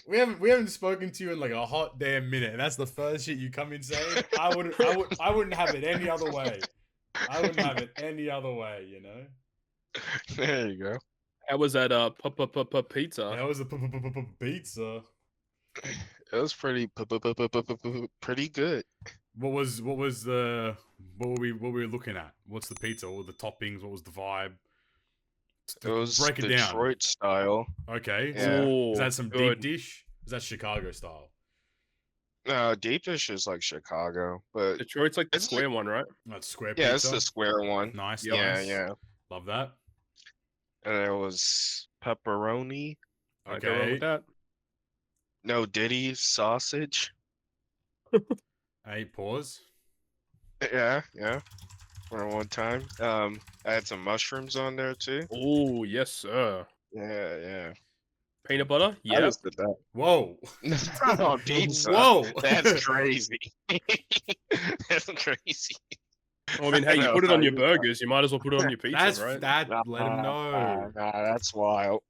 We haven't spoken to you in like a hot damn minute, and that's the first shit you come in saying. I wouldn't have it any other way. I wouldn't have it any other way, you know. There you go. How was that pizza? That was a pizza. It was pretty good. What were we looking at? What's the pizza? What were the toppings? What was the vibe? It was Break it down. Detroit style. Okay. Yeah. Is that some deep dish? Is that Chicago style? No, deep dish is like Chicago, but Detroit's like the it's square one, right? That's square pizza. yeah, it's the square one. Nice. Yeah, Nice. yeah. Love that. And it was pepperoni. I go wrong with that. No Diddy sausage. Hey, pause. Yeah, yeah. For one time. I had some mushrooms on there too. Oh, yes, sir. Yeah, yeah. Peanut butter? I Yeah. just did that. Whoa. Not on pizza. Whoa. That's crazy. That's crazy. Well, I mean, hey, you put it on your burgers, you might as well put it on your pizza, right? Let him know. Nah, that's wild.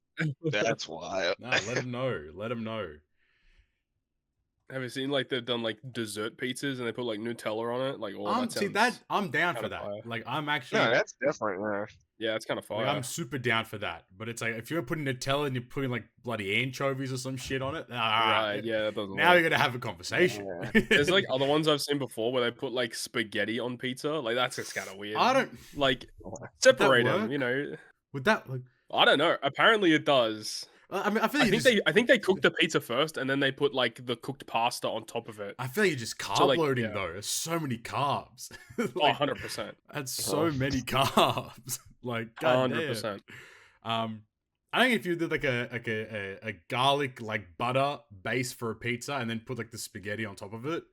That's wild. No, let him know. Let him know. Have you seen like they've done like dessert pizzas and they put like Nutella on it? Like, oh, I'm down for that. fire. Like, I'm actually. No, that's different. Yeah, it's kind of fire. Like, I'm super down for that. But it's like if you're putting Nutella and you're putting like bloody anchovies or some shit on it, right? Yeah, that doesn't. Now work. you're gonna have a conversation. Yeah. There's like other ones I've seen before where they put like spaghetti on pizza. Like that's just kind of weird. I don't like separate work? them. You know. Would that like? I don't know. Apparently it does. I mean, I think they cook the pizza first and then they put like the cooked pasta on top of it. I feel like you're just carb So, like, loading yeah. though. There's so many carbs. Like, 100%. That's so many carbs. Like, god 100%. I think if you did like a garlic like butter base for a pizza and then put like the spaghetti on top of it,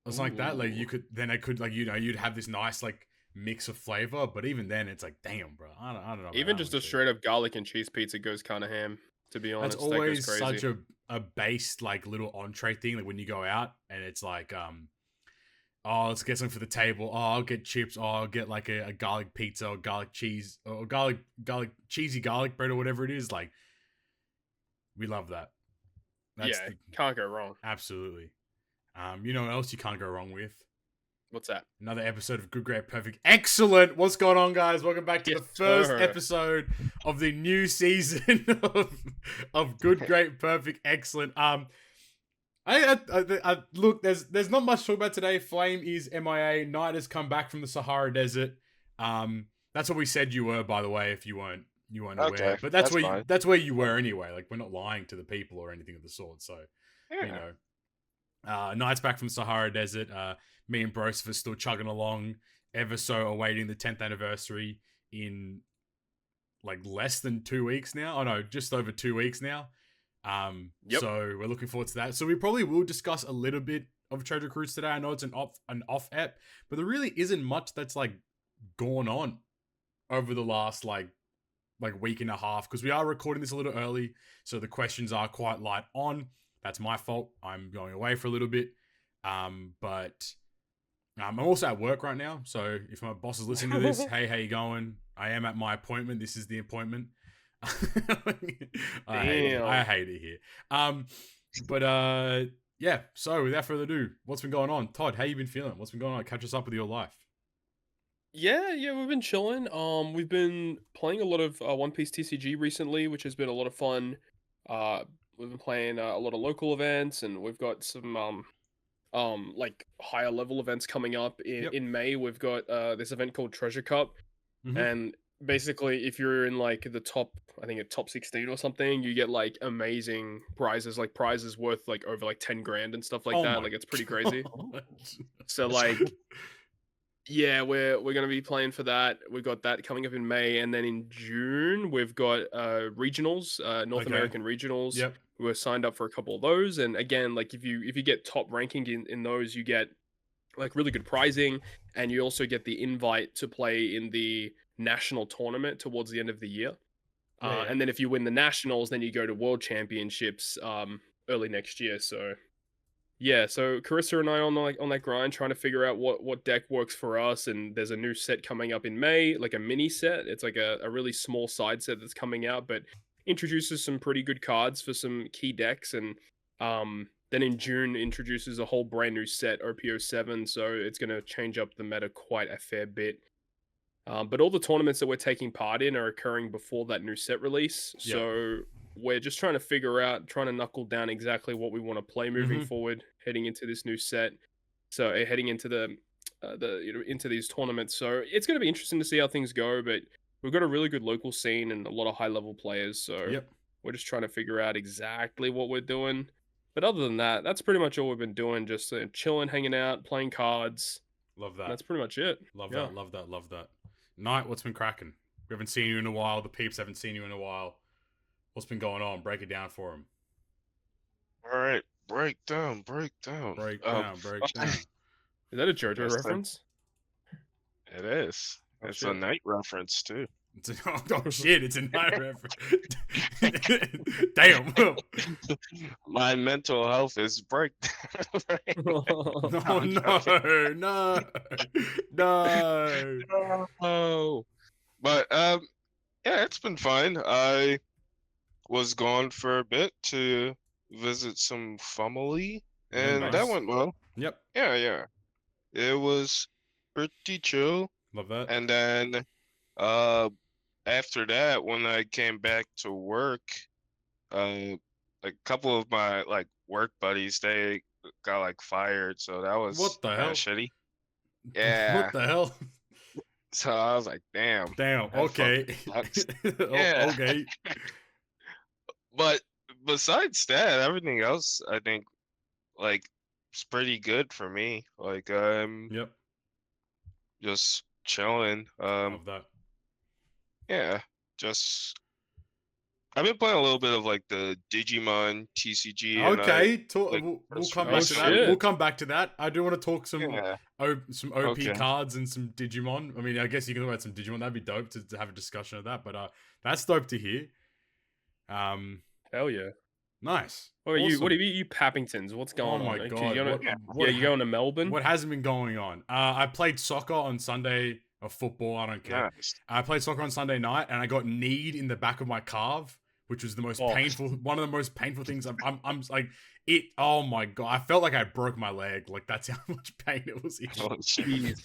or something like that, like you could you'd have this nice like mix of flavor. But even then, it's like, damn, bro, I don't know. Even just a straight up garlic and cheese pizza goes kind of ham. To be honest, that's always such a based like little entree thing. Like when you go out and it's like, oh, let's get something for the table. Oh, I'll get chips. Oh, I'll get like a garlic pizza or garlic cheese or cheesy garlic bread or whatever it is. Like, we love that. Can't go wrong. Absolutely. You know what else you can't go wrong with? What's that? Another episode of Good, Great, Perfect, Excellent. What's going on, guys? Welcome back to the first episode of the new season of Good, Great, Perfect, Excellent. I look, there's not much to talk about today. Flame is MIA. Nite has come back from the Sahara Desert. That's what we said you were, by the way, if you weren't aware. Okay, but that's where you were anyway. Like, we're not lying to the people or anything of the sort. So, Yeah. you know, Nite's back from the Sahara Desert. Me and Broseph are still chugging along, ever so awaiting the 10th anniversary in like less than 2 weeks now. Oh no, just over 2 weeks now. Yep. So we're looking forward to that. So we probably will discuss a little bit of Treasure Cruise today. I know it's an off ep, but there really isn't much that's like gone on over the last like week and a half, because we are recording this a little early, so the questions are quite light on. That's my fault. I'm going away for a little bit. But I'm also at work right now, so if my boss is listening to this, hey, how you going? I am at my appointment. This is the appointment. I hate it here. Yeah. So without further ado, what's been going on, Todd? How you been feeling? What's been going on? Catch us up with your life. Yeah, we've been chilling. We've been playing a lot of One Piece TCG recently, which has been a lot of fun. We've been playing a lot of local events, and we've got some like higher level events coming up in May. We've got this event called Treasure Cup, and basically if you're in like the top, I think a top 16 or something, you get like amazing prizes, like prizes worth like over like 10 grand and stuff like that. Like, it's pretty crazy. So like, yeah, we're gonna be playing for that. We've got that coming up in May, and then in June we've got regionals, North American regionals. Yep. We're signed up for a couple of those, and again, like if you get top ranking in those, you get like really good prizing, and you also get the invite to play in the national tournament towards the end of the year. And then if you win the nationals, then you go to world championships early next year. So yeah, so Carissa and I on that grind, trying to figure out what deck works for us. And there's a new set coming up in May, like a mini set. It's like a really small side set that's coming out, but introduces some pretty good cards for some key decks, and then in June introduces a whole brand new set, OPO7. So it's going to change up the meta quite a fair bit. But all the tournaments that we're taking part in are occurring before that new set release. Yep. So we're just trying to knuckle down exactly what we want to play moving forward, heading into this new set. So heading into into these tournaments. So it's going to be interesting to see how things go. But we've got a really good local scene and a lot of high level players. So we're just trying to figure out exactly what we're doing. But other than that, that's pretty much all we've been doing. Just chilling, hanging out, playing cards. Love that. That's pretty much it. Love that. Nite, what's been cracking? We haven't seen you in a while. The peeps haven't seen you in a while. What's been going on? Break it down for them. All right, break down. Break down. Is that a JoJo reference? It is. It's a Nite reference too. Oh shit! It's a Nite reference. Damn. My mental health is breakdown. No. But yeah, it's been fine. I was gone for a bit to visit some family, and that went well. Yep. Yeah. It was pretty chill. Love that. And then after that, when I came back to work, a couple of my work buddies, they got fired, so that was what the hell shitty. Yeah. What the hell? So I was like, damn. Okay. Yeah. Okay. But besides that, everything else I think it's pretty good for me. Yep. Just chilling. Love that. Yeah, I've been playing a little bit of the Digimon TCG. Okay, we'll come back to that. We'll come back to that. I do want to talk some OP cards and some Digimon. I mean, I guess you can talk about some Digimon. That'd be dope to have a discussion of that. But that's dope to hear. Hell yeah. Nice. What are you Pappingtons? What's going on? Oh my god. You going to Melbourne? What hasn't been going on? I played soccer on Sunday, or football, I don't care. Nice. I played soccer on Sunday night and I got kneed in the back of my calf, which was the most painful, one of the most painful things. I'm like, oh my god, I felt like I broke my leg. That's how much pain it was. Oh, jeez.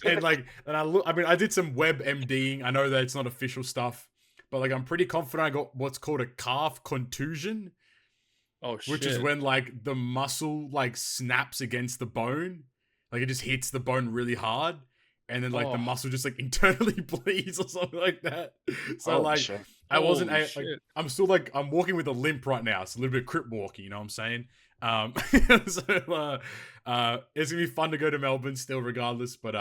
And I did some web MDing. I know that it's not official stuff, but I'm pretty confident I got what's called a calf contusion. Oh shit. Which is when the muscle snaps against the bone. It just hits the bone really hard. And then the muscle just internally bleeds or something like that. So shit. I wasn't I'm still I'm walking with a limp right now. It's a little bit crip walking, you know what I'm saying? So it's gonna be fun to go to Melbourne still regardless. But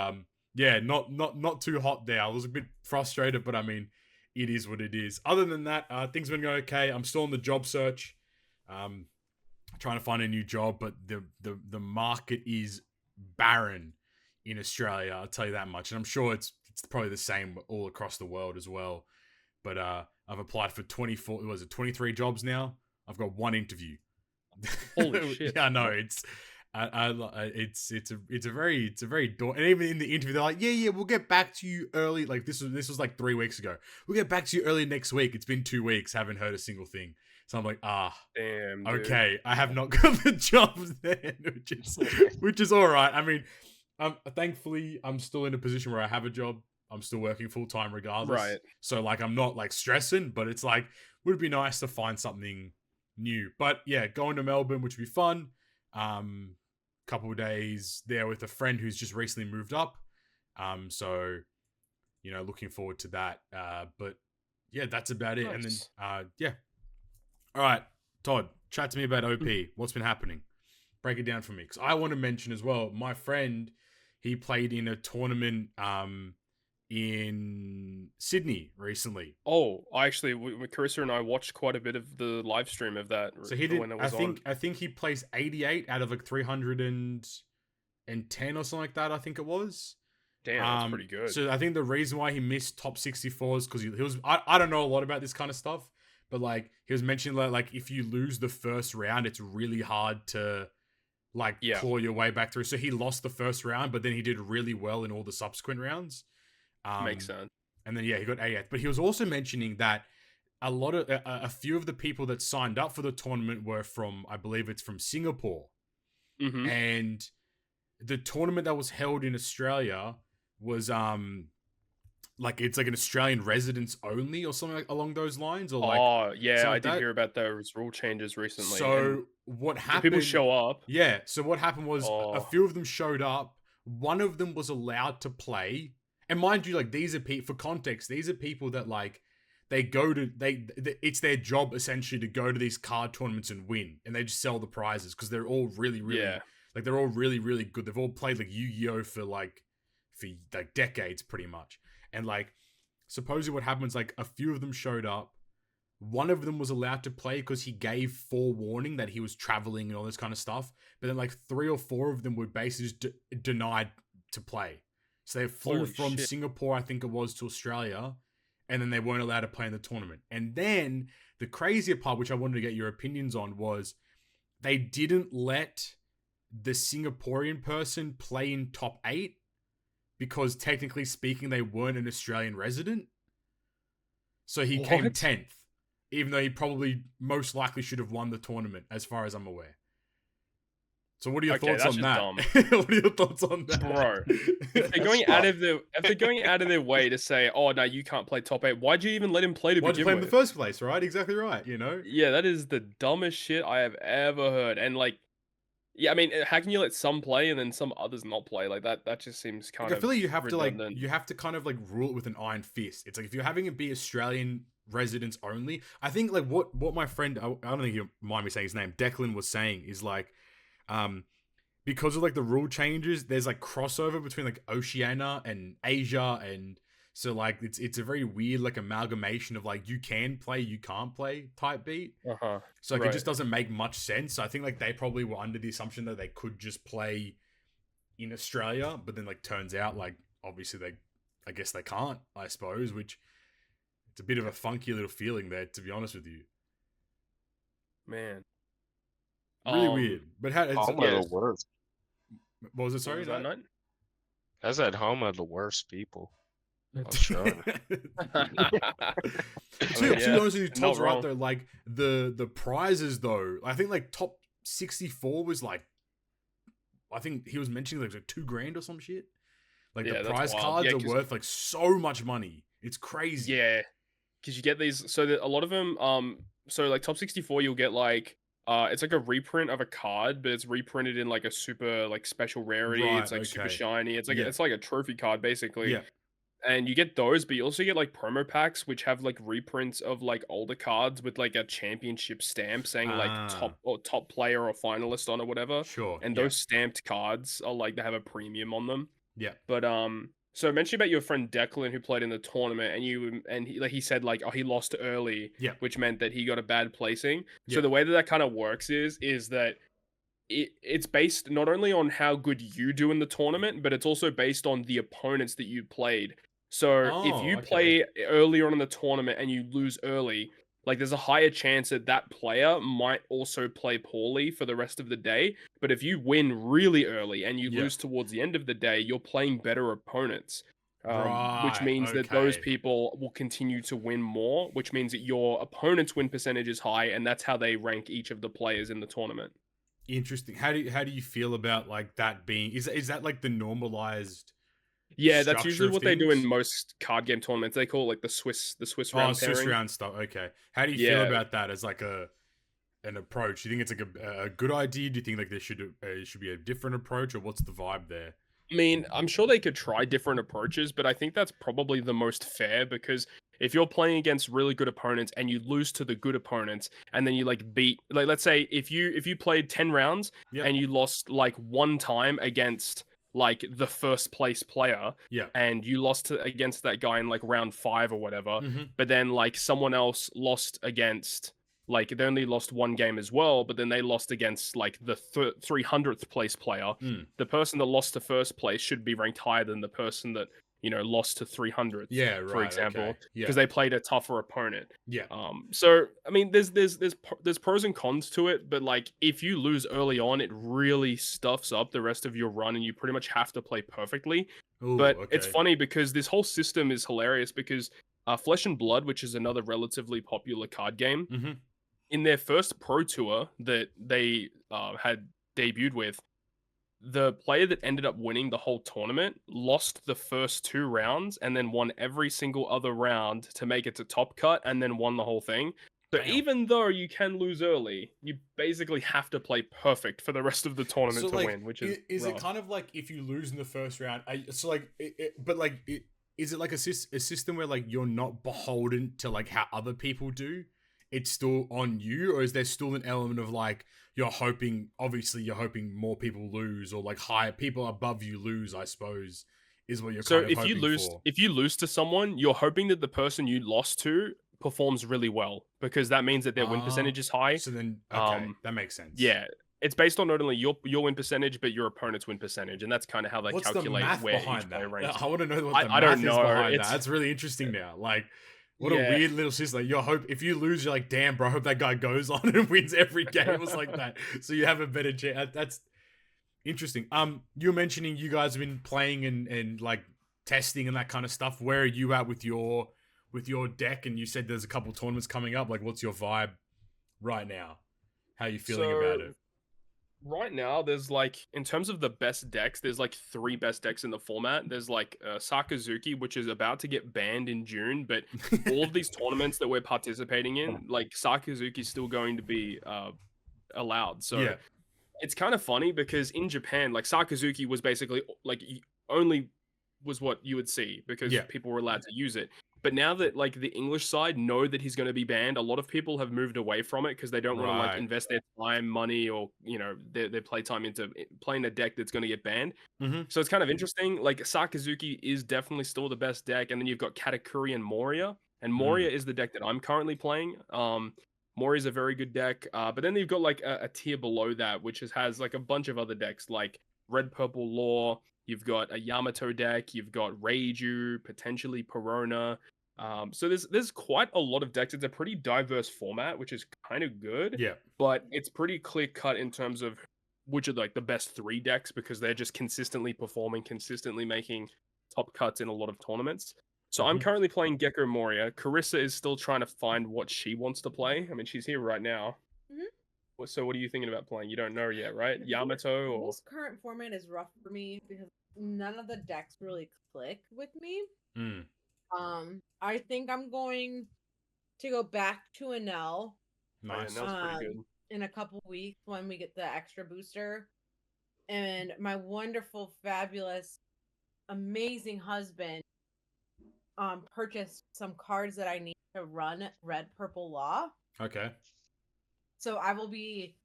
yeah, not too hot there. I was a bit frustrated, but I mean it is what it is. Other than that, things have been going okay. I'm still on the job search. Trying to find a new job, but the market is barren in Australia, I'll tell you that much. And I'm sure it's probably the same all across the world as well. But I've applied for 23 jobs now. I've got one interview. Holy shit. Yeah, I know. It's a very and even in the interview they're like, yeah, we'll get back to you early. This was 3 weeks ago. We'll get back to you early next week. It's been 2 weeks, haven't heard a single thing. So I'm like, damn, dude. Okay, I have not got the job then, which is all right. I mean, thankfully, I'm still in a position where I have a job. I'm still working full time regardless. Right. So I'm not stressing, but it's would it be nice to find something new? But yeah, going to Melbourne, which would be fun. Couple of days there with a friend who's just recently moved up. So looking forward to that. But yeah, that's about it. Nice. And then yeah. All right, Todd, chat to me about OP. What's been happening? Break it down for me. Because I want to mention as well, my friend, he played in a tournament in Sydney recently. Oh, actually, Carissa and I watched quite a bit of the live stream of that. So he did, I think he placed 88 out of 310 or something like that, I think it was. Damn, that's pretty good. So I think the reason why he missed top 64 is because he was, I don't know a lot about this kind of stuff. But he was mentioning if you lose the first round, it's really hard to claw your way back through. So he lost the first round, but then he did really well in all the subsequent rounds. Makes sense. And then he got 88th. But he was also mentioning that a few of the people that signed up for the tournament were from, I believe it's from Singapore. Mm-hmm. And the tournament that was held in Australia was like it's like an Australian residents only or something like along those lines, or like yeah, I like did that. hear about those rule changes recently. So what did happened? people show up? Yeah. So what happened was a Oh. few of them showed up. One of them was allowed to play, and mind you, like these are for context, these are people that like they go to it's their job essentially to go to these card tournaments and win, and they just sell the prizes because they're all really Yeah. like they're all really good. They've all played like Yu-Gi-Oh for like decades pretty much. And like supposedly what happens, like a few of them showed up. One of them was allowed to play because he gave forewarning that he was traveling and all this kind of stuff. But then like 3 or 4 of them were basically just denied to play. So they flew Holy from shit. Singapore, I think it was, to Australia, and then they weren't allowed to play in the tournament. And then the crazier part, which I wanted to get your opinions on, was they didn't let the Singaporean person play in top 8 because technically speaking, they weren't an Australian resident. So he came What? 10th, even though he probably most likely should have won the tournament, as far as I'm aware. So what are your thoughts that's on just that? dumb. What are your thoughts on that? Bro, if they're going out of their way to say, "Oh no, you can't play top 8," why'd you even let him play to Why'd you begin play him in with? the first place, right? Exactly right, you know? Yeah, that is the dumbest shit I have ever heard. And like, yeah, I mean, how can you let some play and then some others not play? Like that just seems kind Like, I of feel like you have redundant. to you have to kind of like rule it with an iron fist. It's like if you're having it be Australian residents only, I think like what my friend, I don't think you mind me saying his name, Declan, was saying is like, because of like the rule changes, there's like crossover between like Oceania and Asia, and so like it's a very weird like amalgamation of like you can play, you can't play type beat. So like it just doesn't make much sense. So I think like they probably were under the assumption that they could just play in Australia, but then like turns out like obviously I guess they can't, I suppose, which it's a bit of a funky little feeling there, to be honest with you. Man. Really weird. But how Home of the worst. What was it? Sorry, What was that night? That's at home of the worst people. Sure. To be honest with you, Todd's right though. Like the prizes though, I think like top 64 was like, I think he was mentioning like $2,000 or some shit. Like the prize cards are worth like so much money. It's crazy. Yeah, because you get these. So that a lot of them, so like top 64, you'll get like, it's like a reprint of a card, but it's reprinted in like a super like special rarity. Right, it's like super shiny. It's like Yeah. it's like a trophy card basically. Yeah. And you get those, but you also get like promo packs which have like reprints of like older cards with like a championship stamp saying like top player or finalist on or whatever. Sure. And those stamped cards are like they have a premium on them. Yeah. But so I mentioned about your friend Declan who played in the tournament, and he said like, oh, he lost early, Yeah. which meant that he got a bad placing. Yeah. So the way that kind of works is that it's based not only on how good you do in the tournament, but it's also based on the opponents that you played. So if you play earlier on in the tournament and you lose early, like there's a higher chance that that player might also play poorly for the rest of the day. But if you win really early and you lose towards the end of the day, you're playing better opponents. Which means that those people will continue to win more, which means that your opponent's win percentage is high, and that's how they rank each of the players in the tournament. Interesting. How do you feel about like that being? Is that like the normalized? Yeah, that's usually what they do in most card game tournaments. They call it like the Swiss round pairing. Swiss round stuff. Okay. How do you feel about that as like an approach? Do you think it's like a good idea? Do you think like there should be a different approach, or what's the vibe there? I mean, I'm sure they could try different approaches, but I think that's probably the most fair, because if you're playing against really good opponents and you lose to the good opponents, and then you like beat, like let's say if you played 10 rounds and you lost like one time against like the first place player, and you lost against that guy in like round 5 or whatever, but then like someone else lost against, like they only lost one game as well, but then they lost against like the 300th place player. The person that lost to first place should be ranked higher than the person that lost to 300th, Yeah, for right. example, Okay. Yeah. because they played a tougher opponent. Yeah. So I mean, there's pros and cons to it, but like if you lose early on, it really stuffs up the rest of your run, and you pretty much have to play perfectly. Ooh, But okay. it's funny because this whole system is hilarious because Flesh and Blood, which is another relatively popular card game, Mm-hmm. in their first pro tour that they had debuted with, the player that ended up winning the whole tournament lost the first 2 rounds and then won every single other round to make it to top cut and then won the whole thing. So Damn. even though you can lose early, you basically have to play perfect for the rest of the tournament to win, which is it rough. kind of like if you lose in the first round? Is it like a system where like you're not beholden to like how other people do? It's still on you, or is there still an element of like you're hoping more people lose, or like higher people above you lose, I suppose, is what you're So kind of hoping for. if you lose to someone, you're hoping that the person you lost to performs really well because that means that their win percentage is high. So then, okay, that makes sense. Yeah, it's based on not only your win percentage but your opponent's win percentage, and that's kind of how they What's calculate the math where behind each player that? ranks. I want to know what the I math don't is know. behind that. That's really interesting now. Like, what a weird little system. Like, if you lose, you're like, damn, bro, I hope that guy goes on and wins every game. It was like that, so you have a better chance. That's interesting. You're mentioning you guys have been playing and like testing and that kind of stuff. Where are you at with your deck? And you said there's a couple tournaments coming up. Like, what's your vibe right now? How are you feeling about it? Right now, there's like, in terms of the best decks, there's like 3 best decks in the format. There's like Sakazuki, which is about to get banned in June, but all of these tournaments that we're participating in, like Sakazuki is still going to be allowed. So Yeah. it's kind of funny because in Japan, like Sakazuki was basically like only was what you would see because people were allowed to use it. But now that like the English side know that he's going to be banned, a lot of people have moved away from it because they don't want to like invest their time, money, or their playtime into playing a deck that's going to get banned. Mm-hmm. So it's kind of interesting. Like Sakazuki is definitely still the best deck, and then you've got Katakuri and Moria, and Moria is the deck that I'm currently playing. Moria is a very good deck, but then you've got like a tier below that, which has like a bunch of other decks like Red Purple Law. You've got a Yamato deck. You've got Reiju, potentially Perona. So there's quite a lot of decks. It's a pretty diverse format, which is kind of good. Yeah. But it's pretty clear cut in terms of which are like the best 3 decks because they're just consistently performing, consistently making top cuts in a lot of tournaments. So I'm currently playing Gecko Moria. Carissa is still trying to find what she wants to play. I mean, she's here right now. Mm-hmm. So what are you thinking about playing? You don't know yet, right? Yamato or... This current format is rough for me because none of the decks really click with me. I think I'm going to go back to Enel. Nice. Enel's pretty good. In a couple weeks when we get the extra booster. And my wonderful, fabulous, amazing husband purchased some cards that I need to run Red Purple Law. Okay. So I will be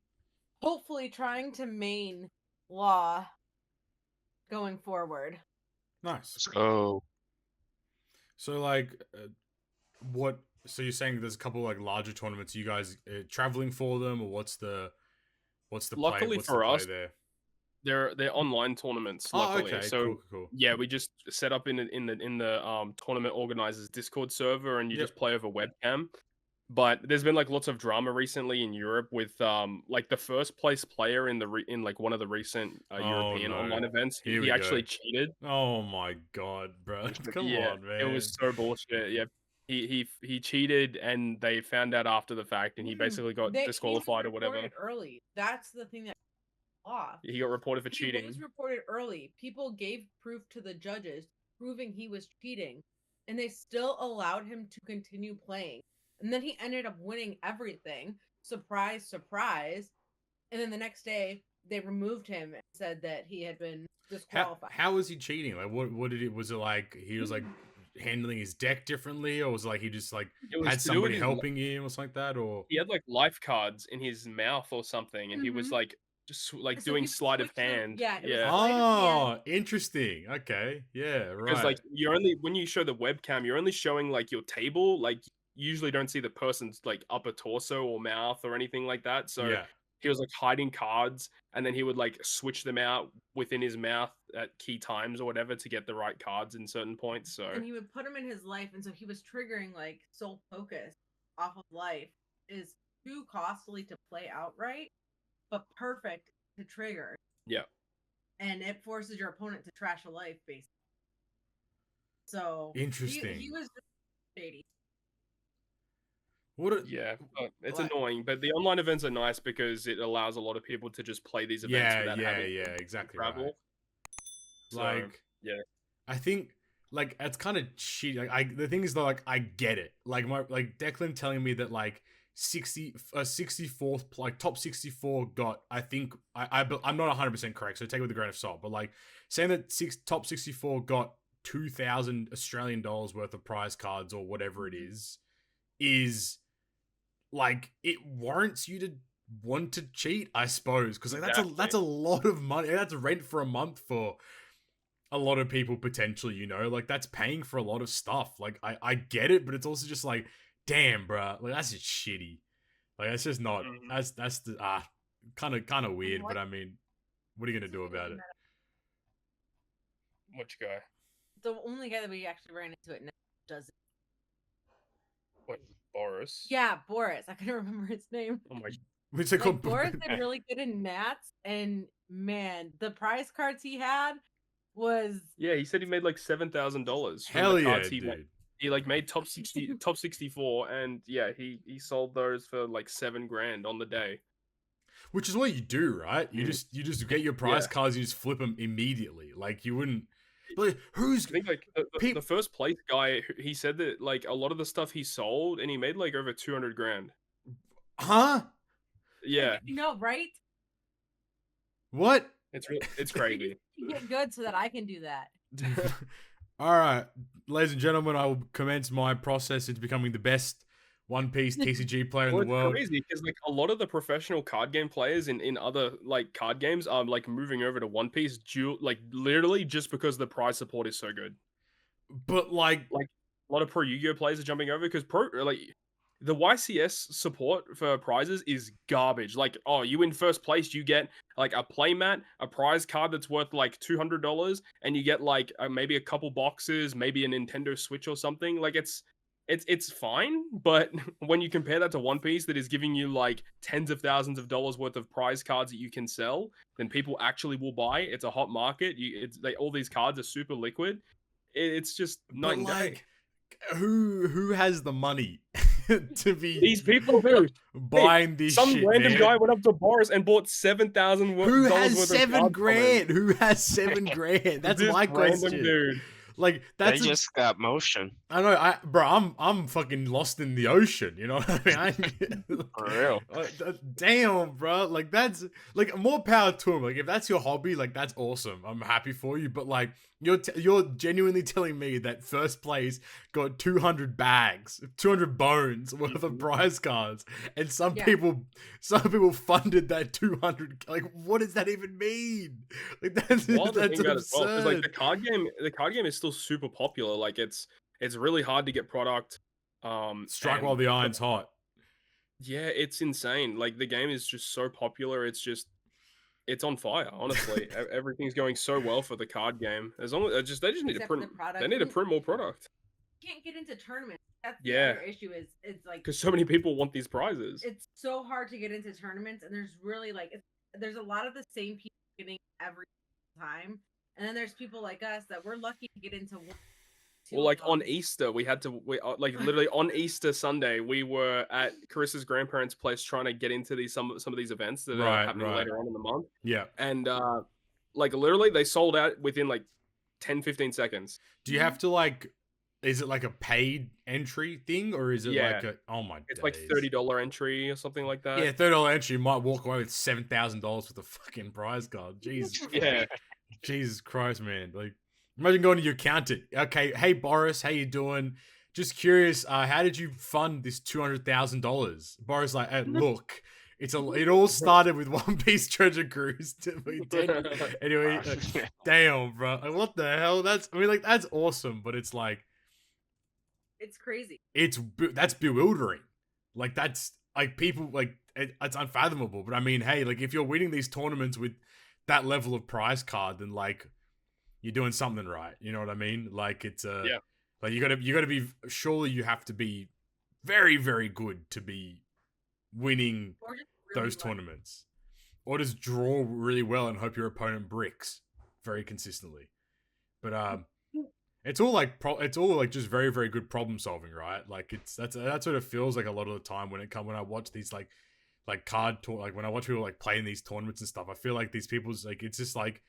hopefully trying to main Law going forward. Nice. Let's go. So like, what? So you're saying there's a couple like larger tournaments. You guys traveling for them, or what's the Luckily play? for us, there? They're online tournaments. Luckily, okay. So cool. yeah, we just set up in the tournament organizers Discord server, and you just play over webcam. But there's been like lots of drama recently in Europe with like the first place player in like one of the recent European online events. He actually cheated. Oh my god, bro! Come on, man! It was so bullshit. Yeah, he cheated, and they found out after the fact, and he basically got disqualified or whatever. Early. That's the thing that off. He got reported for cheating. He was reported early. People gave proof to the judges proving he was cheating, and they still allowed him to continue playing. And then he ended up winning everything. Surprise, surprise. And then the next day, they removed him and said that he had been disqualified. How was he cheating? Like, what did it? Was it like he was like handling his deck differently, or was it like he just like had somebody helping him or something like that? Or he had like life cards in his mouth or something, and he was like just like so doing sleight of hand. Oh, interesting. Okay, yeah, right. Because like when you show the webcam, you're only showing like your table. Like you usually don't see the person's like upper torso or mouth or anything like that. So he was like hiding cards, and then he would like switch them out within his mouth at key times or whatever to get the right cards in certain points. So And he would put them in his life, and so he was triggering like soul focus off of life is too costly to play outright, but perfect to trigger. yeah, And it forces your opponent to trash a life, basically. So Interesting. He was just shady. What? yeah, it's like- annoying, but the online events are nice because it allows a lot of people to just play these events without having to exactly travel. right. So, Like, yeah. I think like it's kind of shitty. Like, the thing is though, like I get it. Like Declan telling me that like 64th, like top 64 got, I think I'm not 100% correct, so take it with a grain of salt. But like saying that top 64 got 2,000 Australian dollars worth of prize cards or whatever it is like it warrants you to want to cheat, I suppose, because like that's a lot of money. That's rent for a month for a lot of people potentially, you know, like that's paying for a lot of stuff. Like I get it, but it's also just like, damn, bro, like that's just shitty. Like that's just not that's the kind of weird. But I mean, what are you gonna do about it? Which guy? The only guy that we actually ran into it now does it. What, Boris? Yeah, Boris. I couldn't remember his name. Oh my. What's it Like, called? Boris did really good in Nats, and man, the prize cards he had was Yeah, he said he made like $7,000. Hell yeah, he dude. He like made top 60, top 64, and yeah, he sold those for like $7,000 on the day. Which is what you do, right? You just get your prize cards, you just flip them immediately. Like you wouldn't. Like, who's? I think like the first place guy, he said that like a lot of the stuff he sold, and he made like over $200,000. Huh? Yeah. No, right? What? It's crazy. You get good so that I can do that. All right, ladies and gentlemen, I will commence my process into becoming the best One Piece TCG player in the world. It's crazy because like a lot of the professional card game players in other like card games are like moving over to One Piece like literally just because the prize support is so good. But like a lot of pro Yu-Gi-Oh players are jumping over because the YCS support for prizes is garbage. Like, oh, you win first place, you get like a playmat, a prize card that's worth like $200, and you get like maybe a couple boxes, maybe a Nintendo Switch or something. Like, it's fine, but when you compare that to One Piece that is giving you like tens of thousands of dollars worth of prize cards that you can sell, then people actually will buy. It's a hot market. All these cards are super liquid. It's just night and day. Who has the money to be these people who buying this some shit, random man? guy went up to Boris and bought $7,000 Who has worth $7,000? Who has $7,000? That's my question. Dude. Like they just got motion. I know, bro. I'm fucking lost in the ocean. You know what I mean? For real. Damn, bro. Like that's like more power to him. Like if that's your hobby, like that's awesome. I'm happy for you. But like you're genuinely telling me that first place got 200 bags, 200 bones worth of prize cards, and some people funded that 200. Like what does that even mean? Like that's absurd. Well, like the card game is still super popular. Like it's really hard to get product. Strike while the iron's hot. Yeah, it's insane. Like the game is just so popular. It's on fire. Honestly, everything's going so well for the card game. As long as they just need to print. They need to print more product. You can't get into tournaments. That's the other issue. It's like because so many people want these prizes. It's so hard to get into tournaments, and there's really there's a lot of the same people getting every time, and then there's people like us that we're lucky to get into one. Well, like on Easter, like literally on Easter Sunday, we were at Carissa's grandparents' place trying to get into some of these events that are happening later on in the month. Yeah. And like literally they sold out within like 10-15 seconds. Do you have to like, is it like a paid entry thing or is it like oh my it's days. like $30 entry or something like that. Yeah, $30 entry, you might walk away with $7,000 with a fucking prize card. Jesus. Yeah. Jesus Christ, man. Like imagine going to your accountant. Okay, hey Boris, how you doing? Just curious, how did you fund this $200,000? Boris like, hey, look, it all started with One Piece Treasure Cruise. Anyway, damn, bro, like, what the hell? That's awesome, but it's like, it's crazy. That's bewildering. Like that's like people like it's unfathomable. But I mean, hey, like if you're winning these tournaments with that level of prize card, then like you're doing something right. You know what I mean? Like it's Yeah. like you gotta be, surely you have to be very, very good to be winning Or just really those lucky. tournaments, or just draw really well and hope your opponent bricks very consistently. But it's all like just very, very good problem solving, right? Like that's what it feels like a lot of the time when I watch these like like when I watch people like playing these tournaments and stuff. I feel like these people's like, it's just like,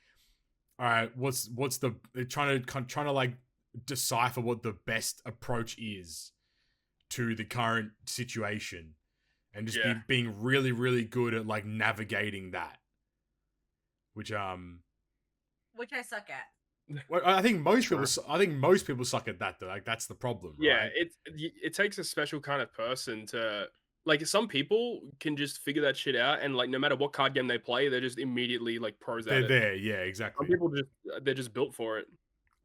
all right, what's the, they're trying to like decipher what the best approach is to the current situation, and just being really, really good at like navigating that, which I suck at. well, I think most people suck at that though. Like that's the problem, Yeah, right? it takes a special kind of person to, like, some people can just figure that shit out, and like no matter what card game they play, they're just immediately like pros They're at it. there, yeah, exactly. Some people they're just built for it.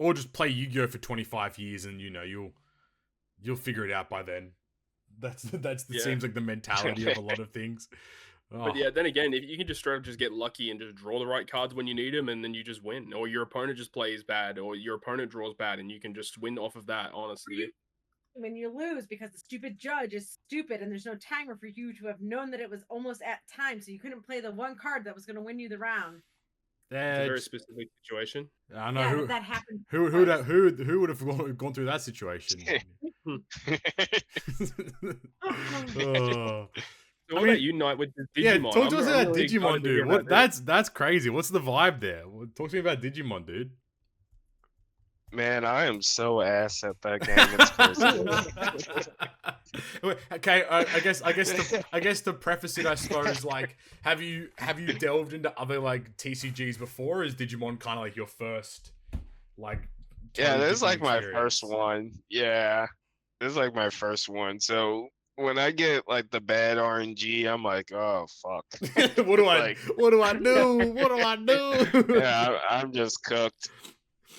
Or just play Yu-Gi-Oh for 25 years, and you know you'll figure it out by then. That seems like the mentality of a lot of things. But yeah, then again, if you can just straight up just get lucky and just draw the right cards when you need them, and then you just win, or your opponent just plays bad, or your opponent draws bad, and you can just win off of that. Honestly, when you lose because the stupid judge is stupid and there's no timer for you to have known that it was almost at time, so you couldn't play the one card that was going to win you the round. it's a very specific situation. I know Yeah, that happened. Who would have gone through that situation? So what about you, Nite, with the Digimon? Yeah, talk to us about really Digimon, dude. What that's crazy. What's the vibe there? Talk to me about Digimon, dude. Man, I am so ass at that game. It's crazy. Okay, I guess to preface it, I suppose, like, have you delved into other like TCGs before? Or is Digimon kind of like your first, like? Yeah, this is like my experience? first one. Yeah, this is like my first one. So when I get like the bad RNG, I'm like, oh fuck. What do I Like- what do I do? What do I do? Yeah, I'm just cooked.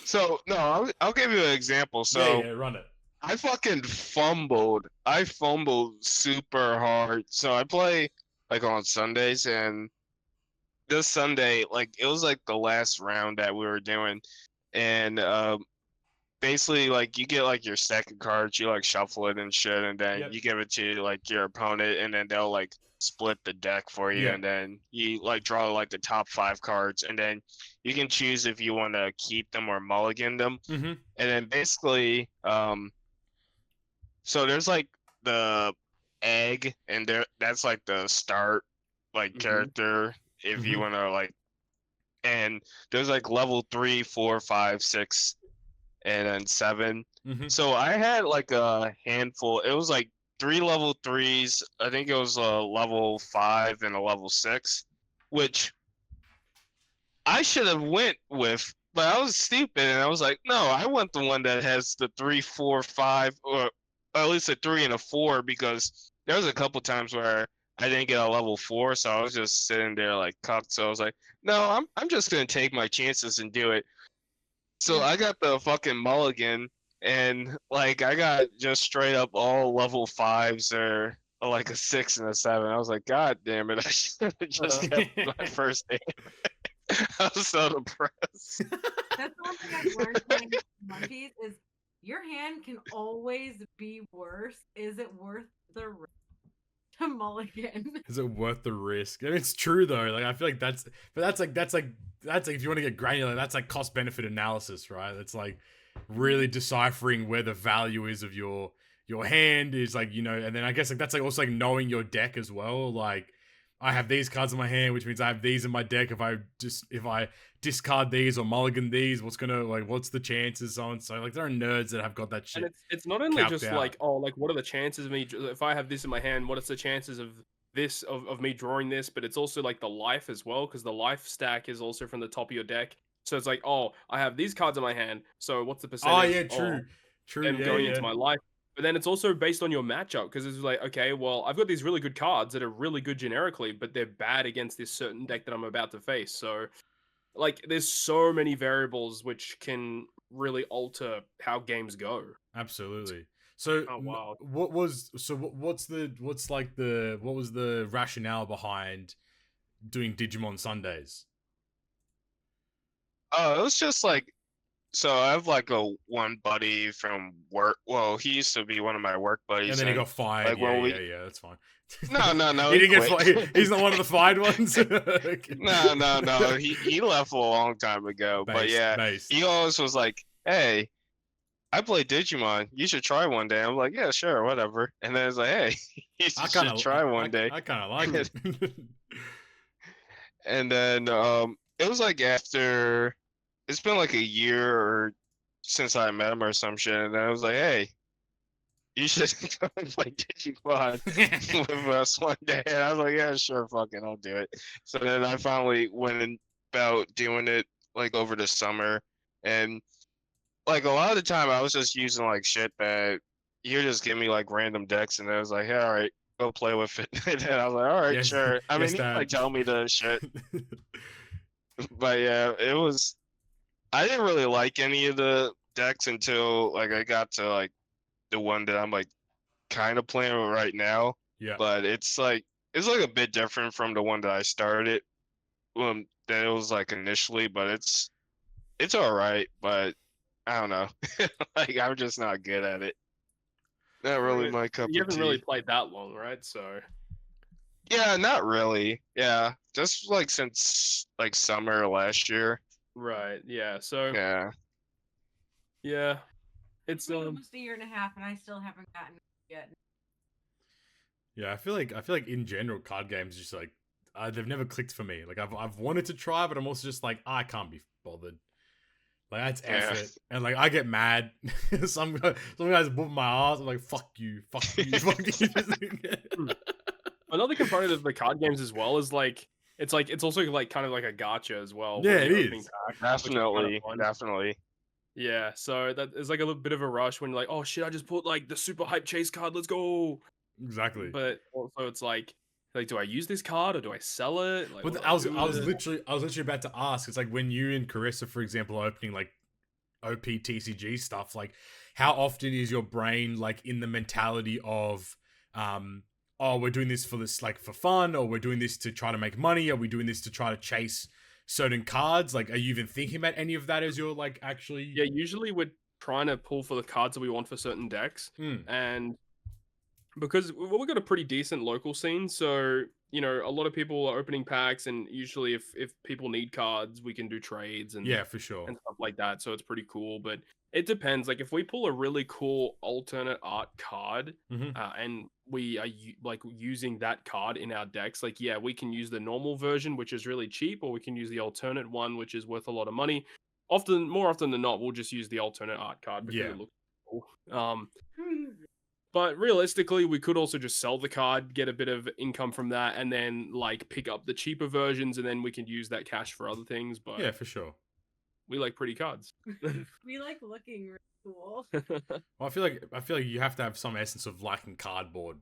So no, I'll give you an example. So yeah, run it. I fucking fumbled. I fumbled super hard. So I play like on Sundays, and this Sunday, like it was like the last round that we were doing, and basically like you get like your second cards, you like shuffle it and shit, and then Yep. you give it to like your opponent, and then they'll like split the deck for you, Yeah. and then you like draw like the top 5 cards, and then you can choose if you want to keep them or mulligan them. Mm-hmm. And then basically so there's like the egg, and that's like the start like character if you want to like, and there's like level 3, 4, 5, 6, and then 7. So I had like a handful. It was like 3 level 3s. I think it was a level 5 and a level 6, which I should have went with, but I was stupid and I was like, no, I want the one that has the 3, 4, 5, or at least a 3 and a 4, because there was a couple times where I didn't get a level 4, so I was just sitting there like cucked. So I was like, no, I'm just gonna take my chances and do it. So I got the fucking mulligan, and like I got just straight up all level 5s or like a 6 and a 7. I was like, God damn it, I should have just kept my first name. I was so depressed. That's the one thing I've learned playing monkeys is your hand can always be worse. Is it worth the risk to mulligan? Is it worth the risk? I mean, it's true though. Like I feel like that's like if you want to get granular, that's like cost benefit analysis, right? That's like really deciphering where the value is of your hand is, like, you know, and then I guess like that's like also like knowing your deck as well. Like I have these cards in my hand, which means I have these in my deck. If I discard these or mulligan these, what's the chances, so and so. Like there are nerds that have got that shit. And it's not only just out. like, oh, like what are the chances of me if I have this in my hand? What is the chances of this of me drawing this? But it's also like the life as well, because the life stack is also from the top of your deck. So it's like, oh, I have these cards in my hand. So what's the percentage? Oh yeah, true. Them going into my life. But then it's also based on your matchup, because it's like, okay, well, I've got these really good cards that are really good generically, but they're bad against this certain deck that I'm about to face. So, like, there's so many variables which can really alter how games go. Absolutely. So Oh, wow. what was what was the rationale behind doing Digimon Sundays? Oh, it was just like, so I have like a one buddy from work. Well, he used to be one of my work buddies, And then he got fired. like Yeah, when we, yeah, that's fine. no, he he didn't get quit. fired. He's not one of the fired ones. Okay. No, he left a long time ago. But yeah, based. he always was like, "Hey, I play Digimon. You should try one day." I'm like, "Yeah, sure, whatever." And then it's like, "Hey, you should try one day." I kind of like it. And then it was like after it's been like a year or since I met him or some shit, and then I was like, "Hey, you should come and play Digimon with us one day." And I was like, "Yeah, sure, fucking, I'll do it." So then I finally went about doing it like over the summer, and like a lot of the time I was just using like shit that you just give me like random decks, and I was like, "Yeah, all right, go play with it." And then I was like, "All right, Yes, sure." I yes, mean, he Dad. like tell me the shit, but yeah, it was. I didn't really like any of the decks until like I got to like the one that I'm like kind of playing with right now. Yeah. But it's like a bit different from the one that I started that it was like initially, but it's all right, but I don't know. Like I'm just not good at it. Not really my cup You of haven't tea. really played that long, right? So Yeah, not really. Yeah, just like since like summer last year. right, yeah. So Yeah. yeah, it's It's been almost a year and a half, and I still haven't gotten it yet. Yeah, I feel like in general, card games just like they've never clicked for me. Like I've wanted to try, but I'm also just like I can't be bothered. Like that's Yeah. effort, and like I get mad. some guys whoop my ass. I'm like fuck you, fuck you, fuck you. another component of the card games as well is like it's also like kind of like a gacha as well. Yeah, with it the opening is. pack, which is kind of Definitely. fun. Definitely. Yeah, so that is like a little bit of a rush when you're like, oh shit, I just put like the super hype chase card, let's go. Exactly. But also it's like do I use this card or do I sell it? Like, But what do I was do with it? literally about to ask. It's like when you and Carissa, for example, are opening like OPTCG stuff. Like, how often is your brain like in the mentality of, oh, we're doing this for fun, or we're doing this to try to make money, are we doing this to try to chase certain cards? Like, are you even thinking about any of that as you're like actually? Yeah, usually we're trying to pull for the cards that we want for certain decks, and because we've got a pretty decent local scene, so you know a lot of people are opening packs, and usually if people need cards, we can do trades and Yeah, for sure. and stuff like that. So it's pretty cool, but it depends. Like if we pull a really cool alternate art card, and we are like using that card in our decks, like yeah, we can use the normal version, which is really cheap, or we can use the alternate one, which is worth a lot of money. More often than not, we'll just use the alternate art card because it looks cool. But realistically, we could also just sell the card, get a bit of income from that, and then like pick up the cheaper versions, and then we can use that cash for other things. But yeah, for sure. We like pretty cards. We like looking really cool. Well, I feel like you have to have some essence of liking cardboard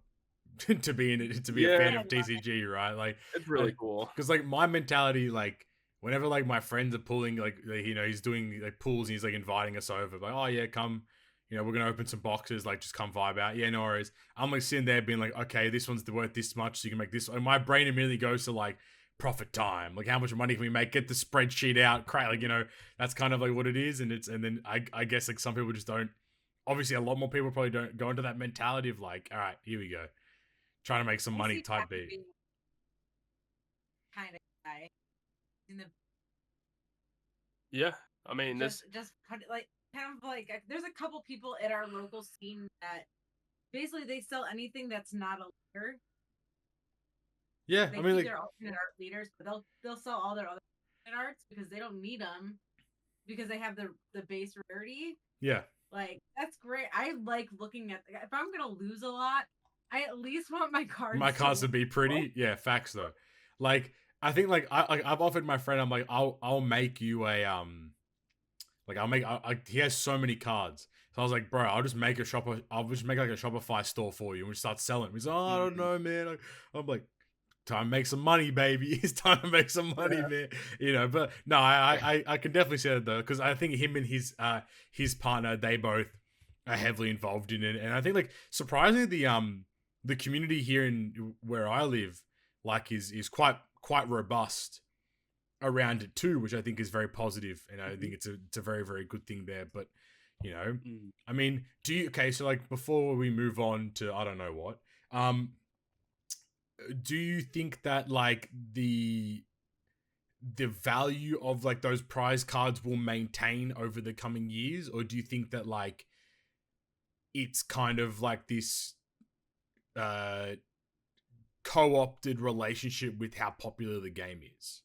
to be in it, to be a fan of TCG, right? Like it's really cool. Because like my mentality, like whenever like my friends are pulling, like you know, he's doing like pulls and he's like inviting us over, like, oh yeah, come. You know, we're going to open some boxes, like, just come vibe out. Yeah, no worries. I'm, like, sitting there being like, okay, this one's worth this much, so you can make this. And my brain immediately goes to, like, profit time. Like, how much money can we make? Get the spreadsheet out. Like, you know, that's kind of, like, what it is. And then I guess, like, some people just don't. Obviously, a lot more people probably don't go into that mentality of, like, all right, here we go. Trying to make some money type beat. Kind of guy. Yeah, I mean, just kind of like there's a couple people at our local scene that basically they sell anything that's not a leader. Yeah, they I mean, like, they're alternate art leaders, but they'll sell all their other arts because they don't need them because they have the base rarity. Yeah, like that's great. I like looking at if I'm gonna lose a lot, I at least want my cards to be pretty. Yeah, facts though. Like I think like I've offered my friend, I'm like I'll make you a like he has so many cards. So I was like, bro, I'll just make like a Shopify store for you and we start selling. He's like, oh, I don't know, man. I'm like, time to make some money, baby. It's time to make some money, man. You know, but no, I can definitely say that though, because I think him and his partner, they both are heavily involved in it, and I think like surprisingly the community here in where I live like is quite robust around it too, which I think is very positive, and I think it's a very, very good thing there. But you know, I mean, so like before we move on to I don't know what, do you think that like the value of like those prize cards will maintain over the coming years, or do you think that like it's kind of like this co-opted relationship with how popular the game is?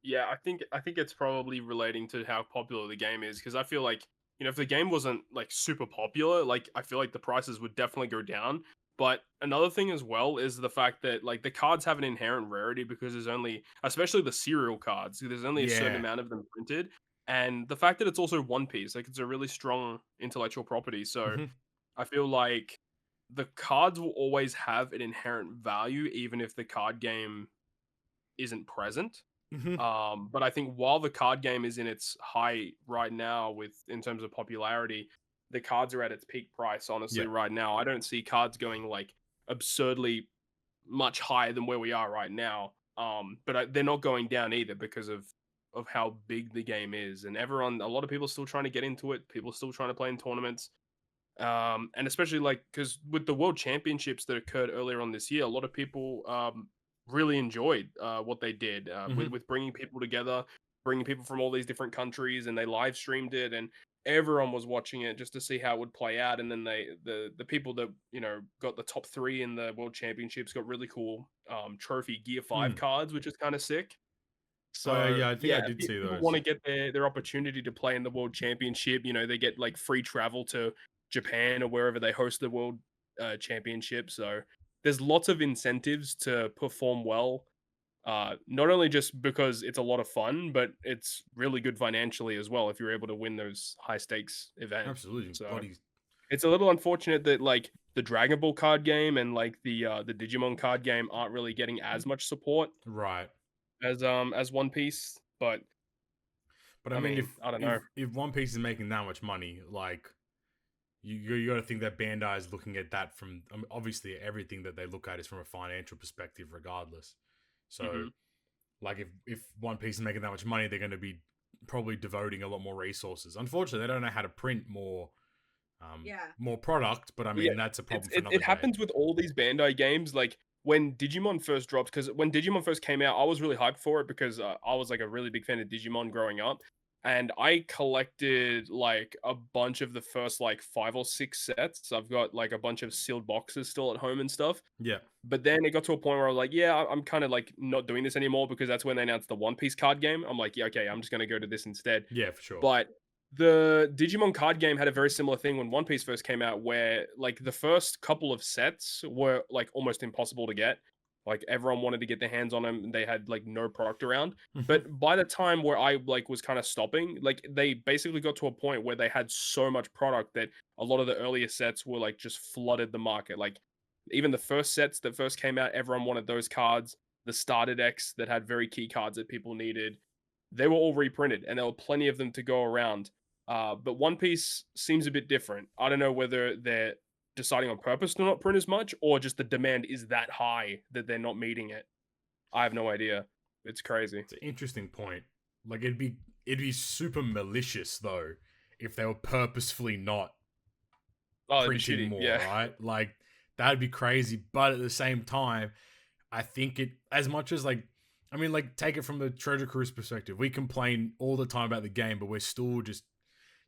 Yeah, I think it's probably relating to how popular the game is, because I feel like, you know, if the game wasn't like super popular, like I feel like the prices would definitely go down. But another thing as well is the fact that like the cards have an inherent rarity because there's only, especially the serial cards, there's only a certain amount of them printed, and the fact that it's also One Piece, like it's a really strong intellectual property. So I feel like the cards will always have an inherent value, even if the card game isn't present. But I think while the card game is in its high right now, with in terms of popularity, the cards are at its peak price. Honestly, right now, I don't see cards going like absurdly much higher than where we are right now. But they're not going down either because of how big the game is, and a lot of people are still trying to get into it. People are still trying to play in tournaments. And especially like because with the World Championships that occurred earlier on this year, a lot of people really enjoyed what they did with bringing people together, bringing people from all these different countries, and they live streamed it, and everyone was watching it just to see how it would play out. And then the people that, you know, got the top 3 in the World Championships got really cool trophy Gear 5 cards, which is kind of sick. So yeah, I think I did see people those. want to get their opportunity to play in the World Championship. You know, they get like free travel to Japan or wherever they host the World Championship. So there's lots of incentives to perform well. Not only just because it's a lot of fun, but it's really good financially as well if you're able to win those high stakes events. Absolutely. So it's a little unfortunate that like the Dragon Ball card game and like the Digimon card game aren't really getting as much support, right, as One Piece. But I mean, if I don't know if One Piece is making that much money, like you got to think that Bandai is looking at that from obviously everything that they look at is from a financial perspective, regardless. So, like if One Piece is making that much money, they're going to be probably devoting a lot more resources. Unfortunately, they don't know how to print more product, but I mean that's a problem for another day. It happens with all these Bandai games. Like when Digimon first dropped, because when Digimon first came out, I was really hyped for it because I was like a really big fan of Digimon growing up. And I collected like a bunch of the first like 5 or 6 sets. I've got like a bunch of sealed boxes still at home and stuff. Yeah. But then it got to a point where I was like, yeah, I'm kind of like not doing this anymore, because that's when they announced the One Piece card game. I'm like, yeah, okay, I'm just going to go to this instead. Yeah, for sure. But the Digimon card game had a very similar thing when One Piece first came out, where like the first couple of sets were like almost impossible to get. Like everyone wanted to get their hands on them, and they had like no product around. But by the time where I like was kind of stopping, like they basically got to a point where they had so much product that a lot of the earlier sets were like just flooded the market. Like even the first sets that first came out, everyone wanted those cards. The starter decks that had very key cards that people needed, they were all reprinted, and there were plenty of them to go around. But One Piece seems a bit different. I don't know whether they're deciding on purpose to not print as much, or just the demand is that high that they're not meeting it. I have no idea. It's crazy. It's an interesting point. Like it'd be super malicious though if they were purposefully not printing more, right? Like that'd be crazy. But at the same time, I think it, as much as like, I mean, like take it from the Treasure Cruise perspective. We complain all the time about the game, but we're still just,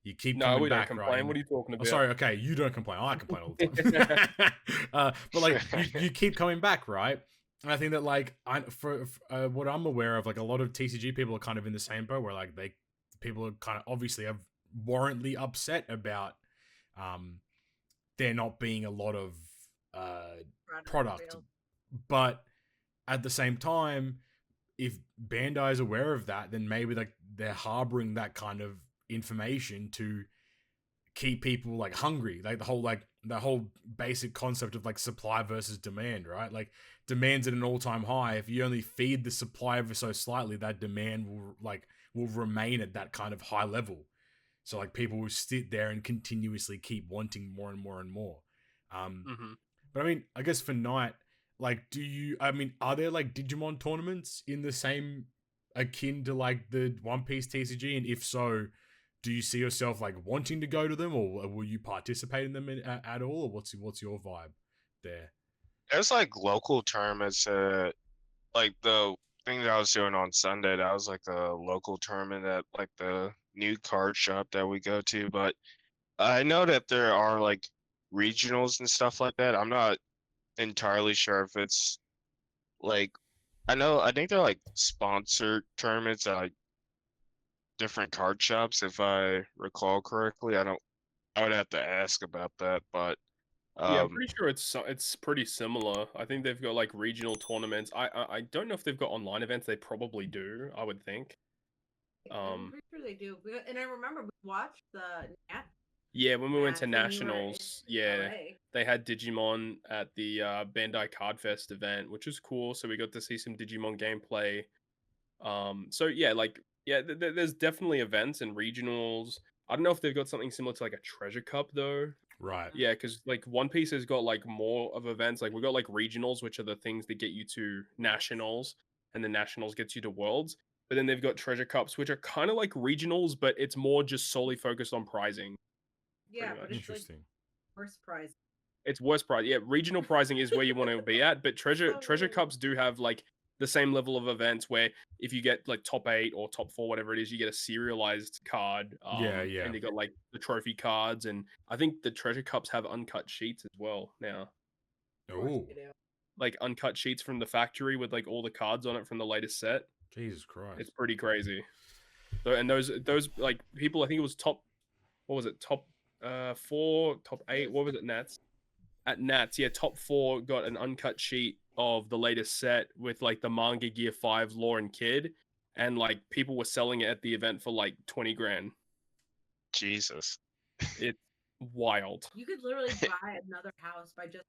you keep coming back, right? No, we don't complain. What are you talking about? Oh, sorry, okay, you don't complain. I complain all the time. But like, you keep coming back, right? And I think that like, for what I'm aware of, like a lot of TCG people are kind of in the same boat, where like people are kind of obviously have warrantly upset about there not being a lot of product, but at the same time, if Bandai is aware of that, then maybe like they're harboring that kind of information to keep people like hungry, like the whole basic concept of like supply versus demand, right? Like demand's at an all-time high. If you only feed the supply ever so slightly, that demand will remain at that kind of high level. So like people will sit there and continuously keep wanting more and more and more. But I mean, I guess for Nite, like, are there like Digimon tournaments in the same akin to like the One Piece TCG? And if so, do you see yourself like wanting to go to them, or will you participate in them at all? Or what's your vibe there? There's like local tournaments. Like the thing that I was doing on Sunday, that was like a local tournament at like the new card shop that we go to. But I know that there are like regionals and stuff like that. I'm not entirely sure if it's like, I think they're like sponsored tournaments at like different card shops, if I recall correctly. I would have to ask about that, but yeah, I'm pretty sure it's pretty similar. I think they've got like regional tournaments. I don't know if they've got online events. They probably do, I would think. I'm pretty sure they do. And I remember we watched the yeah, when we went to when you were nationals, in yeah, LA. they had Digimon at the Bandai Card Fest event, which was cool. So we got to see some Digimon gameplay. So yeah, like there's definitely events and regionals. I don't know if they've got something similar to like a Treasure Cup though. Right. Yeah, because like One Piece has got like more of events. Like we got like regionals, which are the things that get you to nationals, and the nationals gets you to worlds. But then they've got Treasure Cups, which are kind of like regionals, but it's more just solely focused on prizing. Yeah, but it's Interesting. like first prize. It's worse prize. Yeah, regional prizing is where you want to be at, but Treasure weird. Cups do have like the same level of events where if you get like top 8 or top 4, whatever it is, you get a serialized card. Yeah. And you got like the trophy cards, and I think the Treasure Cups have uncut sheets as well now. Oh, Like uncut sheets from the factory with like all the cards on it from the latest set. Jesus Christ. It's pretty crazy. So, and those like people, I think it was top 4, top 8, what was it, Nats? At Nats, yeah, top 4 got an uncut sheet of the latest set with like the manga Gear 5 Law and Kid, and like people were selling it at the event for like 20 grand. Jesus. It's wild. You could literally buy another house by just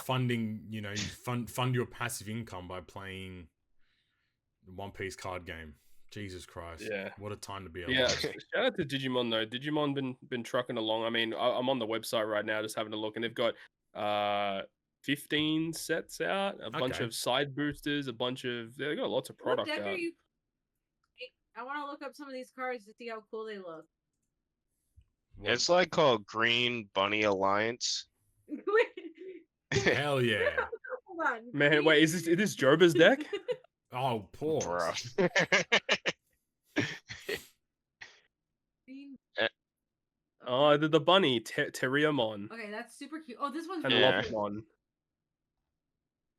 Funding, you fund your passive income by playing the One Piece card game. Jesus Christ. Yeah. What a time to be alive. Yeah, shout out to Digimon though. Digimon been trucking along. I mean, I'm on the website right now just having a look, and they've got 15 sets out, a bunch of side boosters, they've got lots of product what deck out. are you? I want to look up some of these cards to see how cool they look. It's like called Green Bunny Alliance. Hell yeah. Hold on. Man, wait, is this Joba's deck? Oh, poor. Bro. Oh, the bunny, Terriamon. Okay, that's super cute. Oh, this one's And really Yeah. cute. Lopamon.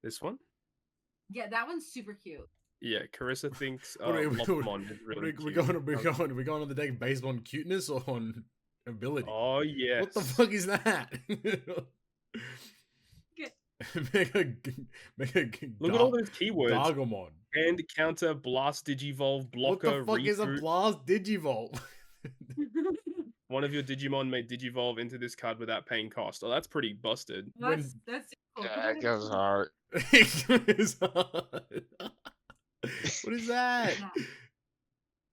This one? Yeah, that one's super cute. Yeah, Carissa thinks What are we- Lopamon is really We're cute. going on the deck based on cuteness or on ability? Oh, yes. What the fuck is that? make a Look at all those keywords. Gargamon. Hand, counter, blast, digivolve, blocker, What the fuck is a reboot. blast Digivolve? One of your Digimon may digivolve into this card without paying cost. Oh, that's pretty busted. That's cool. Yeah, it goes hard. What is that? Yeah.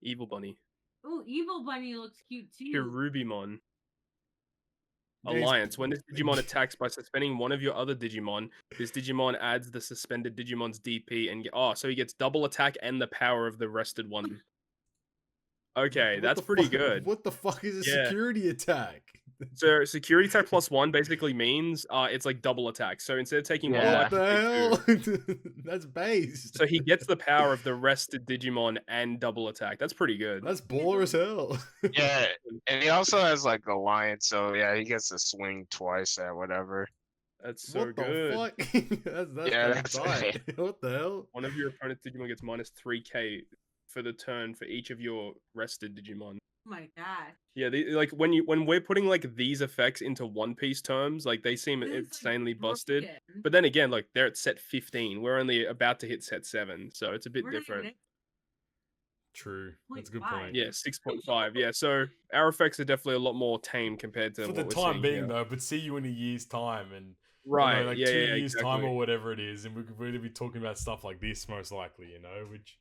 Evil Bunny. Oh, Evil Bunny looks cute too. Kirubimon. There's- Alliance. When this Digimon attacks by suspending one of your other Digimon, this Digimon adds the suspended Digimon's DP and so he gets double attack and the power of the rested one. Okay, What that's the pretty fuck- good. What the fuck is a Yeah. security attack? So security attack +1 basically means it's like double attack. So instead of taking one Yeah. life, What you the take 2. hell? That's based. So he gets the power of the rested Digimon and double attack. That's pretty good. That's baller as hell. Yeah, and he also has like Alliance, so yeah, he gets to swing twice at whatever. That's so what good. the fuck? that's Yeah, fucking that's tight. What the hell? One of your opponent's Digimon gets minus 3k for the turn for each of your rested Digimon. Oh my god. Yeah, like when we're putting like these effects into One Piece terms, like they seem This is, like, insanely busted. broken. But then again, like they're at set 15. We're only about to hit set 7, so it's a bit We're not different. even True. That's a good 0.5. point. Yeah, 6.5. Yeah, so our effects are definitely a lot more tame compared to For what the we're time seeing being, here. though, but see you in a year's time and Right? like yeah, 2 yeah, years exactly. time or whatever it is, and we could really be talking about stuff like this most likely, which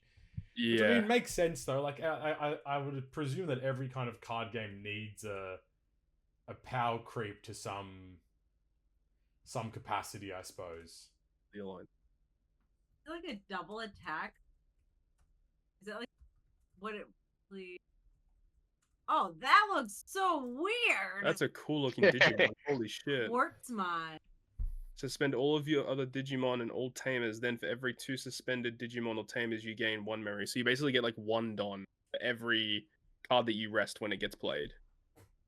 Which I Yeah. mean makes sense though. Like I would presume that every kind of card game needs a power creep to some capacity, I suppose. The line. Like a double attack. Is that like what it really? Oh, that looks so weird. That's a cool looking Digimon. Holy shit. Quartzmon. Suspend all of your other Digimon and all tamers. Then for every 2 suspended Digimon or tamers, you gain 1 memory. So you basically get like 1 Don for every card that you rest when it gets played.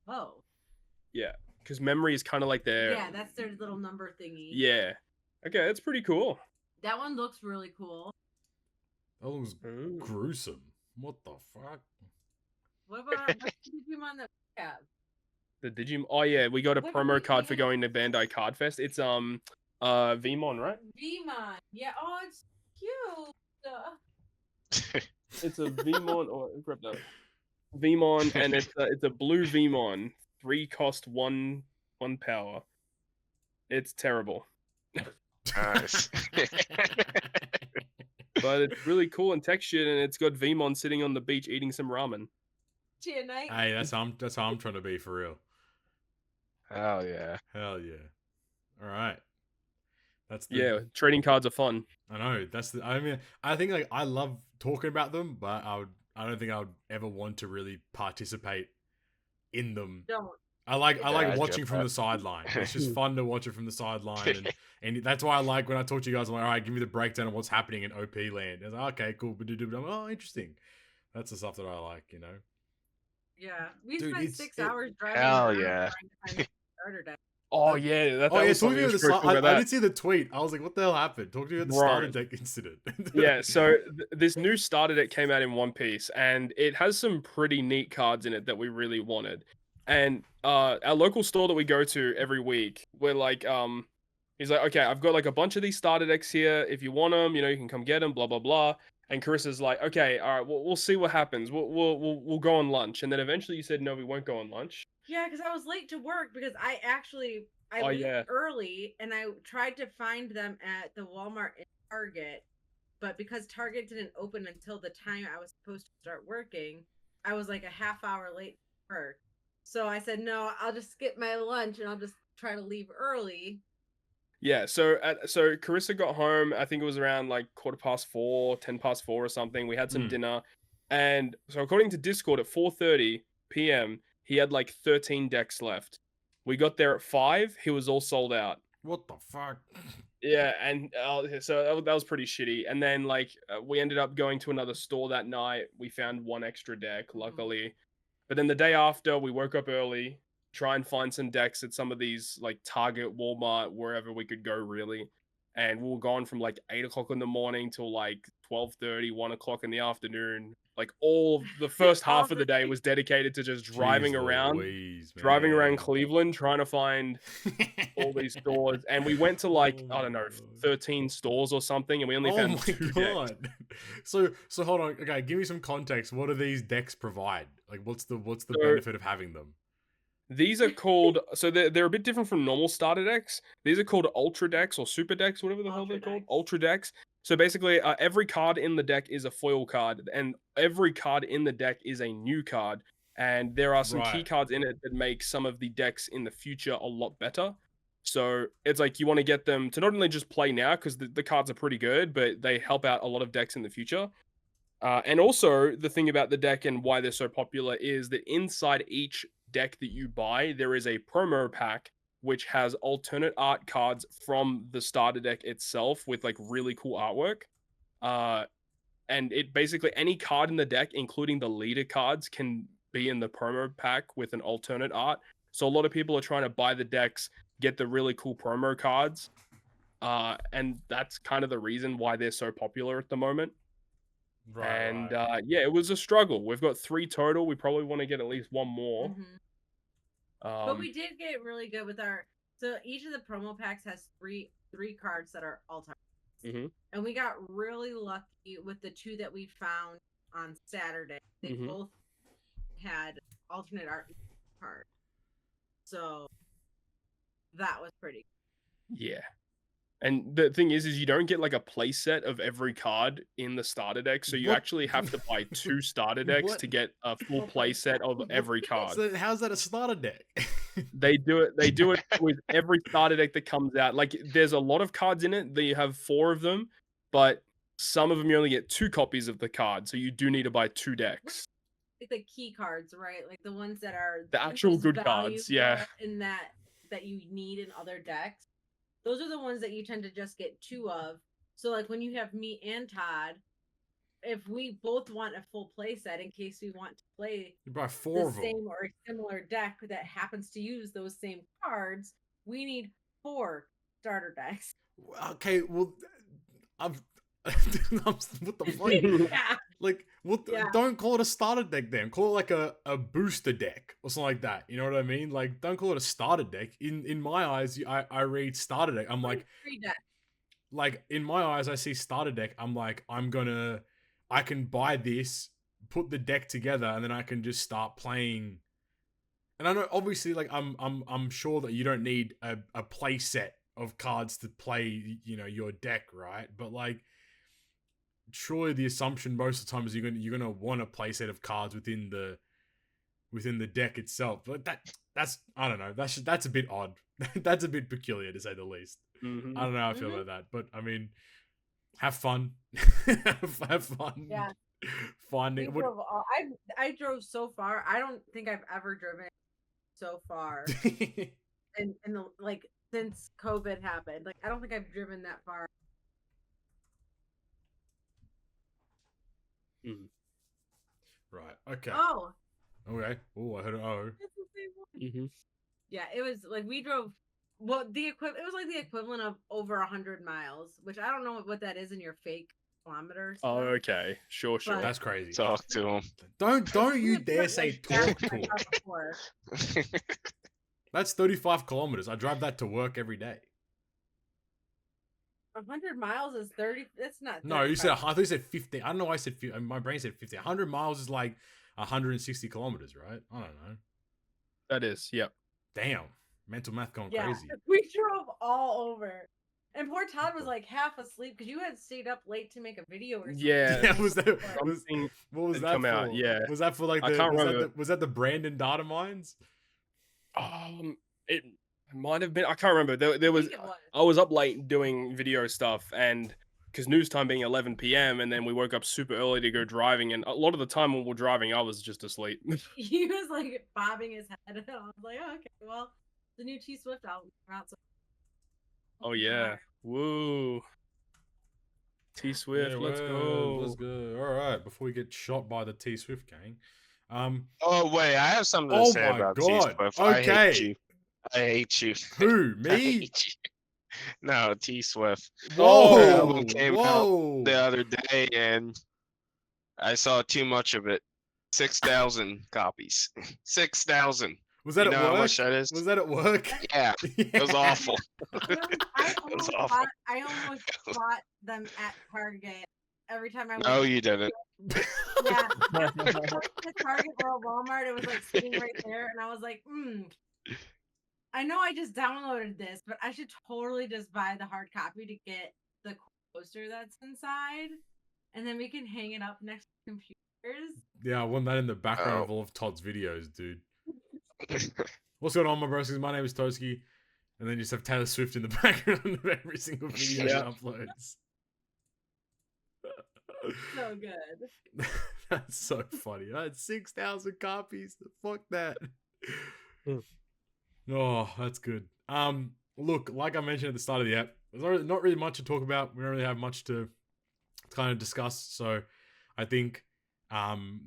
Oh. Yeah, because memory is kind of like their... Yeah, that's their little number thingy. Yeah. Okay, that's pretty cool. That one looks really cool. That looks gruesome. What the fuck? What about what's the Digimon that we have? The Digimon... Oh yeah, we got a What promo we card for get? going to Bandai Card Fest. It's Vmon, right? Vmon. Yeah, oh, it's cute. It's a Vmon, or grab that. Vmon, and it's a blue Vmon. 3 cost, 1 power. It's terrible. Nice. But it's really cool and textured, and it's got Vmon sitting on the beach eating some ramen. Nite. Hey, that's how I'm trying to be for real. Hell yeah. Hell yeah. All right. That's the, Yeah, trading cards are fun. I know. I mean, I think like I love talking about them, but I don't think I would ever want to really participate in them. Don't. I like I watching get from that. the sideline. It's just fun to watch it from the sideline, and that's why I like when I talk to you guys. I'm like, all right, give me the breakdown of what's happening in OP land. It's like, okay, cool. I'm like, oh, interesting. That's the stuff that I like, you know. Yeah, we Dude, spent it's- 6 it- hours driving Hell around yeah. trying to find the starter deck. Oh yeah, that Oh yeah, was talk to something me about the that's pretty cool I about that. did see the tweet. I was like, what the hell happened? Talk to me about the Bro. starter deck incident. Yeah, so this new starter deck came out in One Piece, and it has some pretty neat cards in it that we really wanted. And our local store that we go to every week, we're like, he's like, okay, I've got like a bunch of these starter decks here. If you want them, you know, you can come get them. Blah blah blah. And Carissa's like, okay, all right, we'll see what happens. We'll go on lunch. And then eventually you said, no, we won't go on lunch. Yeah, because I was late to work because I Oh, leave yeah. early and I tried to find them at the Walmart and Target, but because Target didn't open until the time I was supposed to start working, I was like a half hour late to work. So I said, no, I'll just skip my lunch and I'll just try to leave early. Yeah, so Carissa got home, I think it was around like 4:15, 10:04 or something. We had some dinner. And so according to Discord at 4:30 p.m., he had like 13 decks left. We got there at 5, he was all sold out. What the fuck? Yeah, and so that was pretty shitty. And then like we ended up going to another store that night. We found 1 extra deck, luckily. But then the day after, we woke up early, try and find some decks at some of these like Target, Walmart, wherever we could go really. And we were gone from like 8 o'clock in the morning till like 12:30, 1 o'clock in the afternoon. Like all the first half of the day was dedicated to just driving Jeez around, Louise, driving around man. Cleveland, trying to find all these stores. And we went to like, Oh I don't know, my God. 13 stores or something. And we only Oh found my 2 decks. god! So hold on. Okay, give me some context. What do these decks provide? Like, what's the So- benefit of having them? These are called, so they're a bit different from normal starter decks. These are called Ultra decks or Super decks, whatever the hell they're called. Ultra decks. Ultra decks. So basically, every card in the deck is a foil card, and every card in the deck is a new card. And there are some key Right. cards in it that make some of the decks in the future a lot better. So it's like you want to get them to not only just play now, because the cards are pretty good, but they help out a lot of decks in the future. And also, the thing about the deck and why they're so popular is that inside each deck that you buy, there is a promo pack which has alternate art cards from the starter deck itself with like really cool artwork. And it basically, any card in the deck, including the leader cards, can be in the promo pack with an alternate art. So a lot of people are trying to buy the decks, get the really cool promo cards. And that's kind of the reason why they're so popular at the moment. Right. Yeah, it was a struggle. We've got 3 total. We probably want to get at least 1 more. Mhm. But we did get really good with our. So each of the promo packs has three cards that are all time. Mhm. And we got really lucky with the 2 that we found on Saturday. They Mhm. both had alternate art card. So that was pretty. Yeah. And the thing is you don't get like a play set of every card in the starter deck, so you What? actually have to buy 2 starter decks What? to get a full Full play play set set. of every card. So how's that a starter deck? They do it with every starter deck that comes out. Like there's a lot of cards in it that you have 4 of them, but some of them you only get 2 copies of the card, so you do need to buy 2 decks. Like the key cards, right? Like the ones that are The actual most good cards, yeah. valuable in that you need in other decks. Those are the ones that you tend to just get 2 of. So like when you have me and Todd, if we both want a full play set in case we want to play You buy 4 the of them. same or a similar deck that happens to use those same cards, we need 4 starter decks. Okay, well, I'm what the fuck? Yeah. Like, what? Yeah. Don't call it a starter deck then. Call it like a booster deck or something like that. You know what I mean? Like, don't call it a starter deck. In my eyes, I read starter deck. I'm like, Free deck. like in my eyes, I see starter deck. I'm like, I can buy this, put the deck together, and then I can just start playing. And I know, obviously, like I'm sure that you don't need a play set of cards to play, you know, your deck, right? But like, surely the assumption most of the time is you're gonna want a play set of cards within the deck itself. But that's I don't know. That's a bit odd. That's a bit peculiar to say the least. Mhm. I don't know how I feel about that, but I mean, have fun. have fun. Yeah. Finding what. I drove so far. I don't think I've ever driven so far in the like since COVID happened. Like I don't think I've driven that far. Right. Okay. Oh, Okay. Oh, I heard an O. that's the same one. Mhm. Yeah, it was like we drove. Well, it was like the equivalent of over 100 miles, which I don't know what that is in your fake kilometers. Oh, okay. Sure. But- That's crazy. Talk to him. Don't you We dare put, say like, that talk in my to car him. before. That's 35 kilometers. I drive that to work every day. 100 miles is 30. That's not. No, you said 35. I thought you said 50. I don't know why I said 50. My brain said 50. 100 miles is like 160 kilometers, right? I don't know. That is. Yep. Damn. Mental math going Yeah, crazy. we drove all over. And poor Todd was like half asleep because you had stayed up late to make a video or something. Yeah. Yeah, was that Something what was had that come for? out, yeah. Was that for like I the can't remember. was that the Brandon data mines? It might have been. I can't remember. There was. think it was. I was up late doing video stuff, and because news time being 11 p.m. and then we woke up super early to go driving, and a lot of the time when we're driving, I was just asleep. He was like bobbing his head, and I was like, oh, okay, well, the new T-Swift album came out. So Oh yeah. Woo. T Swift, let's go. Let's go. All right, before we get shot by the T Swift gang. Oh wait, I have something to Oh say my about God. T-Swift. I hate Okay. you. I hate you. Who? I Me? hate you. No, T-Swift. Whoa! Their album came out Whoa! the other day, and I saw too much of it. 6,000 copies. 6,000. Was that You at know how work? much that is? Was that at work? Yeah, it was awful. I almost awful. bought them at Target every time I went. No, you didn't. Yeah, the Target or a Walmart, it was like sitting right there, and I was like, I know I just downloaded this, but I should totally just buy the hard copy to get the poster that's inside, and then we can hang it up next to computers. Yeah, I want that in the background Oh. of all of Todd's videos, dude. What's going on, my broskies? My name is Toski. And then you just have Taylor Swift in the background of every single video Yeah. she uploads. So good. That's so funny. I had 6,000 copies. Fuck that. Oh, that's good. Look, like I mentioned at the start of the app, there's not really much to talk about. We don't really have much to kind of discuss. So I think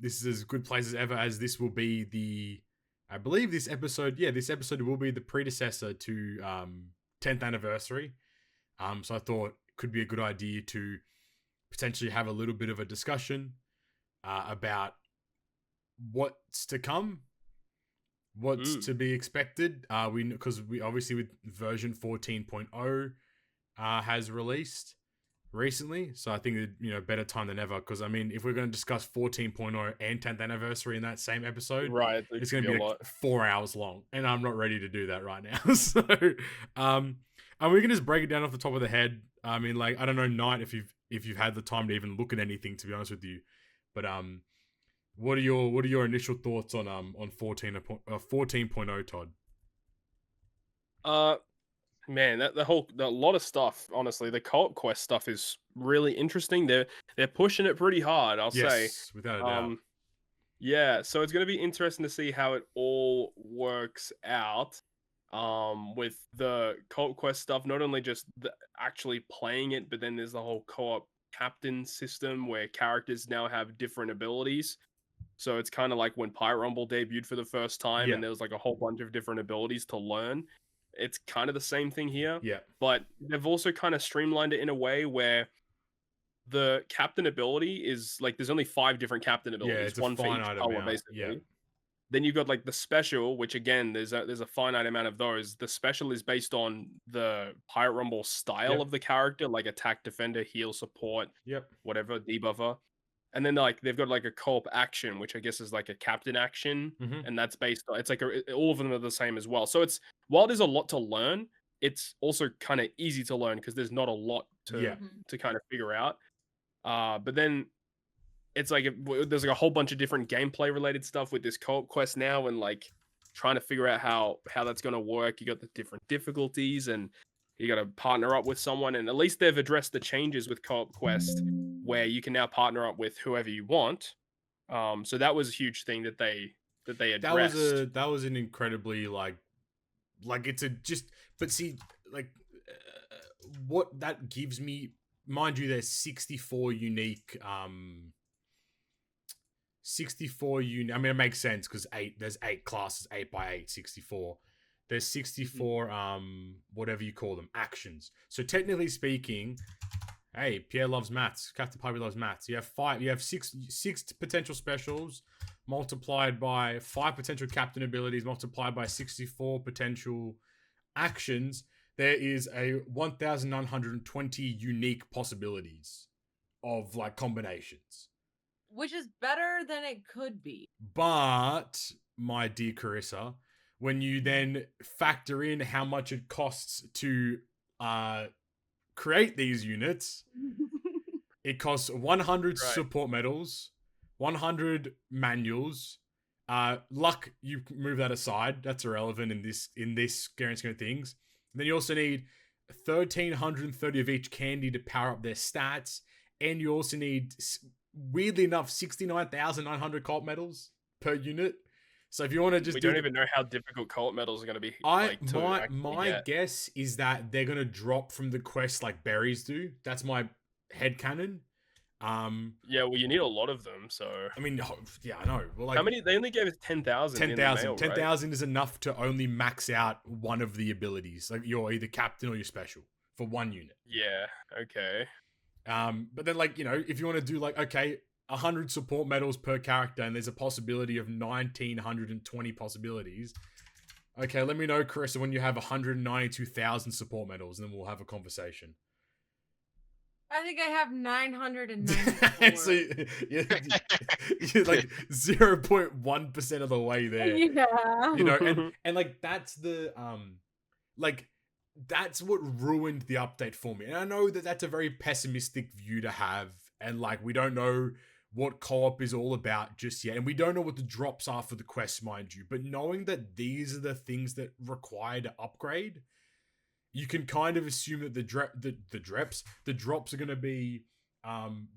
this is as good place as ever, as this will be I believe this episode will be the predecessor to 10th anniversary. So I thought it could be a good idea to potentially have a little bit of a discussion about what's to come, what's to be expected. Because we obviously with version 14.0 has released recently, so I think better time than ever. Because I mean, if we're going to discuss 14.0 and 10th anniversary in that same episode, Right. it's going to be a like lot. 4 hours long, and I'm not ready to do that right now. So, And we can just break it down off the top of the head. I mean, like, I don't know, Nite, if you've had the time to even look at anything, to be honest with you. But what are your initial thoughts on 14.0, Todd? Man, a lot of stuff. Honestly, the co-op quest stuff is really interesting. They're pushing it pretty hard, I'll say. Yes, without a doubt. Yeah, so it's going to be interesting to see how it all works out. With the co-op quest stuff, not only just actually playing it, but then there's the whole co-op captain system where characters now have different abilities. So it's kind of like when Pirate Rumble debuted for the first time, Yeah. and there was like a whole bunch of different abilities to learn. It's kind of the same thing here. Yeah. But they've also kind of streamlined it in a way where the captain ability is like there's only 5 different captain abilities, it's a one for each finite color, amount. basically. Yeah. Then you've got like the special, which again, there's a finite amount of those. The special is based on the Pirate Rumble style Yep. of the character, like attack, defender, heal, support, Yep. whatever, debuffer. And then like they've got like a co-op action, which I guess is like a captain action, Mhm. and that's based on it's like all of them are the same as well. So it's while there's a lot to learn, it's also kind of easy to learn because there's not a lot to kind of figure out. But then it's like there's like a whole bunch of different gameplay related stuff with this co-op quest now, and like trying to figure out how that's going to work. You got the different difficulties, and you got to partner up with someone. And at least they've addressed the changes with co-op quest, where you can now partner up with whoever you want. So that was a huge thing that they addressed. That was an incredibly like it's a just. But see, like what that gives me, mind you, there's 64 unique. 64 I mean, it makes sense because there's 8 classes, 8 by 8, 64. There's 64 whatever you call them, actions. So technically speaking, hey, Pierre loves maths, Captain Pipey loves maths. You have six potential specials multiplied by 5 potential captain abilities multiplied by 64 potential actions. There is a 1920 unique possibilities of like combinations. Which is better than it could be. But, my dear Carissa, when you then factor in how much it costs to create these units, it costs 100 support medals, 100 manuals. Luck, you move that aside. That's irrelevant in this grand scheme of things. And then you also need 1,330 of each candy to power up their stats. And you also need, weirdly enough, 69,900 co-op medals per unit. So if you want to just we don't even know how difficult co-op medals are going to be. My guess is that they're going to drop from the quest like berries do. That's my headcanon. Yeah, well, you need a lot of them, so I mean, yeah, I know. Well, like, how many? They only gave us 10,000. 10,000. 10,000 is enough to only max out one of the abilities. Like you're either captain or you're special for one unit. Yeah. Okay. But then like, you know, if you want to do like, okay, 100 support medals per character, and there's a possibility of 1,920 possibilities. Okay, let me know, Carissa, when you have 192,000 support medals, and then we'll have a conversation. I think I have 994. So you're like 0.1% of the way there. Yeah. You know, and like that's the like that's what ruined the update for me. And I know that that's a very pessimistic view to have, and like we don't know what co-op is all about just yet, and we don't know what the drops are for the quests, mind you. But knowing that these are the things that require to upgrade, you can kind of assume that the drops are going to be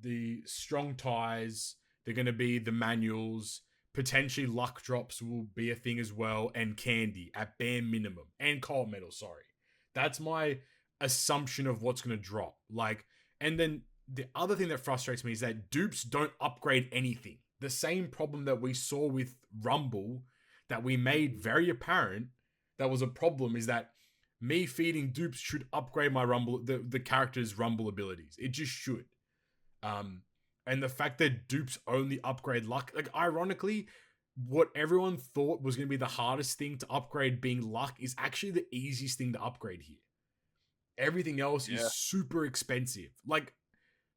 the strong ties, they're going to be the manuals, potentially luck drops will be a thing as well, and candy at bare minimum, and co-op medals, sorry. That's my assumption of what's going to drop. Like, and then the other thing that frustrates me is that dupes don't upgrade anything. The same problem that we saw with Rumble that we made very apparent that was a problem is that me feeding dupes should upgrade my Rumble, the character's Rumble abilities. It just should. And the fact that dupes only upgrade luck, like ironically, what everyone thought was going to be the hardest thing to upgrade being luck is actually the easiest thing to upgrade here. Everything else is super expensive. Like,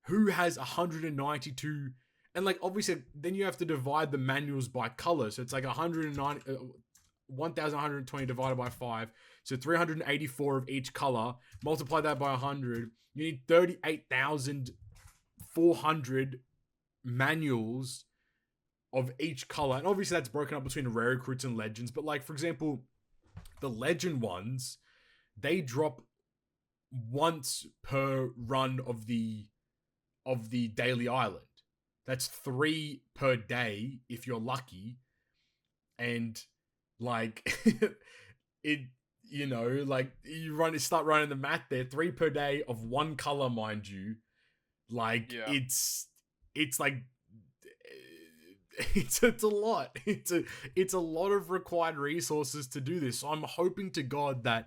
who has 192? And like, obviously, then you have to divide the manuals by color. So it's like 190. 1,120 divided by 5. So 384 of each color. Multiply that by 100. You need 38,400 manuals of each color. And obviously that's broken up between rare recruits and legends. But like, for example, the legend ones, they drop once per run of the daily island. That's 3 per day if you're lucky. And like it, you know, like you start running the math there. 3 per day of one color, mind you. Like it's like it's a lot. It's a lot of required resources to do this. So I'm hoping to God that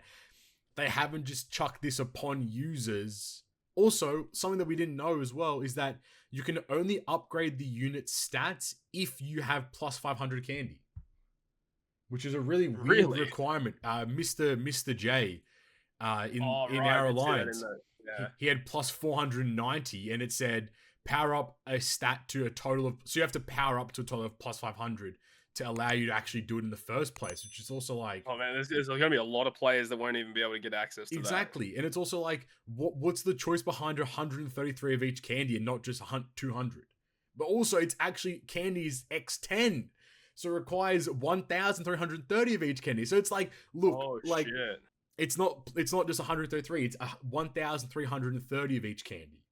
they haven't just chucked this upon users. Also, something that we didn't know as well is that you can only upgrade the unit stats if you have plus 500 candy, which is a really weird requirement. Mr. J, in our alliance, he had plus 490, and it said power up a stat to a total of. So you have to power up to a total of plus 500 to allow you to actually do it in the first place, which is also like, oh man, there's going to be a lot of players that won't even be able to get access to exactly. And it's also like, what's the choice behind 133 of each candy and not just 200? But also, it's actually candies x10, so it requires 1,330 of each candy. So it's like, look, shit. it's not just 133, it's 1,330 of each candy.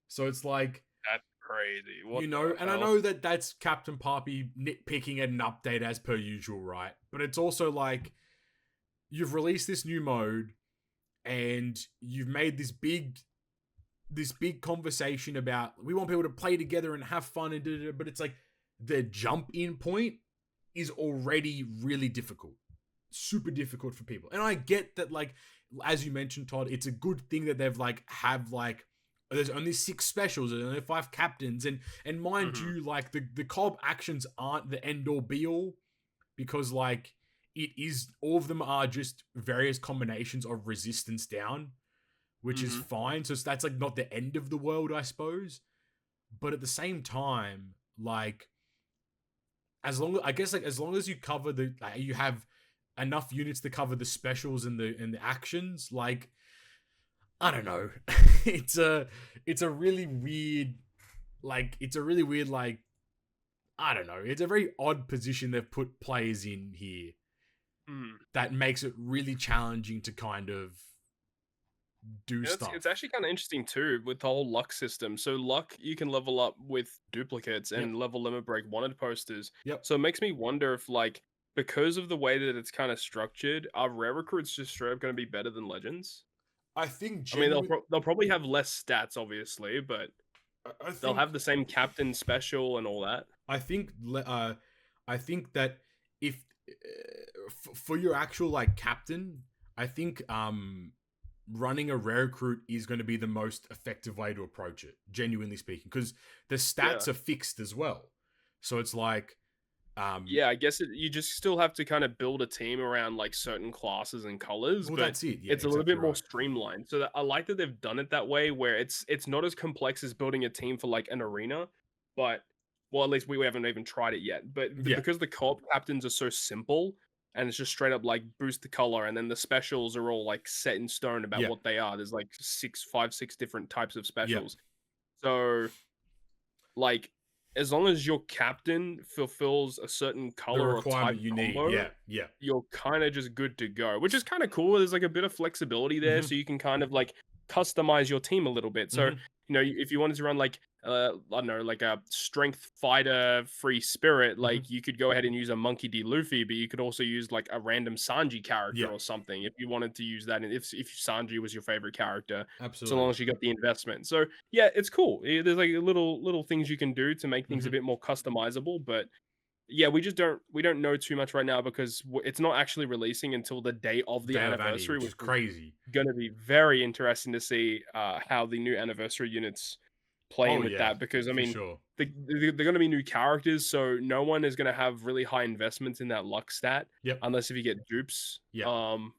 So it's like, that's crazy. What, you know, and I know that that's Captain Poppy nitpicking at an update as per usual, right? But it's also like, you've released this new mode and you've made this big conversation about we want people to play together and have fun and but it's like the jump in point is already really difficult, super difficult for people. And I get that, like, as you mentioned, Todd, it's a good thing that they've there's only 6 specials and only 5 captains, and mind you, like the co-op actions aren't the end all be all, because like it is, all of them are just various combinations of resistance down, which is fine. So that's like not the end of the world, I suppose. But at the same time, like, as long as you cover you have enough units to cover the specials and the actions, like, I don't know. It's a really weird, I don't know. It's a very odd position they've put players in here that makes it really challenging to kind of do stuff. It's actually kind of interesting too with the whole luck system. So luck, you can level up with duplicates and level limit break wanted posters. Yep. So it makes me wonder if, like, because of the way that it's kind of structured, are rare recruits just straight up going to be better than legends? I think. I mean, they'll probably have less stats, obviously, but they'll have the same captain special and all that. I think that if for your actual like captain, I think running a rare recruit is going to be the most effective way to approach it, genuinely speaking, because the stats are fixed as well. So it's like, I guess you just still have to kind of build a team around like certain classes and colors. Well, but that's it. Yeah, it's a little bit more streamlined. So I like that they've done it that way, where it's not as complex as building a team for like an arena. But, well, at least we haven't even tried it yet. But because the co-op captains are so simple, and it's just straight up like boost the color, and then the specials are all like set in stone about what they are. There's like 5, 6 different types of specials. So, like, as long as your captain fulfills a certain color or type you combo, need, you're kind of just good to go, which is kind of cool. There's like a bit of flexibility there, so you can kind of like customize your team a little bit. So, you know, if you wanted to run like I don't know, like a strength fighter free spirit, like you could go ahead and use a Monkey D. Luffy, but you could also use like a random Sanji character or something if you wanted to use that, and if Sanji was your favorite character. Absolutely. So long as you got the investment. So yeah, it's cool. There's like little things you can do to make things a bit more customizable, but yeah, we don't know too much right now because it's not actually releasing until the day of the anniversary, which is crazy. Going to be very interesting to see how the new anniversary units playing with that, because I mean, they're going to be new characters, so no one is going to have really high investments in that luck stat unless if you get dupes. So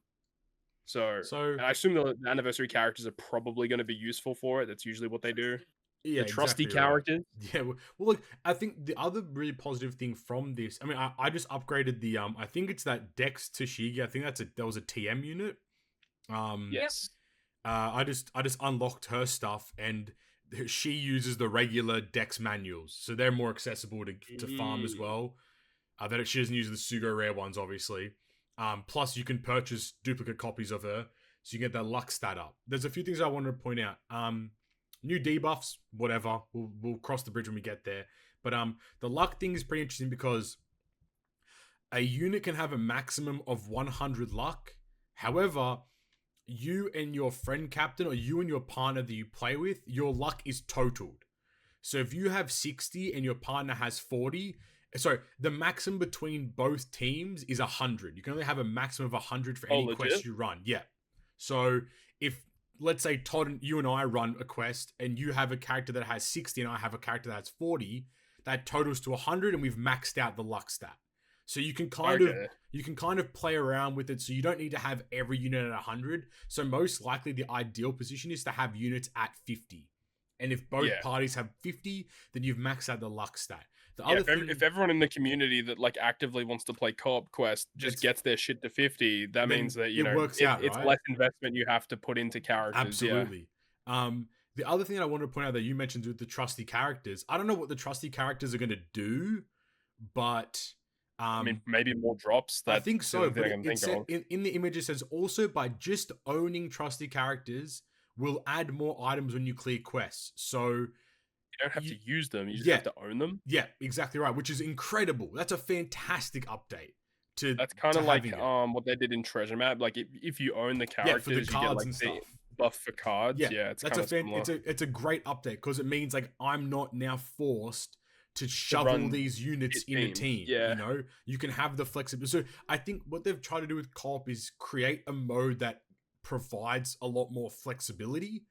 I assume the anniversary characters are probably going to be useful for it. That's usually what they do. Yeah, the trusty exactly right. characters. Yeah, well, look, I think the other really positive thing from this, I mean, I just upgraded the I think it's that Dex Tashigi. I think that was a TM unit. Yes. I just unlocked her stuff, and she uses the regular Dex manuals, so they're more accessible to farm as well. That she doesn't use the Sugo rare ones, obviously. Plus, you can purchase duplicate copies of her, so you get that luck stat up. There's a few things I wanted to point out. New debuffs, whatever. We'll cross the bridge when we get there. But the luck thing is pretty interesting because a unit can have a maximum of 100 luck. However, you and your friend captain, or you and your partner that you play with, your luck is totaled. So if you have 60 and your partner has 40, sorry, the maximum between both teams is 100. You can only have a maximum of 100 for any quest you run. Yeah. So if, let's say, Todd and you and I run a quest and you have a character that has 60 and I have a character that has 40, that totals to 100 and we've maxed out the luck stat. So you can kind of play around with it, so you don't need to have every unit at 100. So most likely the ideal position is to have units at 50. And if both parties have 50, then you've maxed out the luck stat. The other thing, if everyone in the community that like actively wants to play co-op quest just gets their shit to 50, that means that it's less investment you have to put into characters. Absolutely. The other thing that I wanted to point out that you mentioned with the trusty characters, I don't know what the trusty characters are going to do, but I mean, maybe more drops. I think so, but it said, in the image it says also by just owning trusty characters will add more items when you clear quests. So you don't have to use them; you just have to own them. Yeah, exactly right. Which is incredible. That's a fantastic update. That's kind of like what they did in Treasure Map. Like if you own the characters, for the cards you get like and the stuff. buff for cards. Yeah, it's kind of similar. It's a great update because it means like I'm not now forced to shovel these units in a team. Yeah. You know, you can have the flexibility. So I think what they've tried to do with co-op is create a mode that provides a lot more flexibility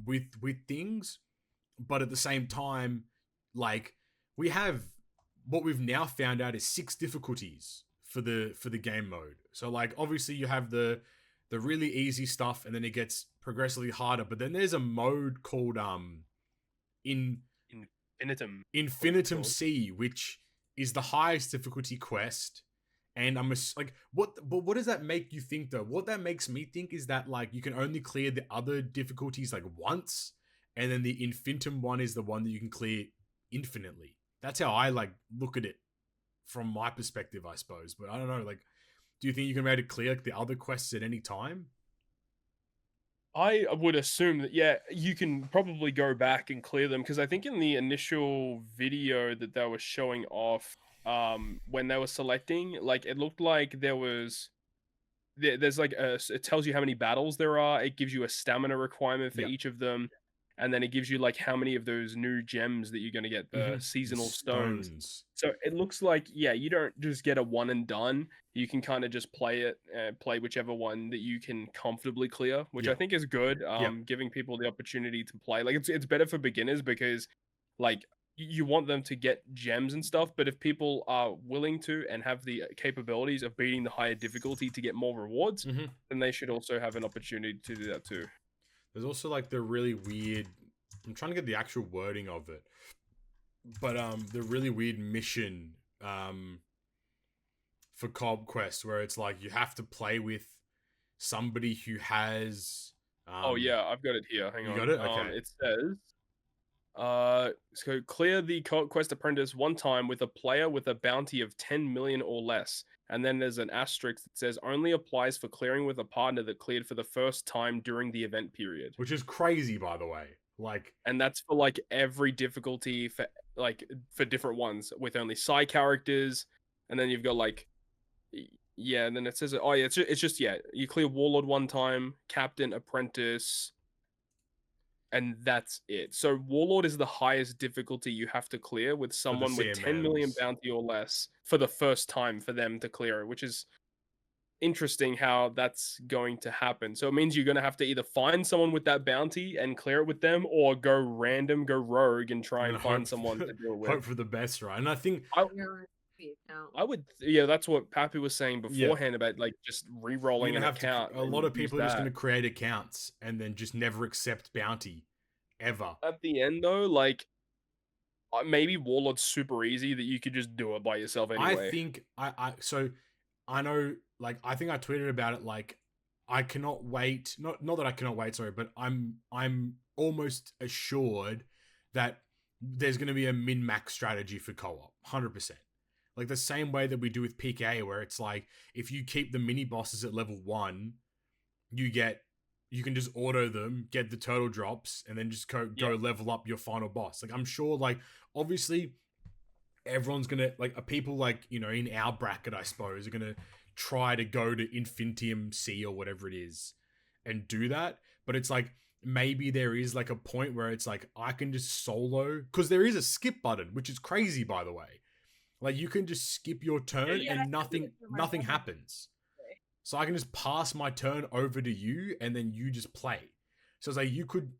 with things, but at the same time, like we have what we've now found out is 6 difficulties for the game mode. So like obviously you have the really easy stuff, and then it gets progressively harder, but then there's a mode called Infinitum C, which is the highest difficulty quest. And I'm like, what does that make you think though? What that makes me think is that like you can only clear the other difficulties like once, and then the Infinitum one is the one that you can clear infinitely. That's how I like look at it from my perspective, I suppose. But I don't know, like, do you think you can be able to clear like the other quests at any time? I would assume that, you can probably go back and clear them, because I think in the initial video that they were showing off, when they were selecting, like it looked like there's like it tells you how many battles there are. It gives you a stamina requirement for each of them, and then it gives you like how many of those new gems that you're going to get, the seasonal stones. So it looks like, you don't just get a one and done. You can kind of just play whichever one that you can comfortably clear, which I think is good. Giving people the opportunity to play. Like it's better for beginners, because like you want them to get gems and stuff, but if people are willing to and have the capabilities of beating the higher difficulty to get more rewards, then they should also have an opportunity to do that too. There's also like the really weird, I'm trying to get the actual wording of it, but the really weird mission for co-op quests where it's like you have to play with somebody who has I've got it here. Hang on. You got it? Okay. It says so clear the co-op quest apprentice one time with a player with a bounty of 10 million or less. And then there's an asterisk that says only applies for clearing with a partner that cleared for the first time during the event period. Which is crazy, by the way. Like, and that's for like every difficulty for different ones with only side characters. And then you've got like, and then it says, it's just you clear Warlord one time, Captain, Apprentice, and that's it. So Warlord is the highest difficulty you have to clear with someone with 10 million bounty or less for the first time for them to clear it, which is interesting how that's going to happen. So it means you're going to have to either find someone with that bounty and clear it with them, or go rogue and try and find someone to do it with. Hope for the best, right? And I think I would, that's what Pappy was saying beforehand about like just re-rolling an account. A lot of people are just going to create accounts and then just never accept bounty, ever. At the end though, like maybe Warlord's super easy that you could just do it by yourself anyway. I think so I know, like, I think I tweeted about it, like, I cannot wait, not that I cannot wait, sorry, but I'm almost assured that there's going to be a min-max strategy for co-op, 100%. Like the same way that we do with PK, where it's like, if you keep the mini bosses at level 1, you can just auto them, get the turtle drops, and then just go level up your final boss. Like, I'm sure, like, obviously everyone's gonna, like, people like, you know, in our bracket, I suppose, are gonna try to go to Infinitium C or whatever it is and do that. But it's like, maybe there is like a point where it's like, I can just solo, because there is a skip button, which is crazy, by the way. Like, you can just skip your turn and nothing happens. So I can just pass my turn over to you and then you just play. So it's like, you could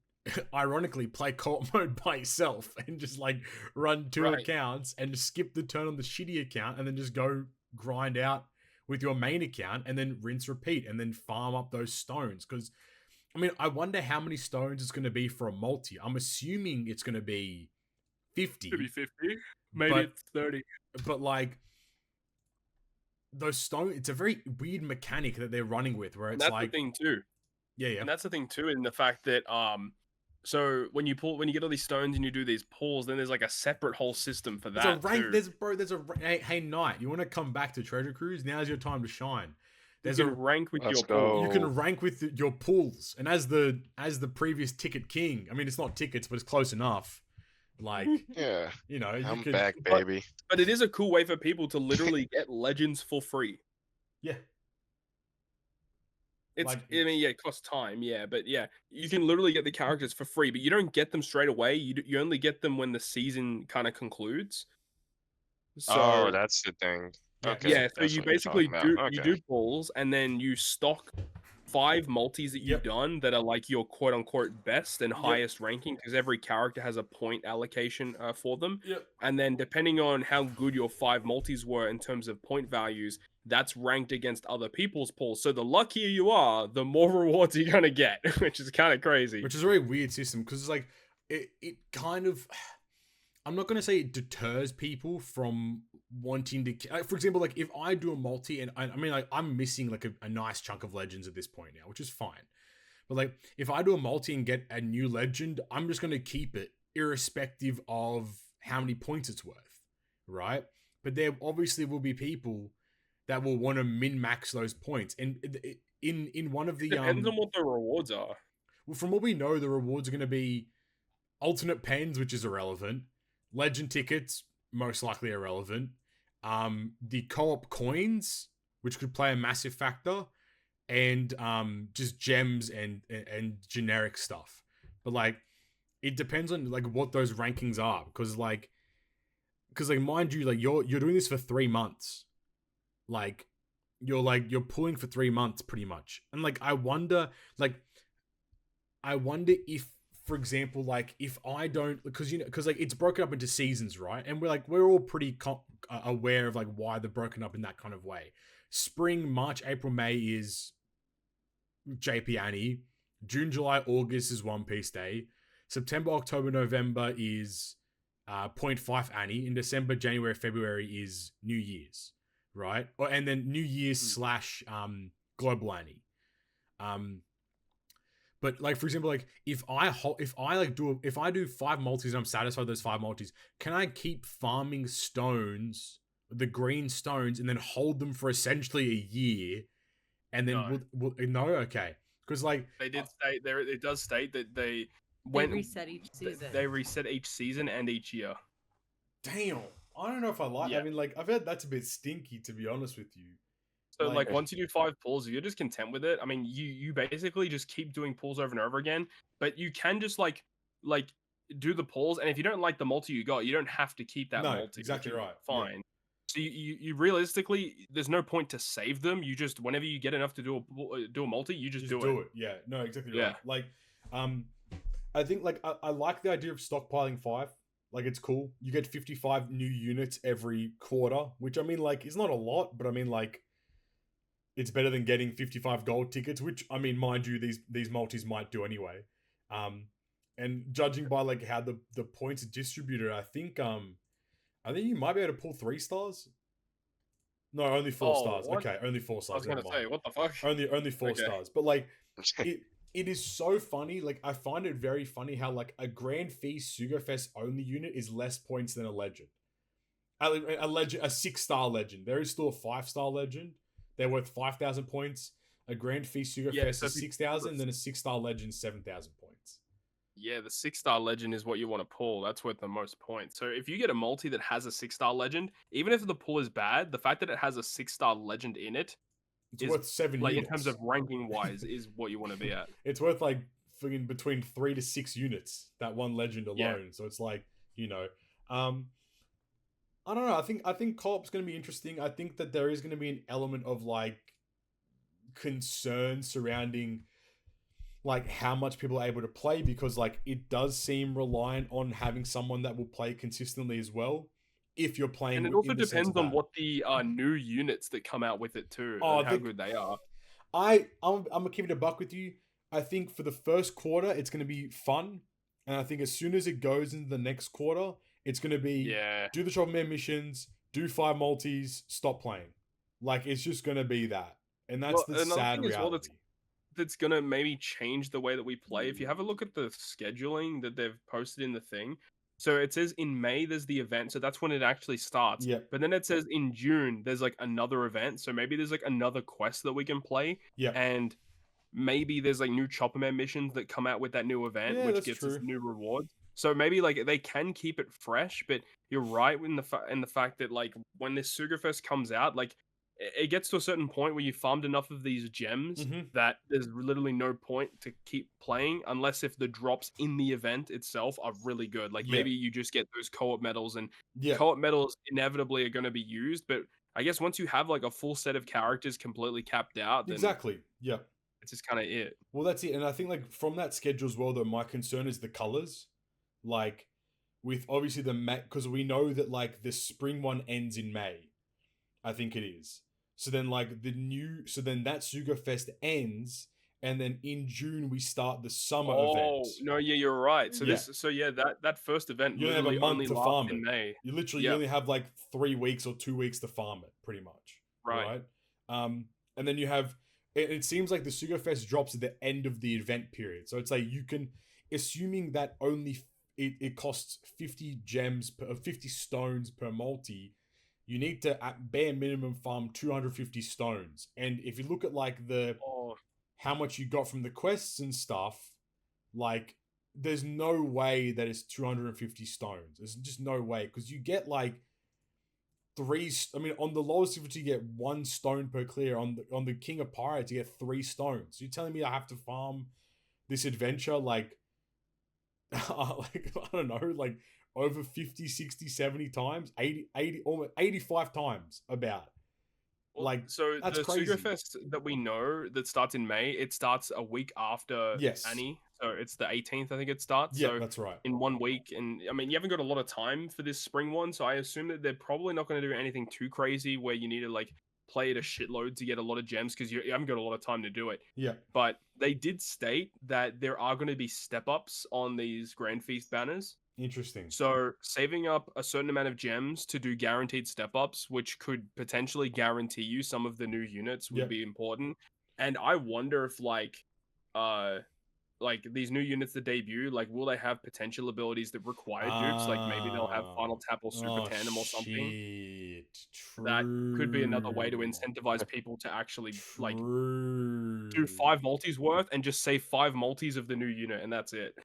ironically play co-op mode by yourself and just like run 2 accounts and just skip the turn on the shitty account and then just go grind out with your main account and then rinse repeat and then farm up those stones. Because I mean, I wonder how many stones it's going to be for a multi. I'm assuming it's going to be 50. Could be 50. Maybe it's 30. But like, those stones, it's a very weird mechanic that they're running with, where it's like, the thing too. Yeah. And that's the thing too, in the fact that so when you get all these stones and you do these pulls, then there's like a separate whole system for that. Hey Nite, you want to come back to Treasure Cruise? Now's your time to shine. There's a rank with your pulls. You can rank with your pulls, and as the previous ticket king, I mean, it's not tickets, but it's close enough. Like, yeah, you know, I'm back, baby. But it is a cool way for people to literally get legends for free. Yeah. It's, like, I mean, yeah, it costs time, yeah, but yeah, you can literally get the characters for free, but you don't get them straight away. You only get them when the season kind of concludes. So, that's the thing. Okay. Yeah, so you basically do pulls, and then you stock 5 multis that you've done that are like your quote unquote best and highest ranking, because every character has a point allocation for them. And then depending on how good your 5 multis were in terms of point values, that's ranked against other people's pulls. So the luckier you are, the more rewards you're gonna get, which is kind of crazy. Which is a very weird system, because it's like, it kind of, I'm not gonna say it deters people from wanting to, for example, like, if I do a multi, and I mean, like, I'm missing like a nice chunk of legends at this point now, which is fine. But like, if I do a multi and get a new legend, I'm just going to keep it irrespective of how many points it's worth, right? But there obviously will be people that will want to min-max those points. And in one of the... Depends on what the rewards are. Well, from what we know, the rewards are going to be alternate pens, which is irrelevant, legend tickets, most likely irrelevant, the co-op coins, which could play a massive factor, and just gems and generic stuff. But like, it depends on like what those rankings are, because mind you, like, you're doing this for 3 months, like you're pulling for 3 months pretty much. And like, I wonder if, for example, like, if I don't, because like, it's broken up into seasons, right? And we're all pretty aware of like why they're broken up in that kind of way. Spring, March, April, May is JP Anni. June, July, August is One Piece Day. September, October, November is 0.5 Anni. In December, January, February is New Year's, right? And then New Year's / Global Anni. But like, for example, like, if I do 5 multis and I'm satisfied with those 5 multis, can I keep farming stones, the green stones, and then hold them for essentially a year? And then no, okay, because like, they did state there, it does state that they reset each season. They reset each season and each year. Damn, I don't know if I like. I mean, like, I've heard that's a bit stinky, to be honest with you. So like, once you do 5 pulls, you're just content with it. I mean, you basically just keep doing pulls over and over again, but you can just like do the pulls, and if you don't like the multi you got, you don't have to keep that multi. Exactly right. Fine. Yeah. So you realistically, there's no point to save them. You just, whenever you get enough to do a multi, you just do it. Yeah. No, exactly right. Like, I think like I like the idea of stockpiling 5. Like, it's cool. You get 55 new units every quarter, which, I mean, like, is not a lot, but I mean, like, it's better than getting 55 gold tickets, which, I mean, mind you, these multis might do anyway. And judging by like how the points are distributed, I think you might be able to pull 3 stars. No, only 4 stars. what? Okay, only 4 I stars. was gonna Never say, mind. what the fuck? Only 4 Okay. stars. But like it is so funny. Like I find it very funny how like a Grand Feast Sugafest only unit is less points than a legend. A legend, a 6-star legend. There is still a 5-star legend. They're worth 5,000 points. A Grand Feast Sugafest so is 6,000. Then a 6-star legend 7,000 points. Yeah, the 6-star legend is what you want to pull. That's worth the most points. So if you get a multi that has a 6-star legend, even if the pull is bad, the fact that it has a 6-star legend in it It's is, worth 7 like units. in terms of ranking wise, is what you want to be at. It's worth like friggin' between 3 to 6 units, that one legend alone. Yeah. So it's like, I don't know. I think co-op's going to be interesting. I think that there is going to be an element of like concern surrounding like how much people are able to play, because like it does seem reliant on having someone that will play consistently as well. If you're playing, And it also depends on what the new units that come out with it too, and how good they are. I'm gonna keep it a buck with you. I think for the first quarter, it's gonna be fun, and I think as soon as it goes into the next quarter, it's gonna be do the Trollman missions, do 5 multis, stop playing. Like it's just gonna be that, and that's the sad reality. That's gonna maybe change the way that we play. If you have a look at the scheduling that they've posted in the thing, so it says in May there's the event, so that's when it actually starts. Yeah. But then it says in June there's like another event, so maybe there's like another quest that we can play. Yeah. And maybe there's like new Chopperman missions that come out with that new event, which gets us new rewards. So maybe like they can keep it fresh, but you're right in the fact that like when this Sugafest comes out, like it gets to a certain point where you farmed enough of these gems that there's literally no point to keep playing unless if the drops in the event itself are really good. Like maybe you just get those co-op medals, and co-op medals inevitably are going to be used. But I guess once you have like a full set of characters completely capped out, then it's just kind of it. Well, that's it. And I think like from that schedule as well, though, my concern is the colors. Like with obviously because we know that like the spring one ends in May. I think it is. So then like that Sugafest ends, and then in June we start the summer event. Oh no, yeah, you're right. So that first event you literally have a month only to lasts farm in it. May. You literally you only have like 3 weeks or 2 weeks to farm it, pretty much. Right. And then you have it seems like the Sugafest drops at the end of the event period. So it's like you can, assuming that only it costs 50 gems 50 stones per multi. You need to at bare minimum farm 250 stones. And if you look at like how much you got from the quests and stuff, like there's no way that it's 250 stones. There's just no way, because you get like on the lowest difficulty you get 1 stone per clear. On the King of Pirates you get 3 stones. So you're telling me I have to farm this adventure like like I don't know, like over 50, 60, 70 times, 80, almost 85 times about. Well, like, so that's the crazy. Sugafest that we know that starts in May, it starts a week after Anni. So it's the 18th, I think it starts. Yeah, so that's right. In 1 week. And I mean, you haven't got a lot of time for this spring one. So I assume that they're probably not going to do anything too crazy where you need to like play it a shitload to get a lot of gems, because you haven't got a lot of time to do it. Yeah. But they did state that there are going to be step-ups on these Grand Feast banners. Interesting. So saving up a certain amount of gems to do guaranteed step-ups, which could potentially guarantee you some of the new units, would be important. And I wonder if like these new units that debut, like will they have potential abilities that require dupes? Like maybe they'll have Final Tap or Super Tandem or something. That could be another way to incentivize people to actually like do 5 multis worth and just save 5 multis of the new unit, and that's it.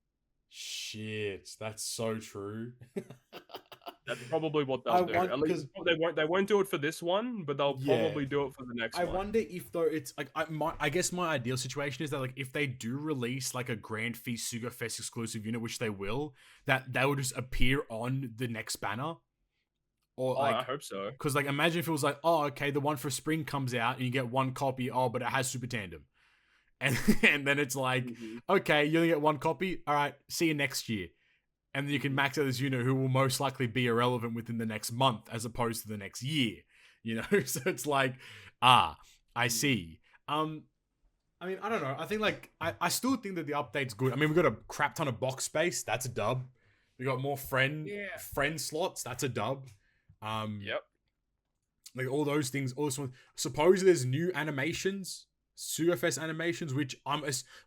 Shit, that's so true. That's probably what they'll do. At least they won't do it for this one, but they'll probably do it for the next one. I wonder if though it's like I guess my ideal situation is that like if they do release like a Grand Feast Sugafest exclusive unit, which they will, that they will just appear on the next banner. Or I hope so. Because like imagine if it was like, oh okay, the one for spring comes out and you get 1 copy, but it has Super Tandem. And then it's like, okay, you only get 1 copy. All right, see you next year. And then you can max out this unit who will most likely be irrelevant within the next month as opposed to the next year. You know, so it's like, I see. I mean, I don't know. I think like I still think that the update's good. I mean, we got a crap ton of box space. That's a dub. We got more friend slots. That's a dub. Yep. Like all those things. Also, supposedly there's new animations, Sugafest animations, which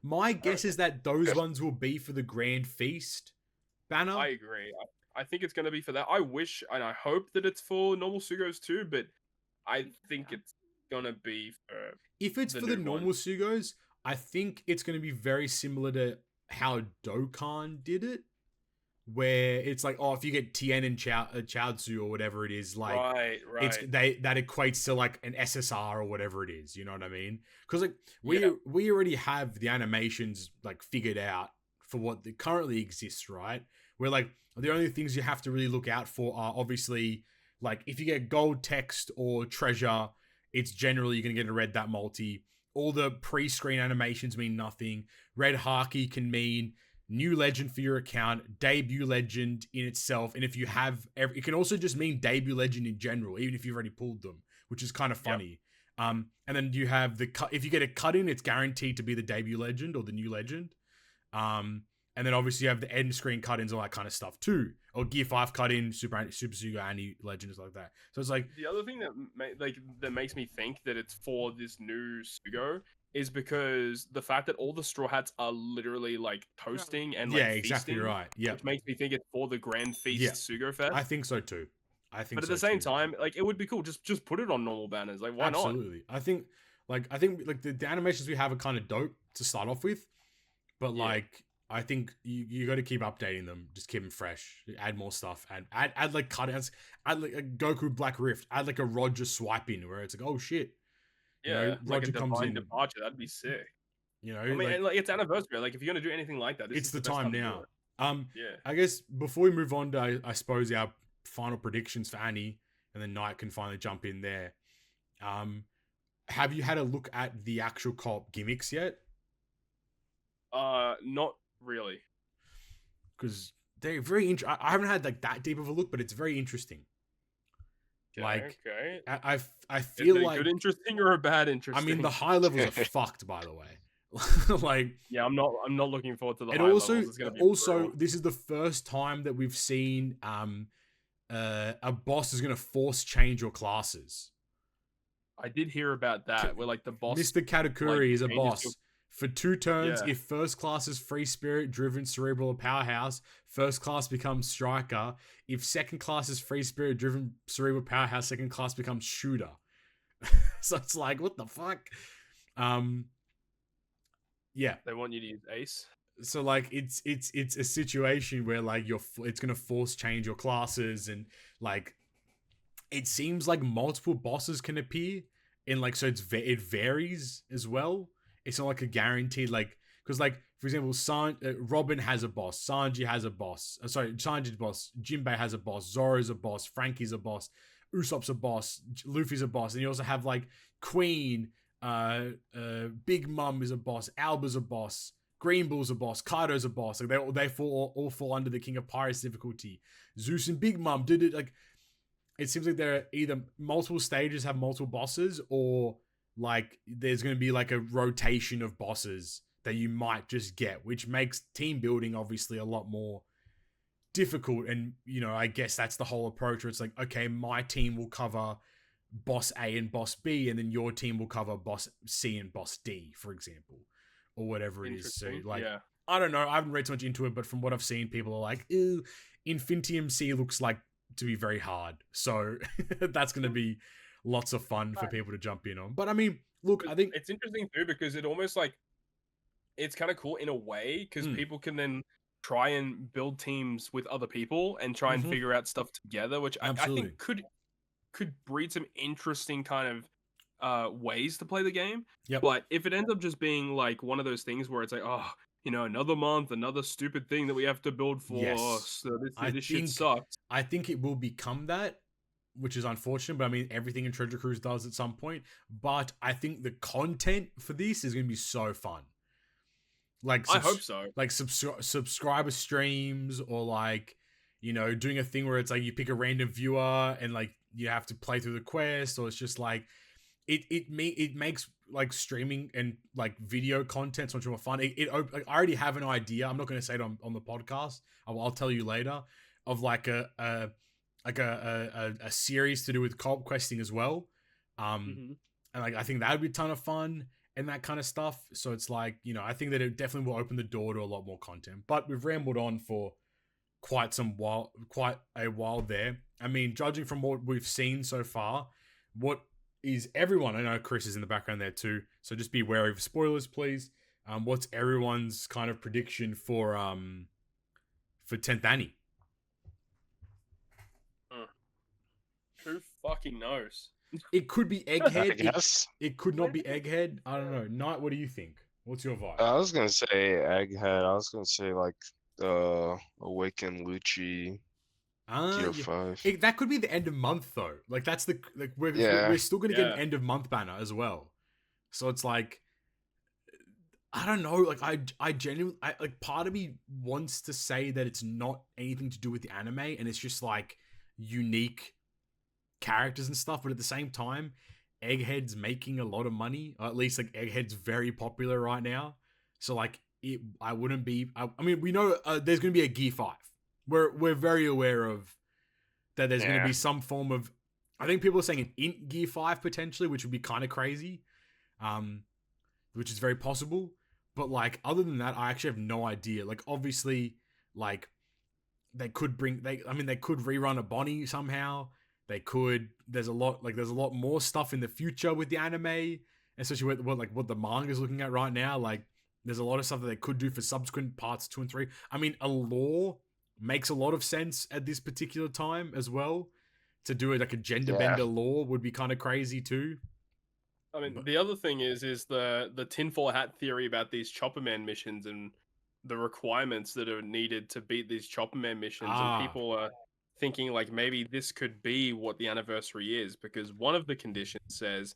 my guess is that those ones will be for the Grand Feast banner. I agree. I think it's going to be for that. I wish and I hope that it's for normal Sugos too, but I think it's going to be for. If it's for the normal Sugos, I think it's going to be very similar to how Dokkan did it, where it's like, oh, if you get Tien and Chaozu or whatever it is, like, right. that equates to like an SSR or whatever it is. You know what I mean? Because like we already have the animations like figured out for what currently exists, right? Where like the only things you have to really look out for are obviously like if you get gold text or treasure, it's generally you're gonna get a red that multi. All the pre-screen animations mean nothing. Red Haki can mean new legend for your account, debut legend in itself, and if you have, it can also just mean debut legend in general, even if you've already pulled them, which is kind of funny. Yep. And then you have if you get a cut in, it's guaranteed to be the debut legend or the new legend. And then obviously you have the end screen cut-ins, all that kind of stuff too, or Gear 5 cut-in, Super Sugo, Annie legends like that. So it's like the other thing that makes me think that it's for this new Sugo is because the fact that all the Straw Hats are literally like toasting and like exactly feasting, right. Yeah, which makes me think it's for the Grand Feast Sugo Fest. I think so too. But at the same time, like it would be cool. Just put it on normal banners. Like why not? Absolutely. I think the animations we have are kind of dope to start off with, but like I think you got to keep updating them. Just keep them fresh. Add more stuff and add like cutouts. Add like a Goku Black Rift. Add like a Roger swiping where it's like, oh shit. Yeah, you know, like Roger a comes in. departure. That'd be sick. You know, I mean, and, like it's anniversary. Like if you're gonna do anything like that, this it's is the best time to do now. it. I guess before we move on to I suppose our final predictions for Annie, and then Nite can finally jump in there. Have you had a look at the actual co-op gimmicks yet? Not really. Because they're very interesting. I haven't had like that deep of a look, but it's very interesting. Okay. I feel is it like good interesting or a bad interesting. I mean, the high levels are fucked, by the way. Like, yeah, I'm not looking forward to the and high also, levels. It's gonna be also, brutal. this is the first time that we've seen a boss is gonna force change your classes. I did hear about that. Where like the boss, Mr. Katakuri like, is a changes boss. For 2 turns, Yeah. if first class is free spirit, driven, cerebral, or powerhouse, first class becomes striker. If second class is free spirit, driven, cerebral, powerhouse, second class becomes shooter. So it's like, what the fuck? Yeah. They want you to use ace. So like it's a situation where like it's gonna force change your classes, and like it seems like multiple bosses can appear in like, so it varies as well. It's not like a guaranteed, like, because like for example, Robin has a boss, Sanji has a boss. Sanji's boss, Jinbei has a boss, Zoro's a boss, Frankie's a boss, Usopp's a boss, Luffy's a boss, and you also have like Queen, Big Mom is a boss, Alba's a boss, Green Bull's a boss, Kaido's a boss. Like they all fall under the King of Pirates difficulty. Zeus and Big Mom did it. Like it seems like there are either multiple stages have multiple bosses, or like there's going to be like a rotation of bosses that you might just get, which makes team building obviously a lot more difficult. And you know, I guess that's the whole approach where it's like, okay, my team will cover boss A and boss B, and then your team will cover boss C and boss D, for example, or whatever it is. So like, yeah. I don't know, I haven't read too much into it, but from what I've seen, people are like, ew, Infinitium C looks like to be very hard, so that's going to be lots of fun for people to jump in on. But I mean, look, I think it's interesting too, because it almost like it's kind of cool in a way, because people can then try and build teams with other people and try and figure out stuff together, which I think could breed some interesting kind of ways to play the game. Yep. But if it ends up just being like one of those things where it's like, oh, you know, another month, another stupid thing that we have to build for, so this shit sucks. I think it will become that, which is unfortunate, but I mean, everything in Treasure Cruise does at some point. But I think the content for this is going to be so fun. Like, I hope so. Like subscriber streams, or like, you know, doing a thing where it's like you pick a random viewer and like you have to play through the quest, or it's just like, it makes like streaming and like video content so much more fun. Like, I already have an idea. I'm not going to say it on the podcast. I'll tell you later of like a series to do with co-op questing as well. And like I think that would be a ton of fun and that kind of stuff. So it's like, you know, I think that it definitely will open the door to a lot more content. But we've rambled on for quite a while there. I mean, judging from what we've seen so far, what is everyone? I know Chris is in the background there too, so just be wary of spoilers, please. What's everyone's kind of prediction for 10th Annie? Who fucking knows? It could be Egghead. I guess. It could not be Egghead. I don't know. Knight, what do you think? What's your vibe? I was gonna say Egghead. I was gonna say like Awaken Lucci Gear 5. That could be the end of month though. Like that's we're still gonna get an end of month banner as well. So it's like, I don't know. Like I genuinely like, part of me wants to say that it's not anything to do with the anime and it's just like unique characters and stuff, but at the same time, Egghead's making a lot of money. Or at least like Egghead's very popular right now. So like I wouldn't be. I mean, we know there's going to be a Gear 5. We're very aware of that. There's going to be some form of. I think people are saying an Int Gear 5 potentially, which would be kind of crazy, which is very possible. But like other than that, I actually have no idea. Like obviously, like they could rerun a Bonnie somehow. They could. There's a lot more stuff in the future with the anime, especially what the manga is looking at right now. Like there's a lot of stuff that they could do for subsequent parts 2 and 3. I mean, a lore makes a lot of sense at this particular time as well. To do it like a gender bender lore would be kind of crazy too. I mean, the other thing is the tinfoil hat theory about these Chopper Man missions and the requirements that are needed to beat these Chopper Man missions, and people are thinking like maybe this could be what the anniversary is, because one of the conditions says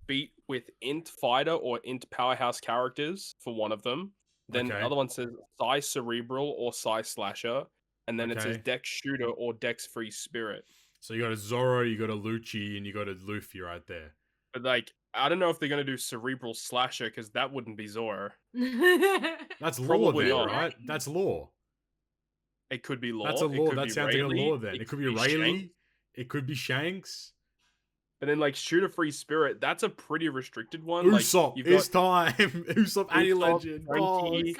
beat with int fighter or int powerhouse characters for one of them. Then the other one says psi cerebral or psi slasher, and then it says dex shooter or dex free spirit. So you got a Zoro, you got a Lucci, and you got a Luffy right there. But like, I don't know if they're gonna do cerebral slasher because that wouldn't be Zoro. That's lore there, right? That's lore. It could be lore. That's a lore. That sounds like a lore then. It could be Rayleigh. It could be Shanks. But then like shooter free spirit, that's a pretty restricted one. Usopp, like, it's time. Usopp, Annie Legend. Frankie,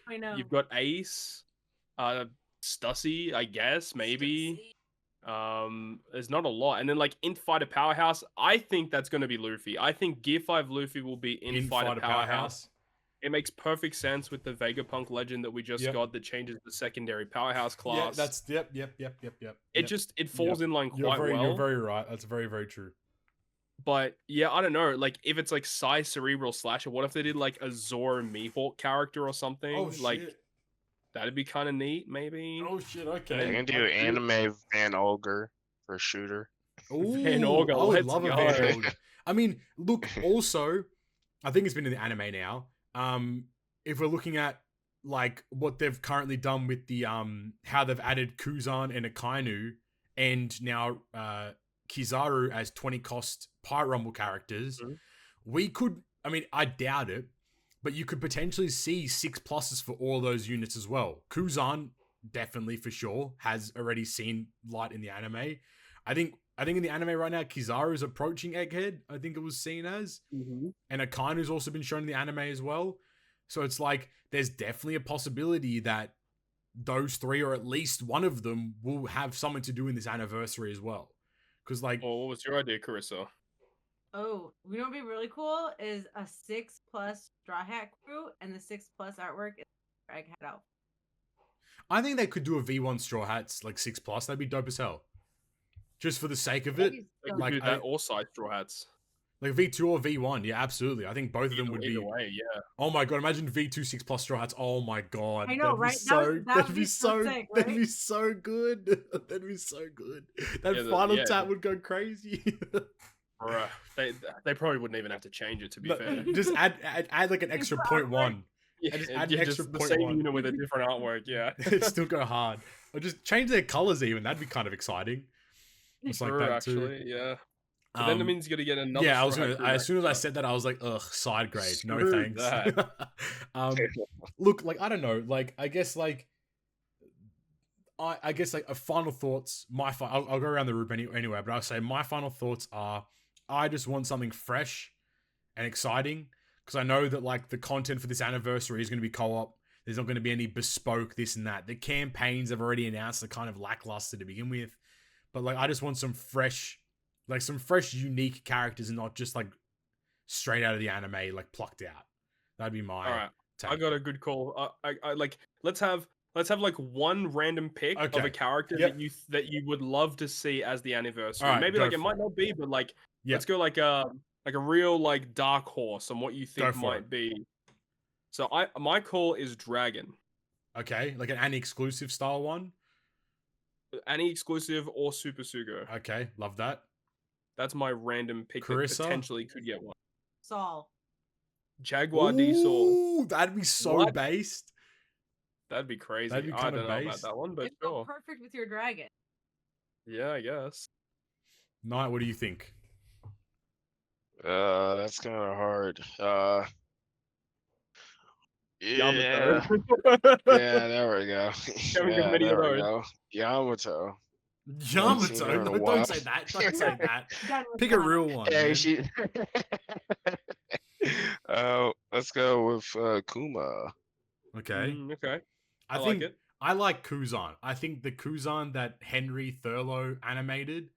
I know. You've got Ace, Stussy, I guess, maybe. There's not a lot. And then like Int Fighter Powerhouse, I think that's going to be Luffy. I think Gear 5 Luffy will be Int Fighter Powerhouse. It makes perfect sense with the Vegapunk legend that we just got that changes the secondary powerhouse class. Yeah, that's yep. It falls in line quite well. You're very right. That's very, very true. But yeah, I don't know. Like if it's like Psi Cerebral Slasher, what if they did like a Zoro Mihawk character or something? Oh, like shit. That'd be kind of neat, maybe. Oh shit, okay. They're gonna do anime Van Ogre for shooter. Ooh, Van Ogre, I would love a Van Ogre. I mean, look, also, I think it's been in the anime now. If we're looking at like what they've currently done with the how they've added Kuzan and Akainu and now Kizaru as 20 cost Pirate Rumble characters, we could, I mean, I doubt it, but you could potentially see 6+ for all those units as well. Kuzan, definitely for sure, has already seen light in the anime. I think in the anime right now, Kizaru is approaching Egghead, I think it was seen as. And Akainu's also been shown in the anime as well. So it's like, there's definitely a possibility that those three, or at least one of them, will have something to do in this anniversary as well. Because like... Oh, what was your idea, Carissa? Oh, you know what would be really cool is a 6+ Straw Hat crew, and the 6+ artwork is Egghead out. I think they could do a V1 Straw Hats, like 6+. That'd be dope as hell. Just for the sake of it. Like do that or side Straw Hats. Like V2 or V1, yeah, absolutely. I think both of them would be. Either way, yeah. Oh my god, imagine V2 6+ Straw Hats. Oh my god. I know, right? That'd be so sick, right? That'd be so good. That'd be so good. That final tap would go crazy. Bruh, they probably wouldn't even have to change it, to be fair. Just add like an extra 0.1. Yeah, just add an extra the same unit with a different artwork, yeah. It'd still go hard. Or just change their colors even. That'd be kind of exciting. It's like that actually, too. yeah. But then that means you're gonna get another. Yeah, I was Straw Hat gonna. Crew As soon as I matchup. said that, I was like, ugh, side grade, no Screw thanks. that. Look, like I don't know, like I guess like. I guess like a final thoughts. I'll go around the group anyway, but I'll say my final thoughts are: I just want something fresh and exciting because I know that like the content for this anniversary is going to be co-op. There's not going to be any bespoke this and that. The campaigns I've already announced are kind of lackluster to begin with, but like I just want some fresh, unique characters and not just like straight out of the anime like plucked out. That'd be my. All right, take. I got a good call. I like let's have like one random pick of Okay. a character Yep. that you would love to see as the anniversary. All right, Maybe go like it for might it. not be, but like Yep. let's go like a real like dark horse on what you Go think for might it. be. So my call is Dragon. Okay, like an Annie exclusive style one. Any exclusive or Super Sugo. Okay, love that. That's my random pick Kisa? that potentially could get one. Saul. Jaguar Diesel. Ooh, that'd be so What? based. That'd be crazy. That'd be I kinda don't know about based. that one, but It's so sure. perfect with your dragon. Yeah, I guess. Nite, what do you think? That's kind of hard. Yeah, Yamato. yeah, there we go. Haven't got Yeah, many of there we those. go. Yamato. Yamato? her in a No, while. don't say that. Don't say that. Done with Pick a that. real one. Hey, man. she. Let's go with Kuma. Okay. Okay. I I think like it. I like Kuzan. I think the Kuzan that Henry Thurlow animated,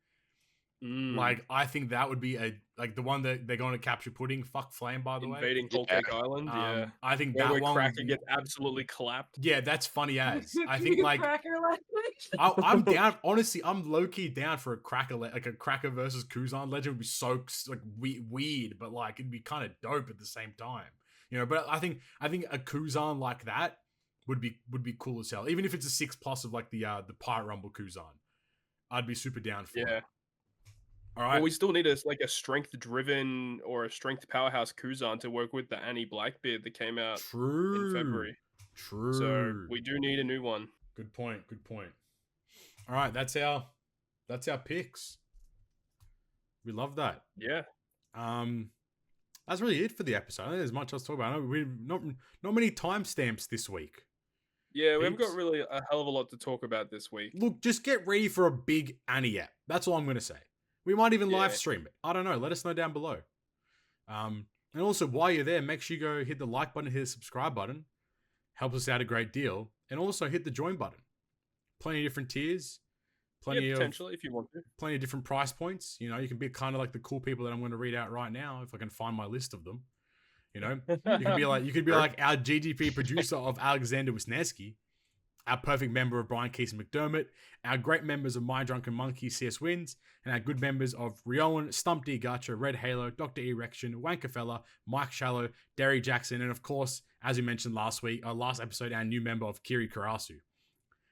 like I think that would be the one that they're going to capture pudding. Fuck Flame, by the way. Invading Whole Cake Island. Yeah. I think Where that one. Cracker gets absolutely clapped. Yeah, that's funny as. I think like Cracker language. I'm down. Honestly, I'm low key down for a Cracker like a Cracker versus Kuzan legend would be so like weird, but like it'd be kind of dope at the same time, you know. But I think a Kuzan like that would be cool as hell. Even if it's a 6+ of like the Pirate Rumble Kuzan, I'd be super down for. Yeah. It. All right. Well, we still need a strength-driven or a strength powerhouse Kuzan to work with the Annie Blackbeard that came out True. in February. True. So we do need a new one. Good point. Good point. All right, that's our picks. We love that. Yeah. That's really it for the episode. I don't think there's much else to talk about. I know we not many timestamps this week. Yeah, we haven't got Peeps. really a hell of a lot to talk about this week. Look, just get ready for a big Annie app. That's all I'm going to say. We might even live Yeah. stream it. I don't know. Let us know down below. And also, while you're there, make sure you go hit the like button, hit the subscribe button. Helps us out a great deal. And also hit the join button. Plenty of different tiers. Yeah, potentially, if you want to. Plenty of different price points. You know, you can be kind of like the cool people that I'm going to read out right now if I can find my list of them. You know, you could be like our GGP producer of Alexander Wisniewski, our perfect member of Bryan, Kisa, McDermott, our great members of MyDrunkenMoneky, Cswins, and our good members of Ryoiin, Stump D, Gacha, Red Halo, Dr. E Recshin, Wankafella, Schallo, Derry Jackson, and of course, as we mentioned last episode, our new member of Kiri Karasu.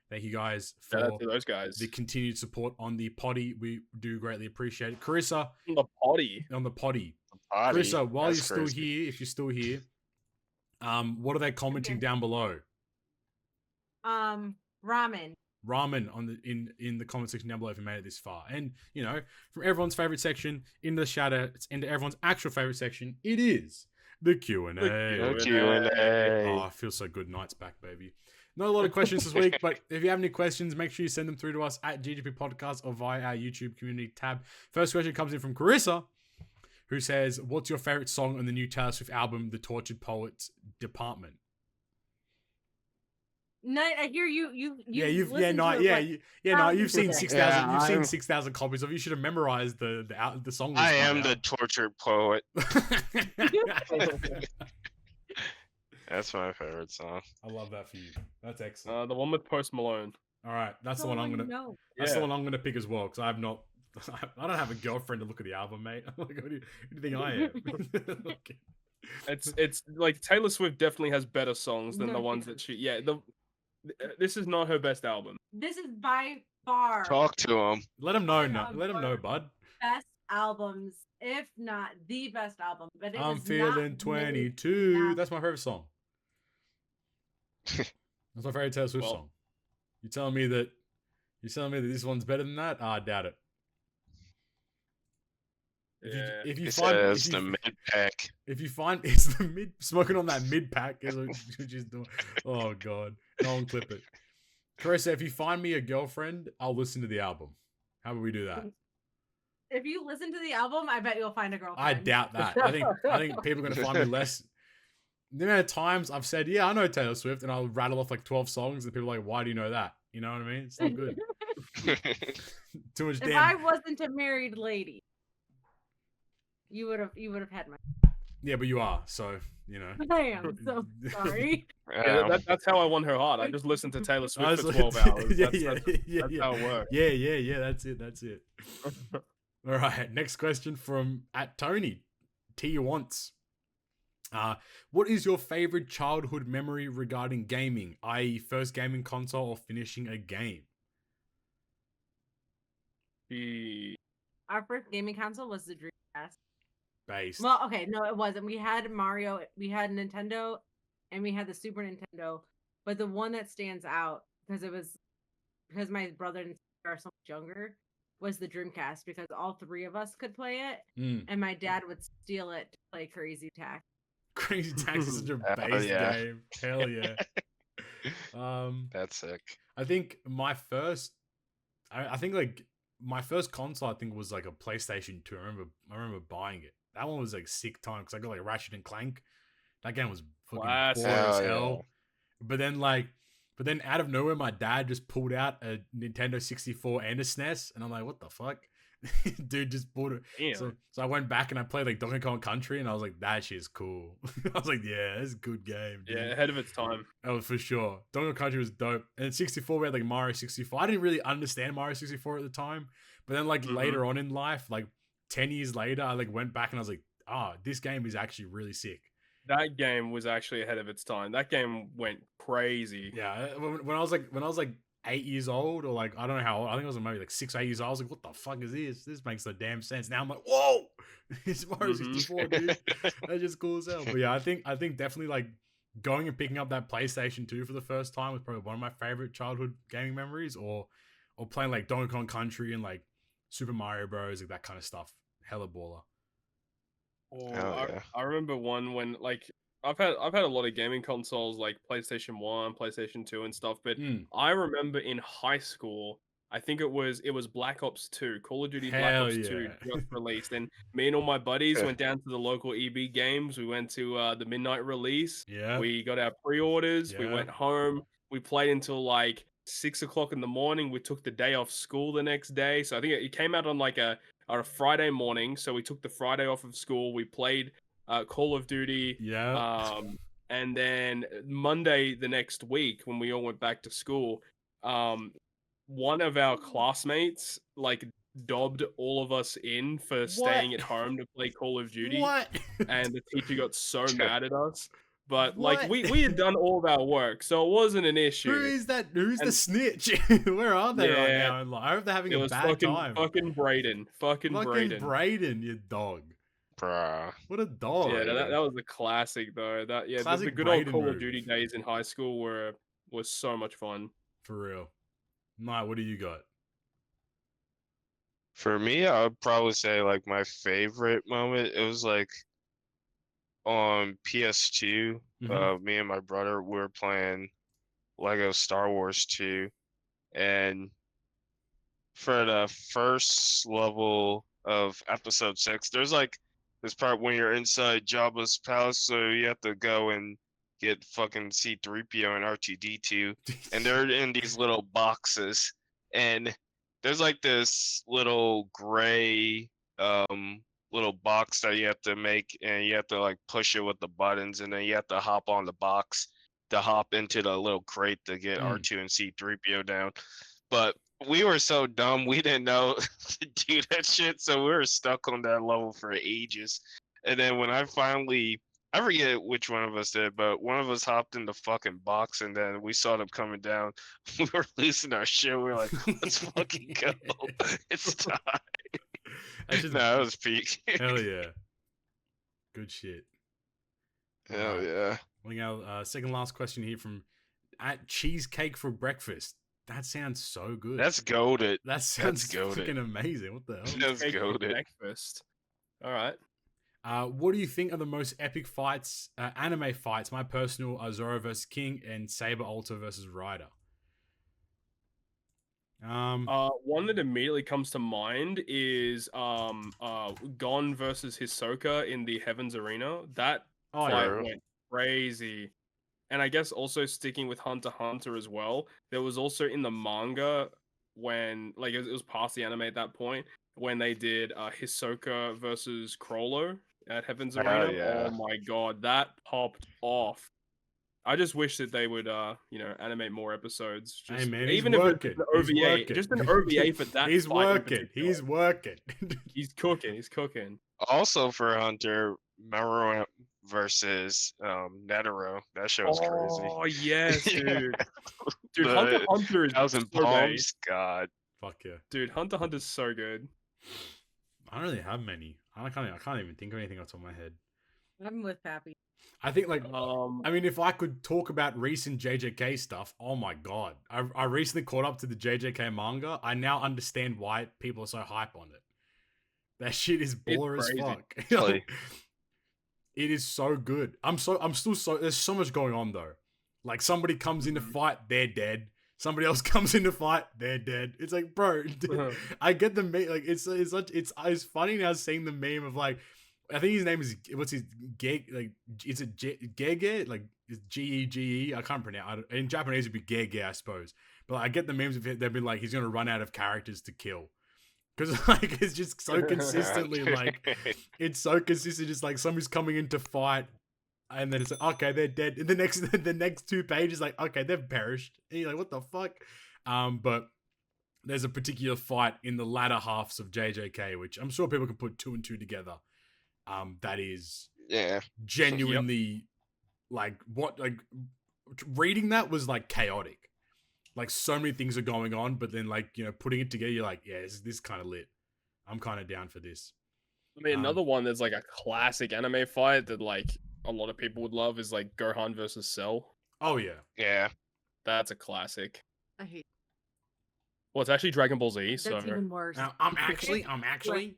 Thank you guys Shout for out to those guys. the continued support on the potty. We do greatly appreciate it. Carissa, On the potty. on the potty. Body. Carissa, while That's you're still crazy. here, if you're still here, what are they commenting Okay. down below? Ramen. Ramen on the in the comment section down below if you made it this far. And you know, from everyone's favorite section into the shadow, it's into everyone's actual favorite section. It is the Q&A. The Q&A. Oh, I feel so good. Night's back, baby. Not a lot of questions this week, but if you have any questions, make sure you send them through to us at GGP Podcast or via our YouTube community tab. First question comes in from Carissa, who says, "What's your favorite song on the new Taylor Swift album, The Tortured Poets Department?" Night, I hear you. You've seen 6,000. Yeah, You've seen I'm- 6,000 copies of. You should have memorized the song. I am the tortured poet. That's my favorite song. I love that for you. That's excellent. The one with Post Malone. All right, that's the one I'm gonna. know. That's the Yeah. one I'm gonna pick as well because I have not. I don't have a girlfriend to look at the album, mate. Like, who do you think I am? Okay. It's like Taylor Swift definitely has better songs than No, the she ones that doesn't. this is not her best album. This is by far Talk to him. Let him know. Yeah, Let him know, bud. best albums, if not the best album. But it I'm is feeling not 22. now. That's my favorite song. That's my favorite Taylor Swift Well- song. You telling me that this one's better than that? I doubt it. if you It find says if the you, mid pack. if you find it's the mid smoking on that mid pack is what she's doing. Oh god, no one clip it. Carissa, if you find me a girlfriend, I'll listen to the album. How about we do that? If you listen to the album, I bet you'll find a girlfriend. I doubt that. I think people are gonna find me less. The amount of times I've said, yeah, I know Taylor Swift, and I'll rattle off like 12 songs, and people are like, why do you know that? You know what I mean? It's not good. Too much If damn. I wasn't a married lady, you would have had my. Yeah, but you are, so you know. I am so sorry. Yeah, that's how I won her heart. I just listened to Taylor Swift for Honestly, 12 hours. yeah, That's how it works. Yeah. That's it. All right. Next question from @Tony T wants. What is your favorite childhood memory regarding gaming, i.e., first gaming console or finishing a game? Our first gaming console was the Dreamcast. Based. Well, okay, no, it wasn't. We had Mario, we had Nintendo, and we had the Super Nintendo. But the one that stands out because my brother and sister are so much younger was the Dreamcast because all three of us could play it, and my dad would steal it to play Crazy Taxi. Crazy Taxi is such a base game. Hell yeah. That's sick. I think my first console I think was like a PlayStation 2. I remember buying it. That one was like sick time because I got like Ratchet and Clank. That game was fucking boring as hell. Yeah. But then out of nowhere, my dad just pulled out a Nintendo 64 and a SNES, and I'm like, what the fuck? Dude just bought it. Damn. So I went back and I played like Donkey Kong Country, and I was like, that shit's cool. I was like, yeah, it's a good game. Dude. Yeah, ahead of its time. Oh, for sure. Donkey Kong Country was dope. And in 64, we had like Mario 64. I didn't really understand Mario 64 at the time, but then like later on in life, like 10 years later, I like went back and I was like, this game is actually really sick. That game was actually ahead of its time. That game went crazy. Yeah, when I was like 8 years old, or like I don't know how old. I think I was maybe like 6 or 8 years old. I was like, what the fuck is this? This makes no damn sense. Now I'm like, whoa, it's Mario 64, dude. That's just cool as hell. But yeah, I think definitely like going and picking up that PlayStation 2 for the first time was probably one of my favorite childhood gaming memories, or playing like Donkey Kong Country and like Super Mario Bros, like that kind of stuff. Hella baller. I remember one when like I've had a lot of gaming consoles like PlayStation 1, PlayStation 2 and stuff, but I remember in high school, I think it was Black Ops 2, Call of Duty Black Ops 2 just released, and me and all my buddies went down to the local EB Games. We went to the midnight release. Yeah. We got our pre-orders. We went home. We played until like 6 o'clock in the morning. We took the day off school the next day. So I think it came out on like a Friday morning. So we took the Friday off of school. We played Call of Duty. Yeah. And then Monday the next week when we all went back to school, one of our classmates like dobbed all of us in for staying at home to play Call of Duty. What? And the teacher got so mad at us. But like we had done all of our work, so it wasn't an issue. Who is that? Who's the snitch? Where are they right now? I hope they're having a bad time. Fucking Braden. Fucking Braden, you dog. Bruh. What a dog. Yeah, that was a classic though. The good old Call of Duty days in high school was so much fun. For real. Nite, what do you got? For me, I would probably say like my favorite moment, it was like on PS2, me and my brother, we were playing Lego Star Wars 2, and for the first level of episode 6, there's like this part when you're inside Jabba's palace, so you have to go and get fucking C-3PO and R2-D2, and they're in these little boxes, and there's like this little gray little box that you have to make, and you have to like push it with the buttons, and then you have to hop on the box to hop into the little crate to get R2 and C-3PO down. But we were so dumb, we didn't know to do that shit, so we were stuck on that level for ages. And then when I forget which one of us did, but one of us hopped in the fucking box, and then we saw them coming down. We were losing our shit. We were like, let's fucking go. It's time. That was peak. Hell yeah. Good shit. Hell yeah. Well, our second last question here from Cheesecake for Breakfast. That sounds so good. That's goated. That sounds freaking amazing. What the hell? That's goated. Breakfast. All right. What do you think are the most epic fights, anime fights? My personal are Zoro versus King and Saber Ultra versus Ryder. One that immediately comes to mind is Gon versus Hisoka in the Heavens Arena. That fight yeah. went crazy. And I guess also sticking with Hunter x Hunter as well, there was also in the manga when like it was past the anime at that point when they did Hisoka versus Crollo at Heavens Oh, Arena. yeah. Oh my god, that popped off. I just wish that they would animate more episodes. Just, Hey man, even he's if working. it's an He's OVA, working. just an OVA for that. He's fight in working. particular. He's working. He's cooking. He's cooking. Also for Hunter, Maru versus Netero. That show was crazy. Oh yes, Yeah. dude. Dude, Hunter x Hunter is Thousand so Palms, God. Fuck yeah. Dude, Hunter x Hunter's so good. I don't really have many. I can't even think of anything off the top of my head. I'm with Pappy. I think like I mean, if I could talk about recent JJK stuff, oh my god. I recently caught up to the JJK manga. I now understand why people are so hype on it. That shit is baller as crazy. fuck. Really? It is so good. I'm still so there's so much going on though. Like somebody comes in to fight, they're dead. Somebody else comes in to fight, they're dead. It's like, bro, I get the meme. Like it's funny now seeing the meme of like, I think his name is what's his Geg, like it's a Gege, like it's Gege. I can't pronounce. In Japanese it'd be Gege, I suppose. But like, I get the memes of it. They've been like, he's gonna run out of characters to kill. Because like it's just so consistently like it's so consistent. Just like somebody's coming in to fight, and then it's like, okay, they're dead. And the next 2 pages, like, okay, they've perished. And you're like, what the fuck? But there's a particular fight in the latter halves of JJK, which I'm sure people can put 2 and 2 together. That is genuinely like reading that was like chaotic. Like so many things are going on, but then like, you know, putting it together, you're like, yeah, this kind of lit. I'm kind of down for this. I mean, another one that's like a classic anime fight that like a lot of people would love is like Gohan versus Cell. Oh yeah. Yeah. That's a classic. I hate. Well, it's actually Dragon Ball Z, so That's even worse. Now, I'm actually. I actually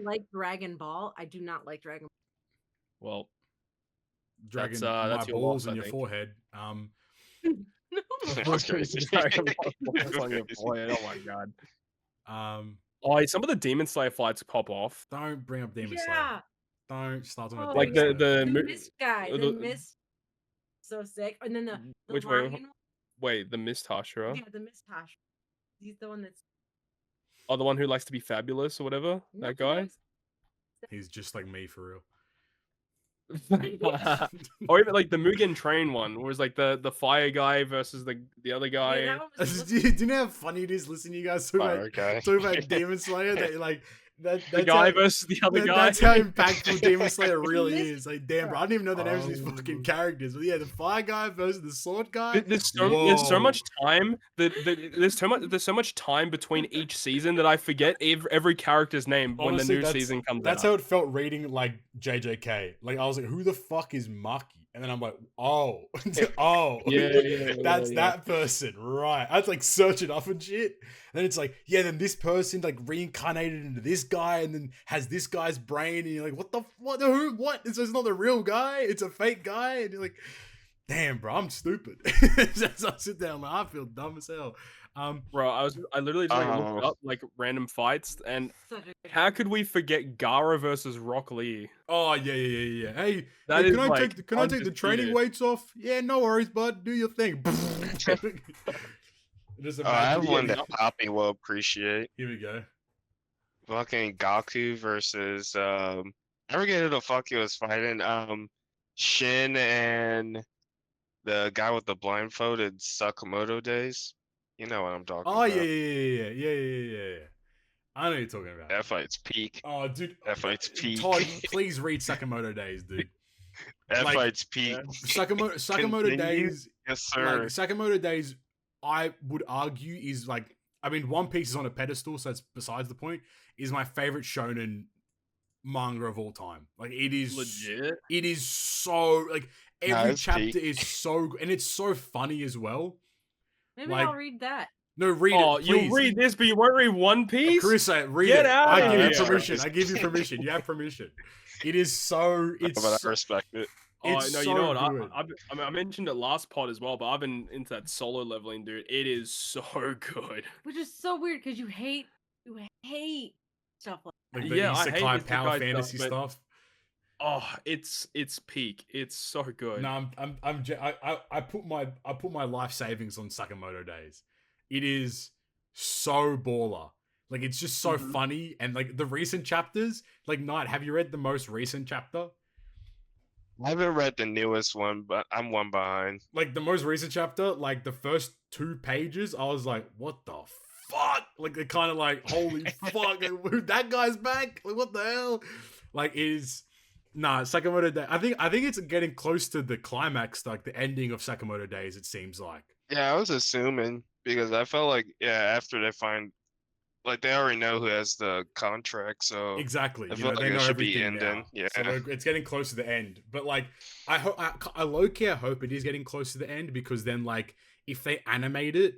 like Dragon Ball. I do not like Dragon Ball. well, Dragon that's my your balls loss, in I your think. forehead. That's crazy. Dragon Ball on your forehead. Oh my god. Um, Oh, some of the Demon Slayer fights pop off. don't bring up Demon Slayer. Yeah. Don't start talking about Oh, Like Demon Slayer. the mist guy. The mist. So sick. And then the Which way? lion one. Wait, the Mist Hashira. Yeah, the mist Tash. He's the one that's. Oh, the one who likes to be fabulous or whatever. No, That guy. He's just like me for real. Or even like the Mugen Train one, where it's like the fire guy versus the other guy. Yeah, that one was Do you know how funny it is listening to you guys talk about Demon Slayer? That like the that's guy how, versus the other guy. That's how impactful Demon Slayer really Mist- is. Like, damn, bro, I didn't even know the names of these fucking characters. But yeah, the fire guy versus the sword guy. There's so much time there's so much time between each season that I forget every character's name when Honestly, the new season comes That's out. how it felt reading like JJK. Like I was like, who the fuck is Maki? And then I'm like, oh, that's that person, right? I had to like search it up and shit. And then it's like, yeah, then this person like reincarnated into this guy and then has this guy's brain. And you're like, what? Who? What? It's not the real guy. It's a fake guy. And you're like, damn, bro, I'm stupid. So I sit there, I'm like, I feel dumb as hell. Bro, I literally just like, looked up like random fights, and how could we forget Gara versus Rock Lee? Oh yeah. Hey, That hey, is, can I like, take the training undisputed. weights off? Yeah, no worries, bud. Do your thing. Just I have imagine- one that Poppy will appreciate. Here we go. Fucking Gaku versus I forget who the fuck he was fighting. Shin and the guy with the blindfolded Sakamoto days. You know what I'm talking Oh about. yeah. I know what you're talking about. That fight's peak. Oh, dude. That fight's peak. Todd, please read Sakamoto Days, dude. That like- fight's peak. Sakamoto Continue? Days. Yes, Like sir. Sakamoto Days, I would argue is like, I mean, One Piece is on a pedestal, so that's besides the point. Is my favorite shonen manga of all time. Like it is Legit. It is so like every it's chapter peak. is so, and it's so funny as well. Maybe Like- I'll read that. No, read Oh, it, you'll please. read this, but you won't read One Piece? Carissa, read Get it. outta I give you here. permission. I give you permission. You have permission. It is so. It's But I so, respect it. Oh, it's no, so you know what? good. I mentioned it last pod as well, but I've been into that solo leveling, dude. It is so good. Which is so weird because you hate stuff like Like the Yeah, I hate isekai isekai power stuff, fantasy but- stuff. Oh, it's peak. It's so good. No, I put my life savings on Sakamoto Days. It is so baller. Like it's just so Mhm. funny, and like the recent chapters. Like Nite, have you read the most recent chapter? I haven't read the newest one, but I'm one behind. Like the most recent chapter, like the first 2 pages, I was like, what the fuck? Like they're kind of like, holy fuck, like, that guy's back. Like what the hell? Like Sakamoto Day. I think it's getting close to the climax, like the ending of Sakamoto Days. It seems like. Yeah, I was assuming because I felt like after they find like they already know who has the contract, so Exactly. I You feel know, like they it know should be everything now. ending. Yeah. So it's getting close to the end. But like, I hope, I low-key hope it is getting close to the end because then like, if they animate it,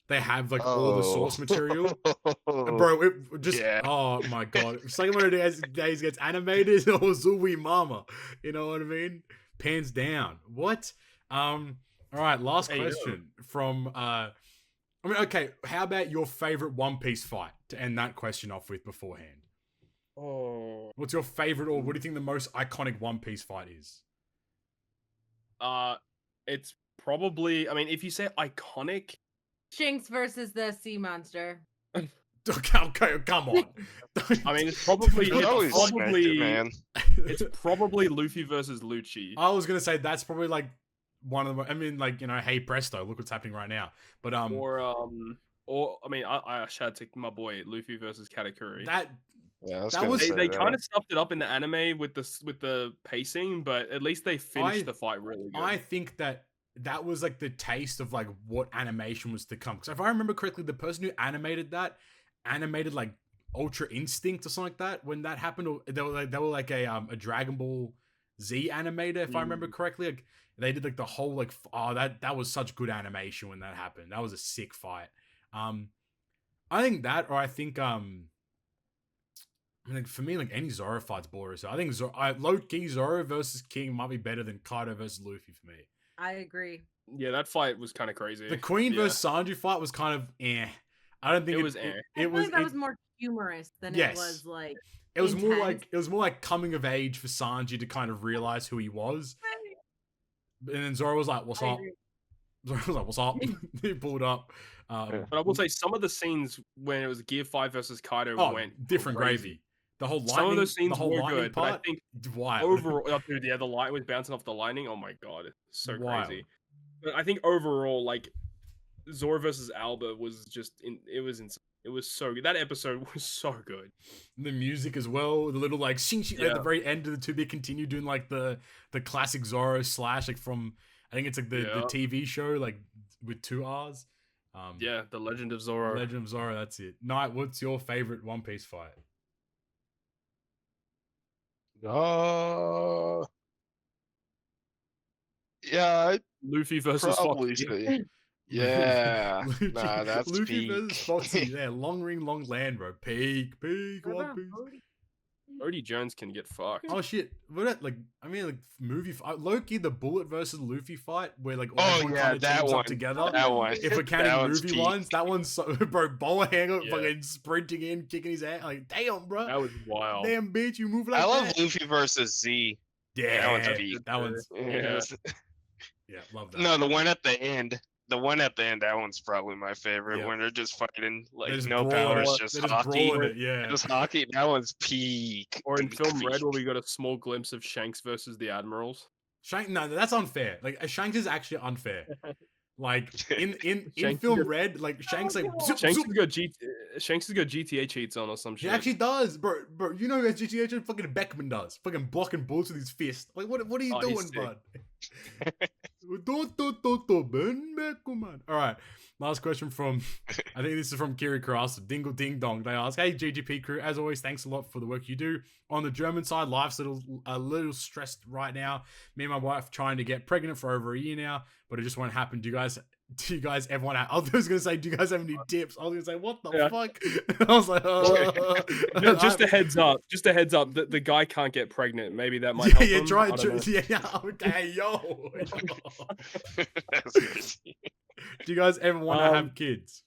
they have like all the source material. Bro, it just, Yeah. oh my god. If Sakamoto Days gets animated, oh, Zui Mama. You know what I mean? Pans down. What? All right, last Hey, yo. question from, I mean, okay, how about your favorite One Piece fight to end that question off with beforehand? Oh. What's your favorite, or what do you think the most iconic One Piece fight is? It's probably. I mean, if you say iconic, Shanks versus the sea monster. Okay, come on. I mean, it's probably. You always smacked it, man. It's probably Luffy versus Lucci. I was gonna say that's probably like one of the. I mean, like you know, hey presto, look what's happening right now. But Or I mean, I should take my boy Luffy versus Katakuri. that Yeah, I was That gonna was- say They that. kind of stuffed it up in the anime with the pacing, but at least they finished the fight really good. I think that was like the taste of like what animation was to come. Because if I remember correctly, the person who animated that animated like Ultra Instinct or something like that when that happened. Or they were like a Dragon Ball Z animator, if I remember correctly. Like they did like the whole like that was such good animation when that happened. That was a sick fight. I think that, or I think I mean, like, for me, like any Zoro fight's baller. So I think low key Zoro versus King might be better than Kaido versus Luffy for me. I agree. Yeah, that fight was kind of crazy. The Queen Yeah. versus Sanji fight was kind of I don't think It was eh. I feel like that was more humorous than Yes. it was like. it was more intense. like coming of age for Sanji to kind of realize who he was. And then Zoro was like, "What's I up?" agree. Zoro was like, "What's up?" He pulled up. Yeah. But I will say some of the scenes when it was Gear 5 versus Kaido went different crazy. gravy. The whole lightning, Some of those the scenes whole were lightning good, but I part. think Wild. overall, dude, yeah, the light was bouncing off the lightning. Oh my god, it's so Wild. crazy. But I think overall, like Zoro versus Alba was just it was insane. It was so good. That episode was so good. The music as well, the little like shing shing at Yeah. the very end of the 2 continue doing like the classic Zoro slash like from I think it's like the Yeah. TV show like with 2 R's. Yeah, the Legend of Zoro. Legend of Zoro, that's it. Knight, what's your favorite One Piece fight? Yeah, I'd Luffy versus probably Foxy. say. Yeah. Luffy, Nah, that's Luffy peak. versus Foxy. Yeah, long ring, long land, bro. Peak, What One about Piece. Bodhi? Brody Jones can get fucked. Oh shit! What that like? I mean, like movie Loki, the Bullet versus Luffy fight, where like Oh, everyone yeah, kind of that teams one. up together. That one. If we're That counting one's movie peak. ones, that one's so bro. Boa hanger, Yeah. fucking sprinting in, kicking his ass. Like, damn, bro. That was wild. Damn, bitch, you move like I love that. Luffy versus Z. Yeah, That one's a peak. that one's Yeah. yeah, love that. No, the one at the end. The one at the end, that one's probably my favorite. Yeah. When they're just fighting, like They're just no brawling powers, it. just They're hockey. brawling it, yeah. Just hockey. That one's peak. Or in peak, Film Red, peak. where we got a small glimpse of Shanks versus the Admirals. Shanks, no, that's unfair. Like Shanks is actually unfair. Like in Shanks film is- Red, like Shanks like zoop, Shanks zoop. has got GTA cheats on or some He shit. actually does, bro. You know as GTA fucking Beckman does, fucking blocking bullets with his fist. Like what are you Oh, he's doing, sick. bud? Ben Beckman. All right. Last question from, I think this is from Kiri Karasu, Dingle Ding Dong. They ask, hey, GGP crew, as always, thanks a lot for the work you do. On the German side, life's a little stressed right now. Me and my wife trying to get pregnant for over a year now, but it just won't happen. Do you guys ever want to, I was going to say, do you guys have any tips? I was going to say, what the fuck? I was like, just a heads up. The guy can't get pregnant. Maybe that might help him. Try. Okay, yo. That's crazy. Do you guys ever want to have kids?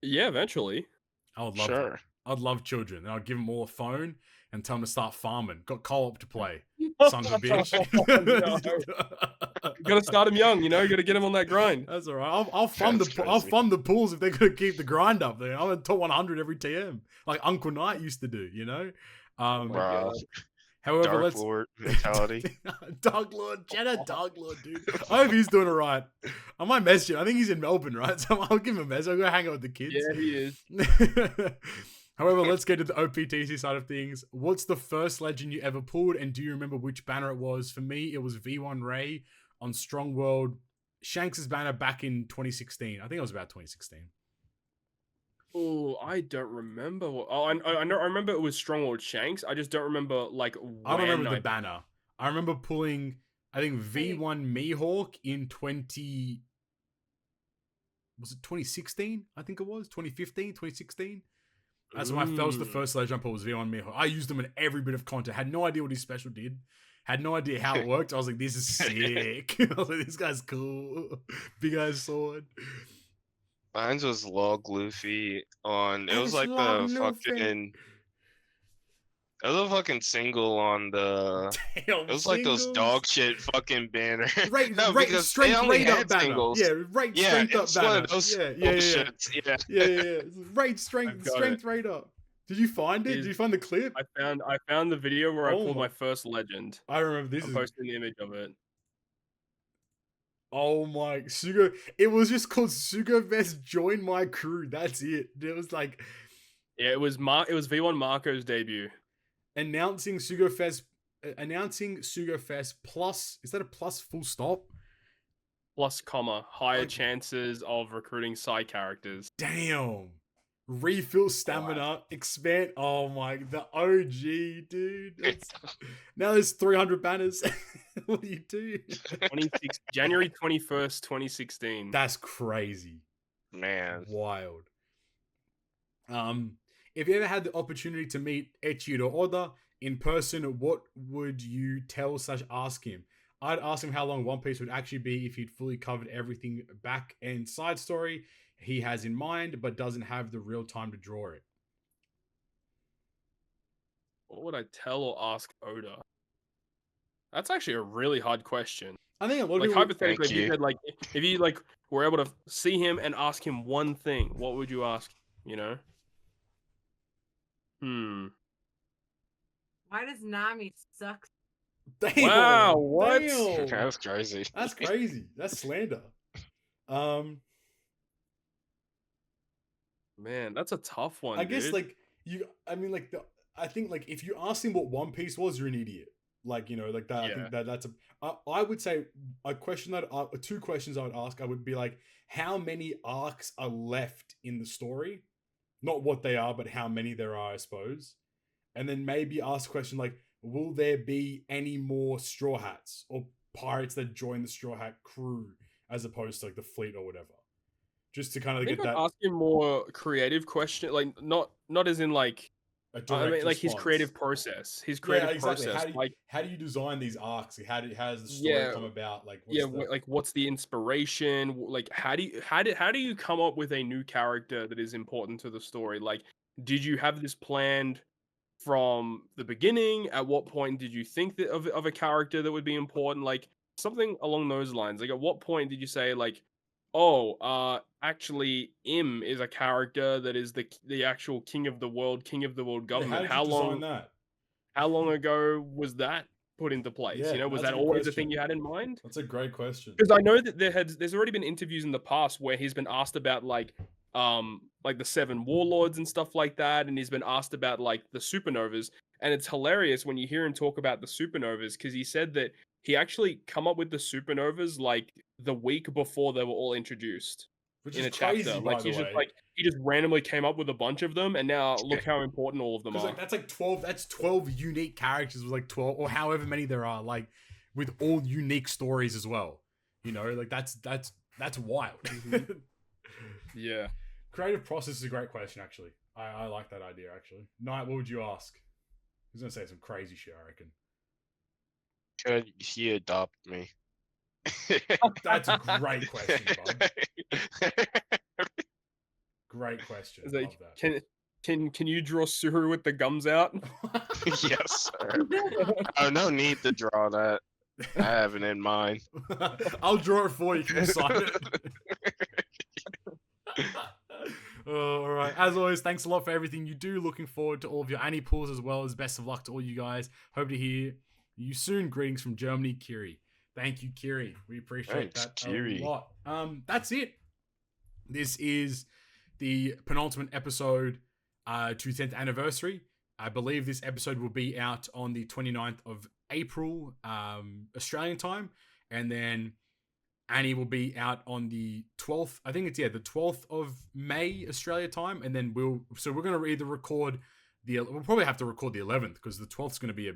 Yeah, eventually. I would love Sure. I'd love children. And I'd give them all a phone and tell them to start farming. Got co-op to play. Sons of a bitch. You gotta start them young, you know. You gotta get them on that grind. That's all right. I'll fund I'll fund the pools if they're gonna keep the grind up there. I'm gonna top 100 every TM, like Uncle Nite used to do. You know. Wow. However, Dark Lord mentality. Dark Lord, Jenna, Dark Lord, dude. I hope he's doing it right. I might message him. I think he's in Melbourne, right? So I'll give him a message. I'll go hang out with the kids. Yeah, he is. However, let's get to the OPTC side of things. What's the first legend you ever pulled, and do you remember which banner it was? For me, it was V1 Ray on Strong World. Shanks' banner back in 2016. I think it was about 2016. Oh, I don't remember. I know. I remember it was Stronghold Shanks. I just don't remember like. I don't remember the banner. I remember pulling, I think V1 Mihawk in 2016? I think it was 2015, 2016. That's when that was the first legend I pulled was V1 Mihawk. I used him in every bit of content. Had no idea what his special did. Had no idea how it worked. I was like, this is sick. I was like, this guy's cool. Big ass sword. Mine was Log Luffy on. It was like the fucking. It was a fucking single on the. Damn, it was like those dog shit fucking banner. Right, no, right, because strength they only rate up had banner. singles. Yeah, right, Yeah, strength up it's banner. one of those Yeah. Right, strength rate up. Did you find it? Did you find the clip? I found the video where I Oh pulled my- my first legend. I remember this. I'm posting the image of it. Oh my, Sugo! It was just called Sugo Vest Join My Crew. That's it. It was like Yeah, it was V1 Marco's debut. announcing Sugo Fest plus. Is that a plus full stop? Plus, comma, higher Like- chances of recruiting side characters. Damn. Refill stamina, expand. Oh my, the OG, dude. Now there's 300 banners. What do you do? January 21st, 2016. That's crazy. Man. Wild. If you ever had the opportunity to meet Eiichiro Oda in person, what would you tell/ask him? I'd ask him how long One Piece would actually be if he'd fully covered everything back and side story he has in mind, but doesn't have the real time to draw it. What would I tell or ask Oda? That's actually a really hard question. I think a lot of Like people... hypothetically, Thank if you you. said like if you like were able to see him and ask him one thing, what would you ask? You know? Why does Nami suck? Damn, Wow, what? damn. That's crazy. That's crazy. That's slander. Man, that's a tough one. I guess dude. like you. I mean, like I think like if you ask him what One Piece was, you're an idiot. Like you know, like that. I think that's a. I would say a question that two questions I would ask. I would be like, how many arcs are left in the story? Not what they are, but how many there are, I suppose. And then maybe ask a question like, will there be any more Straw Hats or pirates that join the Straw Hat crew as opposed to like the fleet or whatever? Just to kind I of think get I'd that. ask him more creative question, like not as in like A I direct mean like his response. creative process. His Yeah, creative exactly. process. How do you design these arcs? How does the story come about? Like like what's the inspiration? Like how do you come up with a new character that is important to the story? Like, did you have this planned from the beginning? At what point did you think that of a character that would be important? Like something along those lines. Like at what point did you say like, oh, actually, Im is a character that is the actual king of the world government. how did you design that? How long ago was that put into place? Yeah, You know, was that's that a good always the question. thing you had in mind? That's a great question. Because I know that there's already been interviews in the past where he's been asked about like the seven warlords and stuff like that, and he's been asked about like the supernovas, and it's hilarious when you hear him talk about the supernovas because he said that he actually come up with the supernovas like the week before they were all introduced. Which in is a chapter. crazy, Like by the he's just way. like he just randomly came up with a bunch of them, and now look how important all of them Because are. like that's like 12. That's 12 unique characters with like 12 or however many there are, like with all unique stories as well. You know, like that's wild. Mhm. Yeah. Creative process is a great question, actually. I like that idea, actually. Knight, what would you ask? I was gonna say some crazy shit, I reckon. Could he adopt me? That's a great question, bud. Great question. It's Love like, that. can you draw Suru with the gums out? Yes, sir. Oh, no need to draw that. I have it in mind. I'll draw it for you. Can you sign it? All right. As always, thanks a lot for everything you do. Looking forward to all of your Annie pulls as well as best of luck to all you guys. Hope to hear you soon. Greetings from Germany, Kiri. Thank you, Kiri. We appreciate Thanks, that Kiri. a lot. That's it. This is the penultimate episode to 10th anniversary. I believe this episode will be out on the 29th of April, Australian time, and then Annie will be out on the 12th. I think it's the 12th of May Australia time, and then we're going to either record we'll probably have to record the 11th because the 12th is going to be a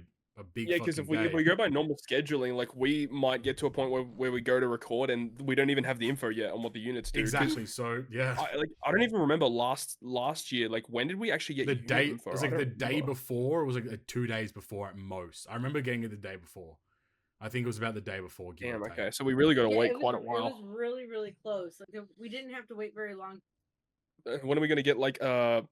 big Yeah, because if we go by normal scheduling, like we might get to a point where we go to record and we don't even have the info yet on what the units do. 'cause exactly. So yeah, I don't even remember last year. Like when did we actually get the unit day info? it was like the day before. It was like 2 days before at most. I remember getting it the day before. I think it was about the day before. Damn. Okay, so we really got to wait quite a It while. was really, really close. Like we didn't have to wait very long. When are we gonna get like a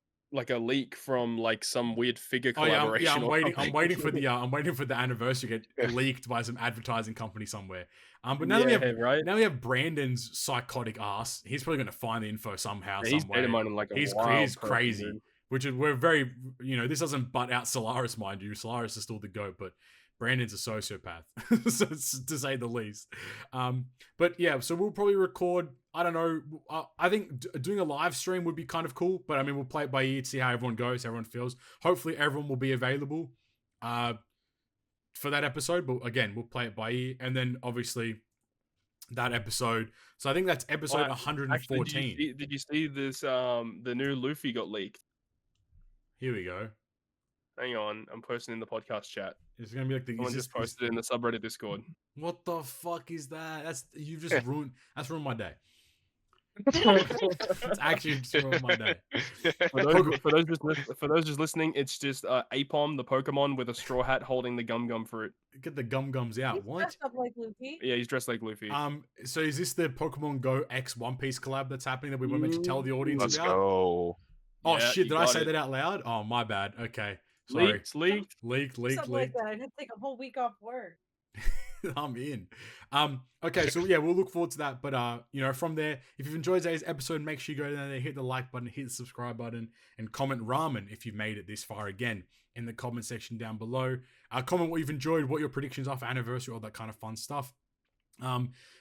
leak from like some weird figure collaboration? I'm waiting. I'm something? waiting for the I'm waiting for the anniversary to get leaked by some advertising company somewhere. But now that we have Brandon's psychotic ass, he's probably gonna find the info somehow. He's data mining like a he's wild crazy. Person, which is we're very this doesn't butt out Solaris, mind you. Solaris is still the GOAT, but Brandon's a sociopath, so to say the least. But yeah, so we'll probably record. I don't know. I think doing a live stream would be kind of cool, but I mean, we'll play it by ear to see how everyone goes, how everyone feels. Hopefully, everyone will be available for that episode. But again, we'll play it by ear, and then obviously that episode. So I think that's episode 114. Actually, did you see this? The new Luffy got leaked. Here we go. Hang on, I'm posting in the podcast chat. It's gonna be like Someone just posted in the subreddit Discord. What the fuck is that? That's ruined. That's ruined my day. It's actually just ruined my day. For those just listening, it's just Apom, the Pokemon, with a straw hat holding the gum fruit. Get the gums out. He's What? dressed up like Luffy. Yeah, he's dressed like Luffy. So is this the Pokemon Go X One Piece collab that's happening that we were meant to tell the audience Let's about? go. Oh Yeah, shit! Did I say it. that out loud? Oh my bad. Okay, sorry. Leaked. Leaked. Something like that. I had to take a whole week off work. I'm in. Okay, so yeah, we'll look forward to that. But from there, if you've enjoyed today's episode, make sure you go down there, hit the like button, hit the subscribe button, and comment ramen if you've made it this far again in the comment section down below. Comment what you've enjoyed, what your predictions are for anniversary, all that kind of fun stuff.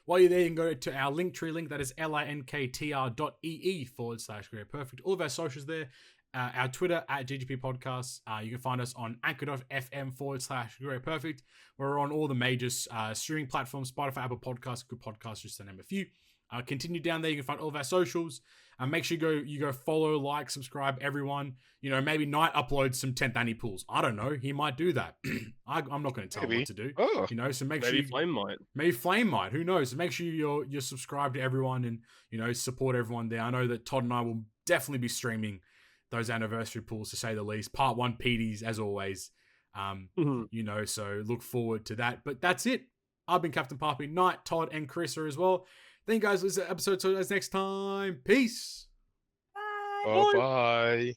While you're there, you can go to our Linktree link, that is linktr.ee/perfect. All of our socials there. Our Twitter at GGP Podcasts. You can find us on anchor.fm/perfect. We're on all the major streaming platforms, Spotify, Apple Podcasts, Good Podcasts, just to name a few. Continue down there. You can find all of our socials. Make sure you go follow, like, subscribe, everyone. Maybe Knight uploads some 10th Annie pools. I don't know. He might do that. I'm not going to tell him what to do. Oh. So Maybe Flame might. Maybe Flame might. Who knows? So make sure you're subscribed to everyone and support everyone there. I know that Todd and I will definitely be streaming those anniversary pools, to say the least. Part 1 PDs, as always. So look forward to that. But that's it. I've been Captain Papi, Knight, Todd, and Carissa as well. Thank you guys for this episode. Till next time. Peace. Bye. Bye.